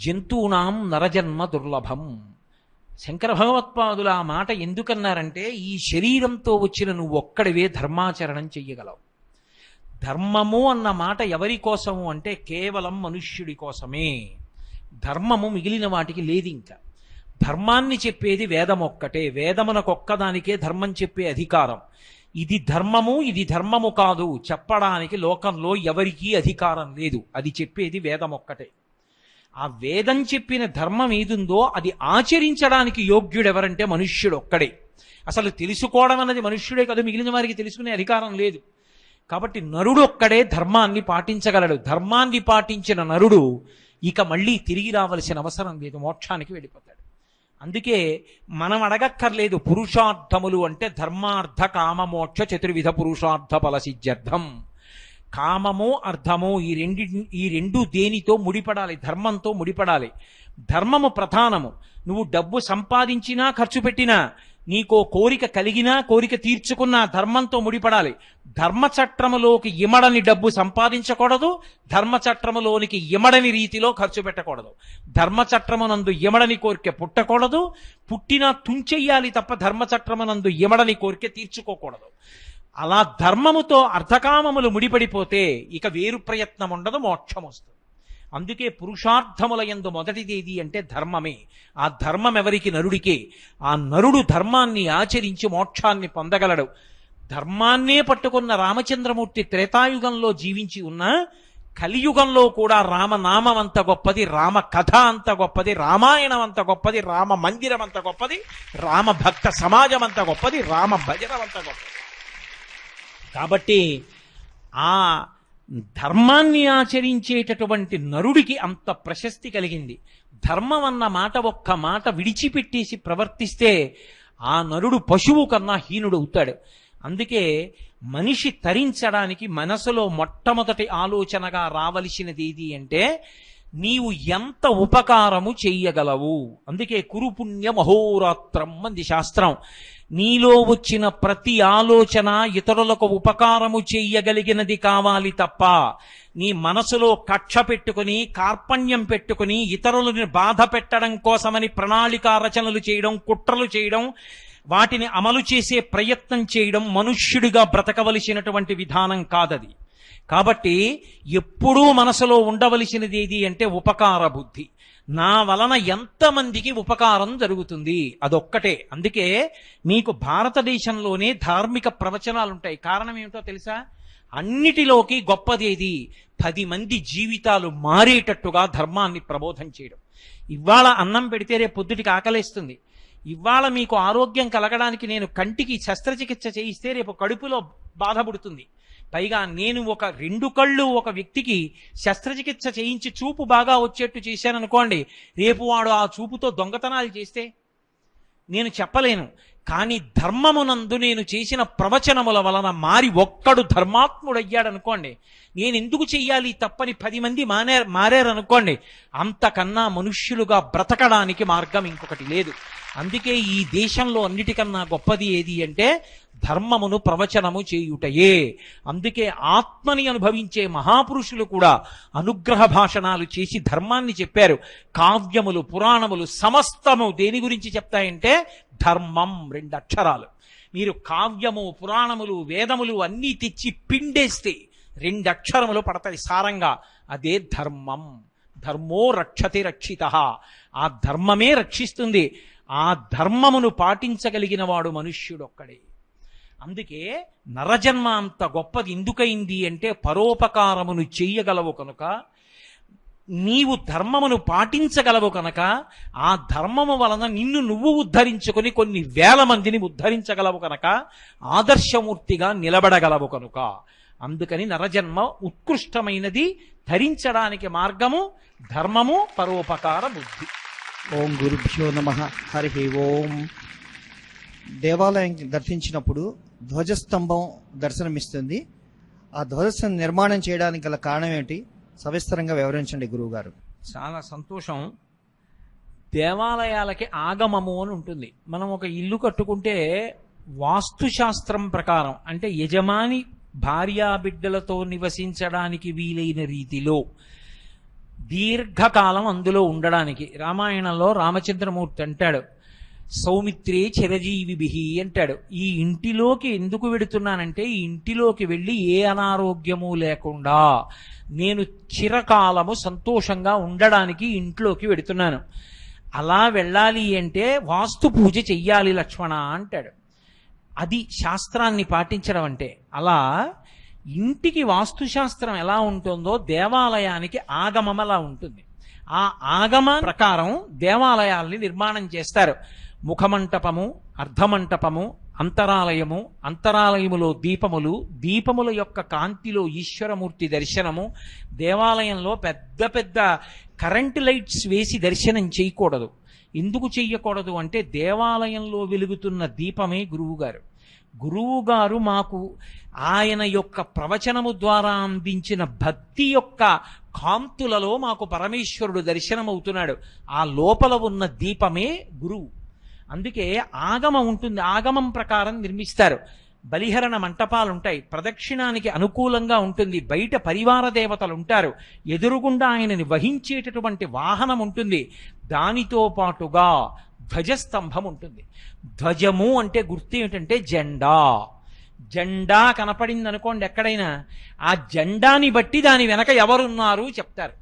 జంతువునాం నరజన్మ దుర్లభం. శంకర భగవత్పాదులు ఆ మాట ఎందుకన్నారంటే, ఈ శరీరంతో వచ్చిన నువ్వు ఒక్కడివే ధర్మాచరణం చెయ్యగలవు. ధర్మము అన్న మాట ఎవరి కోసము అంటే కేవలం మనుష్యుడి కోసమే. ధర్మము మిగిలిన వాటికి లేదు. ఇంకా ధర్మాన్ని చెప్పేది వేదం ఒక్కటే. వేదమునకొక్కదానికే ధర్మం చెప్పే అధికారం. ఇది ధర్మము, ఇది ధర్మము కాదు చెప్పడానికి లోకంలో ఎవరికీ అధికారం లేదు. అది చెప్పేది వేదం ఒక్కటే. ఆ వేదం చెప్పిన ధర్మం ఏదుందో అది ఆచరించడానికి యోగ్యుడెవరంటే మనుష్యుడు ఒక్కడే. అసలు తెలుసుకోవడం అన్నది మనుష్యుడే కాదు, మిగిలిన వారికి తెలుసుకునే అధికారం లేదు. కాబట్టి నరుడు ఒక్కడే ధర్మాన్ని పాటించగలడు. ధర్మాన్ని పాటించిన నరుడు ఇక మళ్ళీ తిరిగి రావలసిన అవసరం లేదు, మోక్షానికి వెళ్ళిపోతాడు. అందుకే మనం అడగక్కర్లేదు. పురుషార్థములు అంటే ధర్మార్థ కామ మోక్ష చతుర్విధ పురుషార్థ ఫలసిద్ధ్యర్థం. కామము అర్థము ఈ రెండు దేనితో ముడిపడాలి? ధర్మంతో ముడిపడాలి. ధర్మము ప్రధానము. నువ్వు డబ్బు సంపాదించినా ఖర్చు పెట్టినా, నీకో కోరిక కలిగినా కోరిక తీర్చుకున్నా ధర్మంతో ముడిపడాలి. ధర్మచట్రములోకి ఇమడని డబ్బు సంపాదించకూడదు, ధర్మచట్రములోనికి ఇమడని రీతిలో ఖర్చు పెట్టకూడదు. ధర్మచట్రమునందు ఇమడని కోరిక పుట్టకూడదు, పుట్టినా తుంచెయ్యాలి తప్ప ధర్మచట్రమునందు ఇమడని కోరిక తీర్చుకోకూడదు. అలా ధర్మముతో అర్థకామములు ముడిపడిపోతే ఇక వేరు ప్రయత్నం ఉండదు, మోక్షం వస్తుంది. అందుకే పురుషార్థముల యందు మొదటిదేది అంటే ధర్మమే. ఆ ధర్మం ఎవరికి? నరుడికే. ఆ నరుడు ధర్మాన్ని ఆచరించి మోక్షాన్ని పొందగలడు. ధర్మాన్నే పట్టుకున్న రామచంద్రమూర్తి త్రేతాయుగంలో జీవించి ఉన్న కలియుగంలో కూడా రామనామం అంత గొప్పది, రామ కథ అంత గొప్పది, రామాయణం అంత గొప్పది, రామ మందిరం అంత గొప్పది, రామ భక్త సమాజం అంత గొప్పది, రామ భజనం అంత గొప్పది. కాబట్టి ఆ ధర్మాన్ని ఆచరించేటటువంటి నరుడికి అంత ప్రశస్తి కలిగింది. ధర్మం అన్న మాట ఒక్క మాట విడిచిపెట్టేసి ప్రవర్తిస్తే ఆ నరుడు పశువు కన్నా హీనుడు అవుతాడు. అందుకే మనిషి తరించడానికి మనసులో మొట్టమొదటి ఆలోచనగా రావలసినది ఏది అంటే, నీవు ఎంత ఉపకారము చెయ్యగలవు. అందుకే కురుపుణ్య మహోరాత్రం అంది శాస్త్రం. నీలో వచ్చిన ప్రతి ఆలోచన ఇతరులకు ఉపకారము చెయ్యగలిగినది కావాలి తప్ప, నీ మనసులో కక్ష పెట్టుకుని కార్పణ్యం పెట్టుకుని ఇతరులని బాధ పెట్టడం కోసమని ప్రణాళికా రచనలు చేయడం, కుట్రలు చేయడం, వాటిని అమలు చేసే ప్రయత్నం చేయడం మనుష్యుడిగా బ్రతకవలసినటువంటి విధానం కాదది. కాబట్టి ఎప్పుడూ మనసులో ఉండవలసినది ఏది అంటే ఉపకార బుద్ధి. నా వలన ఎంతమందికి ఉపకారం జరుగుతుంది, అదొక్కటే. అందుకే మీకు భారతదేశంలోనే ధార్మిక ప్రవచనాలు ఉంటాయి. కారణం ఏమిటో తెలుసా? అన్నిటిలోకి గొప్పదేది 10 మంది జీవితాలు మారేటట్టుగా ధర్మాన్ని ప్రబోధం చేయడం. ఇవాళ అన్నం పెడితే రేపు పొద్దుటికి ఆకలేస్తుంది. ఇవాళ మీకు ఆరోగ్యం కలగడానికి నేను కంటికి శస్త్రచికిత్స చేయిస్తే రేపు కడుపులో బాధపడుతుంది. పైగా నేను 2 కళ్ళు ఒక వ్యక్తికి శస్త్రచికిత్స చేయించి చూపు బాగా వచ్చేట్టు చేశాననుకోండి, రేపు వాడు ఆ చూపుతో దొంగతనాలు చేస్తే నేను చెప్పలేను. కానీ ధర్మమునందు నేను చేసిన ప్రవచనముల వలన మారి ఒక్కడు ధర్మాత్ముడయ్యాడనుకోండి, నేను ఎందుకు చెయ్యాలి తప్పని 10 మంది మారారనుకోండి, అంతకన్నా మనుష్యులుగా బ్రతకడానికి మార్గం ఇంకొకటి లేదు. అందుకే ఈ దేశంలో అన్నిటికన్నా గొప్పది ఏది అంటే ధర్మమును ప్రవచనము చేయుటయే. అందుకే ఆత్మని అనుభవించే మహాపురుషులు కూడా అనుగ్రహ భాషణాలు చేసి ధర్మాన్ని చెప్పారు. కావ్యములు, పురాణములు సమస్తము దేని గురించి చెప్తాయంటే ధర్మం, 2 అక్షరాలు. మీరు కావ్యము, పురాణములు, వేదములు అన్నీ తెచ్చి పిండేస్తే 2 అక్షరములు పడతాయి సారంగా. అదే ధర్మం. ధర్మో రక్షతి రక్షితః. ఆ ధర్మమే రక్షిస్తుంది. ఆ ధర్మమును పాటించగలిగిన వాడు మనుష్యుడొక్కడే. అందుకే నరజన్మ అంత గొప్పది ఎందుకైంది అంటే పరోపకారమును చెయ్యగలవు కనుక, నీవు ధర్మమును పాటించగలవు కనుక, ఆ ధర్మము వలన నిన్ను నువ్వు ఉద్ధరించుకొని కొన్ని వేల మందిని ఉద్ధరించగలవు కనుక, ఆదర్శమూర్తిగా నిలబడగలవు కనుక. అందుకని నరజన్మ ఉత్కృష్టమైనది. ధరించడానికి మార్గము ధర్మము, పరోపకార బుద్ధి. ఓం గురుభ్యో నమః. హరి ఓం. దేవాలయం దర్శించినప్పుడు ధ్వజస్తంభం దర్శనమిస్తుంది. ఆ ధ్వజస్తంభం నిర్మాణం చేయడానికి గల కారణం ఏంటి? సవిస్తరంగా వివరించండి గురువుగారు. చాలా సంతోషం. దేవాలయాలకి ఆగమము అని ఉంటుంది. మనం ఒక ఇల్లు కట్టుకుంటే వాస్తుశాస్త్రం ప్రకారం, అంటే యజమాని భార్యాబిడ్డలతో నివసించడానికి వీలైన రీతిలో దీర్ఘకాలం అందులో ఉండడానికి, రామాయణంలో రామచంద్రమూర్తి అంటాడు, సౌమిత్రే చిరజీవిభిః అంటాడు. ఈ ఇంటిలోకి ఎందుకు వెడుతున్నానంటే, ఈ ఇంటిలోకి వెళ్ళి ఏ అనారోగ్యము లేకుండా నేను చిరకాలము సంతోషంగా ఉండడానికి ఇంట్లోకి వెడుతున్నాను. అలా వెళ్ళాలి అంటే వాస్తు పూజ చెయ్యాలి లక్ష్మణ అంటాడు. అది శాస్త్రాన్ని పాటించడం అంటే. అలా ఇంటికి వాస్తుశాస్త్రం ఎలా ఉంటుందో దేవాలయానికి ఆగమం అలా ఉంటుంది. ఆ ఆగమ ప్రకారం దేవాలయాల్ని నిర్మాణం చేస్తారు. ముఖమంటపము, అర్ధమంటపము, అంతరాలయము, అంతరాలయములో దీపములు, దీపముల యొక్క కాంతిలో ఈశ్వరమూర్తి దర్శనము. దేవాలయంలో పెద్ద పెద్ద కరెంట్ లైట్స్ వేసి దర్శనం చేయకూడదు. ఎందుకు చెయ్యకూడదు అంటే దేవాలయంలో వెలుగుతున్న దీపమే గురువుగారు. గురువుగారు మాకు ఆయన యొక్క ప్రవచనము ద్వారా అందించిన భక్తి యొక్క కాంతులలో మాకు పరమేశ్వరుడు దర్శనమవుతున్నాడు. ఆ లోపల ఉన్న దీపమే గురువు. అందుకే ఆగమం ఉంటుంది. ఆగమం ప్రకారం నిర్మిస్తారు. బలిహరణ మంటపాలు ఉంటాయి. ప్రదక్షిణానికి అనుకూలంగా ఉంటుంది. బయట పరివార దేవతలు ఉంటారు. ఎదురుగుండా ఆయనని వహించేటటువంటి వాహనం ఉంటుంది. దానితో పాటుగా ధ్వజస్తంభం ఉంటుంది. ధ్వజము అంటే గుర్తు ఏమిటంటే జెండా. జెండా కనపడింది అనుకోండి ఎక్కడైనా, ఆ జెండాని బట్టి దాని వెనక ఎవరున్నారు చెప్తారు.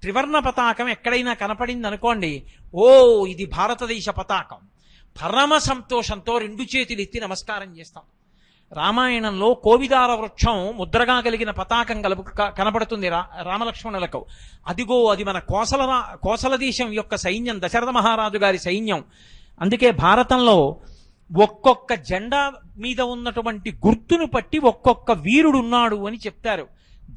త్రివర్ణ పతాకం ఎక్కడైనా కనపడింది అనుకోండి, ఓ ఇది భారతదేశ పతాకం. పరమ సంతోషంతో 2 చేతులు ఎత్తి నమస్కారం చేస్తాం. రామాయణంలో కోవిదార వృక్షం ముద్రగా కలిగిన పతాకం కనపడుతుంది రామలక్ష్మణులకు. అదిగో అది మన కోసల దేశం యొక్క సైన్యం, దశరథ మహారాజు గారి సైన్యం. అందుకే భారతంలో ఒక్కొక్క జెండా మీద ఉన్నటువంటి గుర్తును పట్టి ఒక్కొక్క వీరుడు ఉన్నాడు అని చెప్తారు.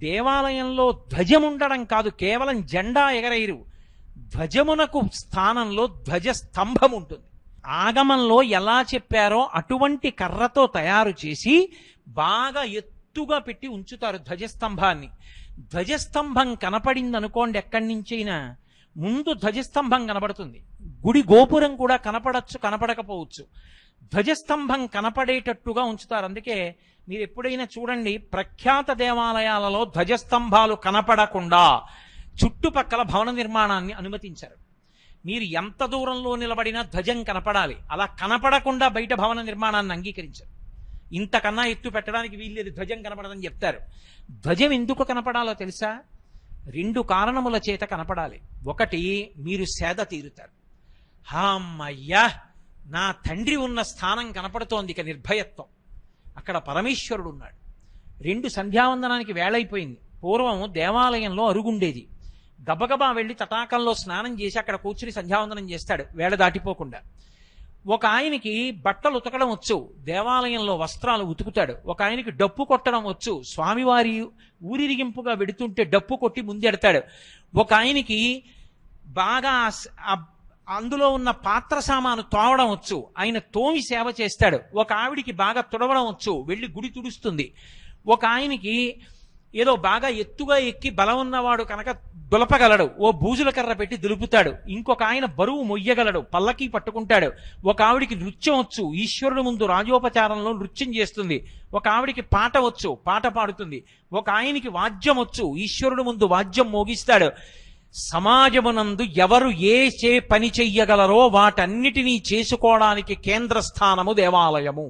దేవాలయంలో ధ్వజం ఉండడం కాదు, కేవలం జెండా ఎగరైరు. ధ్వజమునకు స్థానంలో ధ్వజస్తంభం ఉంటుంది. ఆగమంలో ఎలా చెప్పారో అటువంటి కర్రతో తయారు చేసి బాగా ఎత్తుగా పెట్టి ఉంచుతారు ధ్వజస్తంభాన్ని. ధ్వజస్తంభం కనపడింది అనుకోండి ఎక్కడి నుంచైనా, ముందు ధ్వజస్తంభం కనపడుతుంది. గుడి గోపురం కూడా కనపడచ్చు, కనపడకపోవచ్చు. ధ్వజస్తంభం కనపడేటట్టుగా ఉంచుతారు. అందుకే మీరు ఎప్పుడైనా చూడండి, ప్రఖ్యాత దేవాలయాలలో ధ్వజస్తంభాలు కనపడకుండా చుట్టుపక్కల భవన నిర్మాణాన్ని అనుమతించారు. మీరు ఎంత దూరంలో నిలబడినా ధ్వజం కనపడాలి. అలా కనపడకుండా బయట భవన నిర్మాణాన్ని అంగీకరించారు. ఇంతకన్నా ఎత్తు పెట్టడానికి వీల్లేదు, ధ్వజం కనపడదని చెప్తారు. ధ్వజం ఎందుకు కనపడాలో తెలుసా? 2 కారణముల చేత కనపడాలి. ఒకటి, మీరు సేద తీరుతారు. అమ్మయ్యా, నా తండ్రి ఉన్న స్థానం కనపడుతోంది, ఇక నిర్భయత్వం. అక్కడ పరమేశ్వరుడు ఉన్నాడు. 2 సంధ్యావందనానికి వేళైపోయింది. పూర్వం దేవాలయంలో అరుగుండేది. గబగబా వెళ్ళి తటాకంలో స్నానం చేసి అక్కడ కూర్చుని సంధ్యావందనం చేస్తాడు వేళ దాటిపోకుండా. ఒక ఆయనకి బట్టలు ఉతకడం వచ్చు, దేవాలయంలో వస్త్రాలు ఉతుకుతాడు. ఒక ఆయనకి డప్పు కొట్టడం వచ్చు, స్వామివారి ఊరిరిగింపుగా వెడుతుంటే డప్పు కొట్టి ముందెడతాడు. ఒక ఆయనకి బాగా అందులో ఉన్న పాత్ర సామాను తోవడం వచ్చు, ఆయన తోమి సేవ చేస్తాడు. ఒక ఆవిడికి బాగా తుడవడం వచ్చు, వెళ్ళి గుడి తుడుస్తుంది. ఒక ఆయనకి ఏదో బాగా ఎత్తుగా ఎక్కి బలం ఉన్నవాడు కనుక దులపగలడు, ఓ బూజుల కర్ర పెట్టి దులుపుతాడు. ఇంకొక ఆయన బరువు మొయ్యగలడు, పల్లకి పట్టుకుంటాడు. ఒక ఆవిడికి నృత్యం వచ్చు, ఈశ్వరుడు ముందు రాజోపచారంలో నృత్యం చేస్తుంది. ఒక ఆవిడికి పాట వచ్చు, పాట పాడుతుంది. ఒక ఆయనకి వాద్యం వచ్చు, ఈశ్వరుడు ముందు వాద్యం మోగిస్తాడు. సమాజమునందు ఎవరు పని చెయ్యగలరో వాటన్నిటినీ చేసుకోవడానికి కేంద్ర స్థానము దేవాలయము.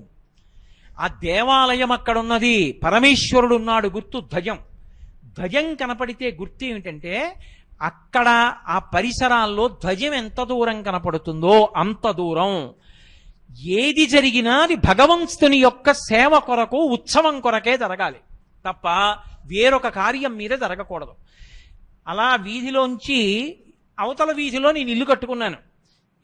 ఆ దేవాలయం అక్కడున్నది, పరమేశ్వరుడు ఉన్నాడు, గుర్తు ధ్వజం. ధ్వజం కనపడితే గుర్తు ఏమిటంటే అక్కడ ఆ పరిసరాల్లో ధ్వజం ఎంత దూరం కనపడుతుందో అంత దూరం ఏది జరిగినా అది భగవంతుని యొక్క సేవ కొరకు, ఉత్సవం కొరకే జరగాలి తప్ప వేరొక కార్యం మీద జరగకూడదు. అలా వీధిలోంచి అవతల వీధిలో నేను ఇల్లు కట్టుకున్నాను,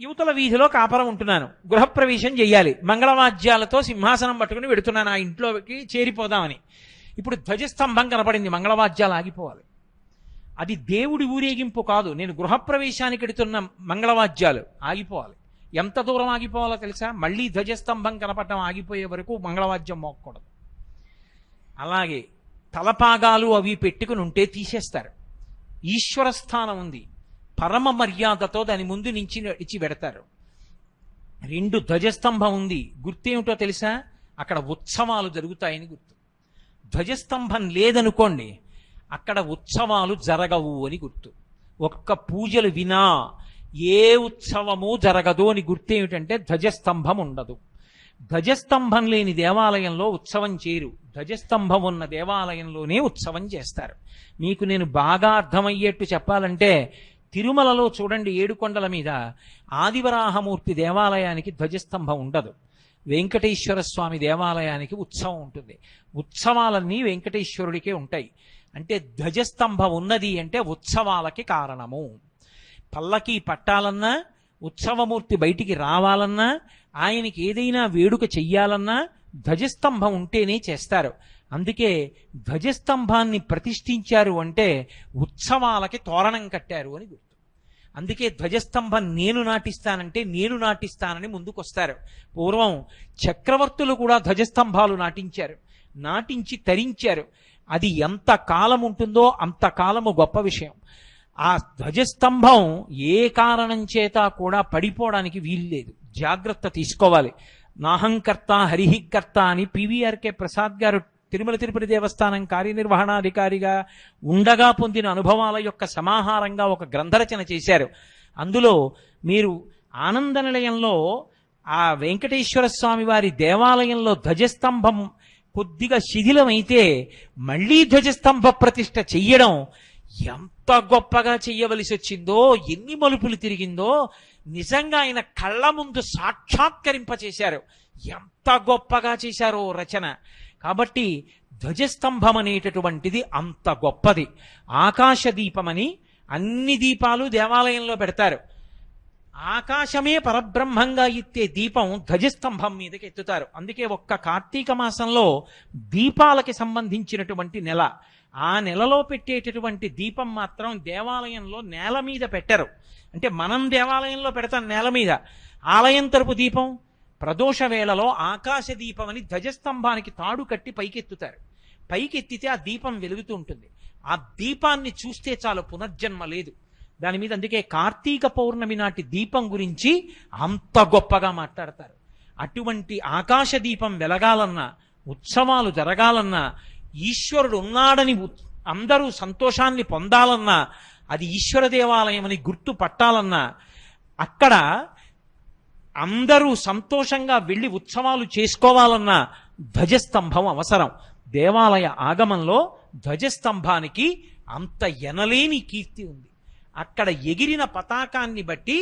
యువతల వీధిలో కాపరం ఉంటున్నాను, గృహప్రవేశం చెయ్యాలి, మంగళవాద్యాలతో సింహాసనం పట్టుకుని వెడుతున్నాను ఆ ఇంట్లోకి చేరిపోదామని. ఇప్పుడు ధ్వజస్తంభం కనపడింది, మంగళవాద్యాలు ఆగిపోవాలి. అది దేవుడి ఊరేగింపు కాదు, నేను గృహప్రవేశానికి ఎడుతున్న మంగళవాద్యాలు ఆగిపోవాలి. ఎంత దూరం ఆగిపోవాలో తెలుసా? మళ్ళీ ధ్వజస్తంభం కనపడటం ఆగిపోయే వరకు మంగళవాద్యం మోగకూడదు. అలాగే తలపాగాలు అవి పెట్టుకుని ఉంటే తీసేస్తారు. ఈశ్వర స్థానం ఉంది, పరమ మర్యాదతో దాని ముందు నుంచి ఇచ్చి పెడతారు. 2 ధ్వజస్తంభం ఉంది, గుర్తేమిటో తెలుసా? అక్కడ ఉత్సవాలు జరుగుతాయని గుర్తు. ధ్వజస్తంభం లేదనుకోండి, అక్కడ ఉత్సవాలు జరగవు అని గుర్తు. ఒక్క పూజలు వినా ఏ ఉత్సవము జరగదు అని గుర్తేమిటంటే ధ్వజస్తంభం ఉండదు. ధ్వజస్తంభం లేని దేవాలయంలో ఉత్సవం చేయరు, ధ్వజస్తంభం ఉన్న దేవాలయంలోనే ఉత్సవం చేస్తారు. మీకు నేను బాగా అర్థమయ్యేట్టు చెప్పాలంటే తిరుమలలో చూడండి, 7 కొండల మీద ఆదివరాహమూర్తి దేవాలయానికి ధ్వజస్తంభం ఉండదు. వెంకటేశ్వర స్వామి దేవాలయానికి ఉత్సవం ఉంటుంది. ఉత్సవాలన్నీ వెంకటేశ్వరుడికే ఉంటాయి. అంటే ధ్వజస్తంభం ఉన్నది అంటే ఉత్సవాలకి కారణము. పల్లకి పట్టాలన్నా, ఉత్సవమూర్తి బయటికి రావాలన్నా, ఆయనకి ఏదైనా వేడుక చెయ్యాలన్నా ధ్వజస్తంభం ఉంటేనే చేస్తారు. అందుకే ధ్వజస్తంభాన్ని ప్రతిష్ఠించారు అంటే ఉత్సవాలకి తోరణం కట్టారు అని గుర్తు. అందుకే ధ్వజస్తంభం నేను నాటిస్తానంటే నేను నాటిస్తానని ముందుకొస్తారు. పూర్వం చక్రవర్తులు కూడా ధ్వజస్తంభాలు నాటించారు, నాటించి తరించారు. అది ఎంత కాలం ఉంటుందో అంత కాలము గొప్ప విషయం. ఆ ధ్వజస్తంభం ఏ కారణం చేత కూడా పడిపోవడానికి వీల్లేదు, జాగ్రత్త తీసుకోవాలి. నాహంకర్త హరిహికర్త అని పివిఆర్కే ప్రసాద్ గారు తిరుమల తిరుపతి దేవస్థానం కార్యనిర్వహణాధికారిగా ఉండగా పొందిన అనుభవాల యొక్క సమాహారంగా ఒక గ్రంథరచన చేశారు. అందులో మీరు ఆనంద నిలయంలో ఆ వెంకటేశ్వర స్వామి వారి దేవాలయంలో ధ్వజస్తంభం కొద్దిగా శిథిలమైతే మళ్లీ ధ్వజస్తంభ ప్రతిష్ఠ చెయ్యడం ఎంత గొప్పగా చెయ్యవలసి వచ్చిందో, ఎన్ని మలుపులు తిరిగిందో నిజంగా ఆయన కళ్ళ ముందు సాక్షాత్కరింపచేశారు. ఎంత గొప్పగా చేశారో రచన. కాబట్టి ధ్వజస్తంభం అనేటటువంటిది అంత గొప్పది. ఆకాశ దీపమని అన్ని దీపాలు దేవాలయంలో పెడతారు. ఆకాశమే పరబ్రహ్మంగా ఎత్తే దీపం ధ్వజస్తంభం మీదకి ఎత్తుతారు. అందుకే ఒక్క కార్తీక మాసంలో దీపాలకి సంబంధించినటువంటి నెల, ఆ నెలలో పెట్టేటటువంటి దీపం మాత్రం దేవాలయంలో నేల మీద పెట్టరు. అంటే మనం దేవాలయంలో పెడతాం నేల మీద, ఆలయం తరపు దీపం ప్రదోష వేళలో ఆకాశ దీపం అని ధ్వజస్తంభానికి తాడు కట్టి పైకెత్తుతారు. పైకెత్తితే ఆ దీపం వెలుగుతూ ఉంటుంది. ఆ దీపాన్ని చూస్తే చాలు, పునర్జన్మ లేదు దాని మీద. అందుకే కార్తీక పౌర్ణమి నాటి దీపం గురించి అంత గొప్పగా మాట్లాడతారు. అటువంటి ఆకాశ దీపం వెలగాలన్నా, ఉత్సవాలు జరగాలన్నా, ఈశ్వరుడు ఉన్నాడని అందరూ సంతోషాన్ని పొందాలన్నా, అది ఈశ్వర దేవాలయం అని గుర్తు పట్టాలన్నా, అక్కడ అందరూ సంతోషంగా వెళ్ళి ఉత్సవాలు చేసుకోవాలన్నా ధ్వజస్తంభం అవసరం. దేవాలయ ఆగమంలో ధ్వజస్తంభానికి అంత ఎనలేని కీర్తి ఉంది. అక్కడ ఎగిరిన పతాకాన్ని బట్టి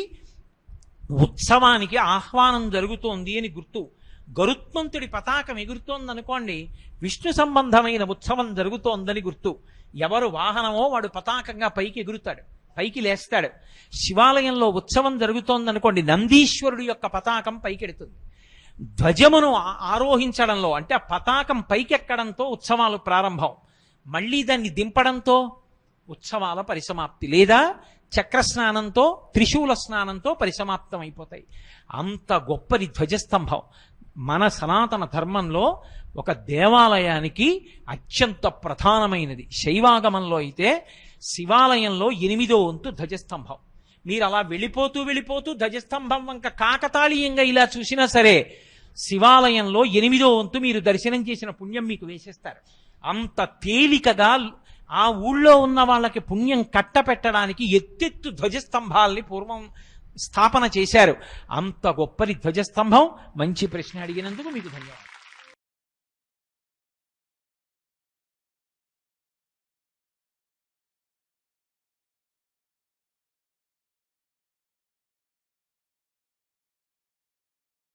ఉత్సవానికి ఆహ్వానం జరుగుతోంది అని గుర్తు. గరుత్మంతుడి పతాకం ఎగురుతోందనుకోండి, విష్ణు సంబంధమైన ఉత్సవం జరుగుతోందని గుర్తు. ఎవరు వాహనమో వాడు పతాకంగా పైకి ఎగురుతాడు. పైకి లేస్తాడు. శివాలయంలో ఉత్సవం జరుగుతోందనుకోండి, నందీశ్వరుడు యొక్క పతాకం పైకెడుతుంది. ధ్వజమును ఆరోహించడంలో అంటే ఆ పతాకం పైకెక్కడంతో ఉత్సవాలు ప్రారంభం, మళ్ళీ దాన్ని దింపడంతో ఉత్సవాల పరిసమాప్తి, లేదా చక్రస్నానంతో త్రిశూల స్నానంతో పరిసమాప్తం అయిపోతాయి. అంత గొప్పది ధ్వజస్తంభం. మన సనాతన ధర్మంలో ఒక దేవాలయానికి అత్యంత ప్రధానమైనది. శైవాగమంలో అయితే శివాలయంలో 8వ వంతు ధ్వజస్తంభం. మీరు అలా వెళ్ళిపోతూ వెళ్ళిపోతూ ధ్వజస్తంభం వంక కాకతాళీయంగా ఇలా చూసినా సరే శివాలయంలో 8వ వంతు మీరు దర్శనం చేసిన పుణ్యం మీకు వేసేస్తారు. అంత తేలికగా ఆ ఊళ్ళో ఉన్న వాళ్ళకి పుణ్యం కట్టపెట్టడానికి ఎత్తెత్తు ధ్వజస్తంభాల్ని పూర్వం స్థాపన చేశారు. అంత గొప్పది ధ్వజస్తంభం. మంచి ప్రశ్న అడిగినందుకు మీకు ధన్యవాదాలు.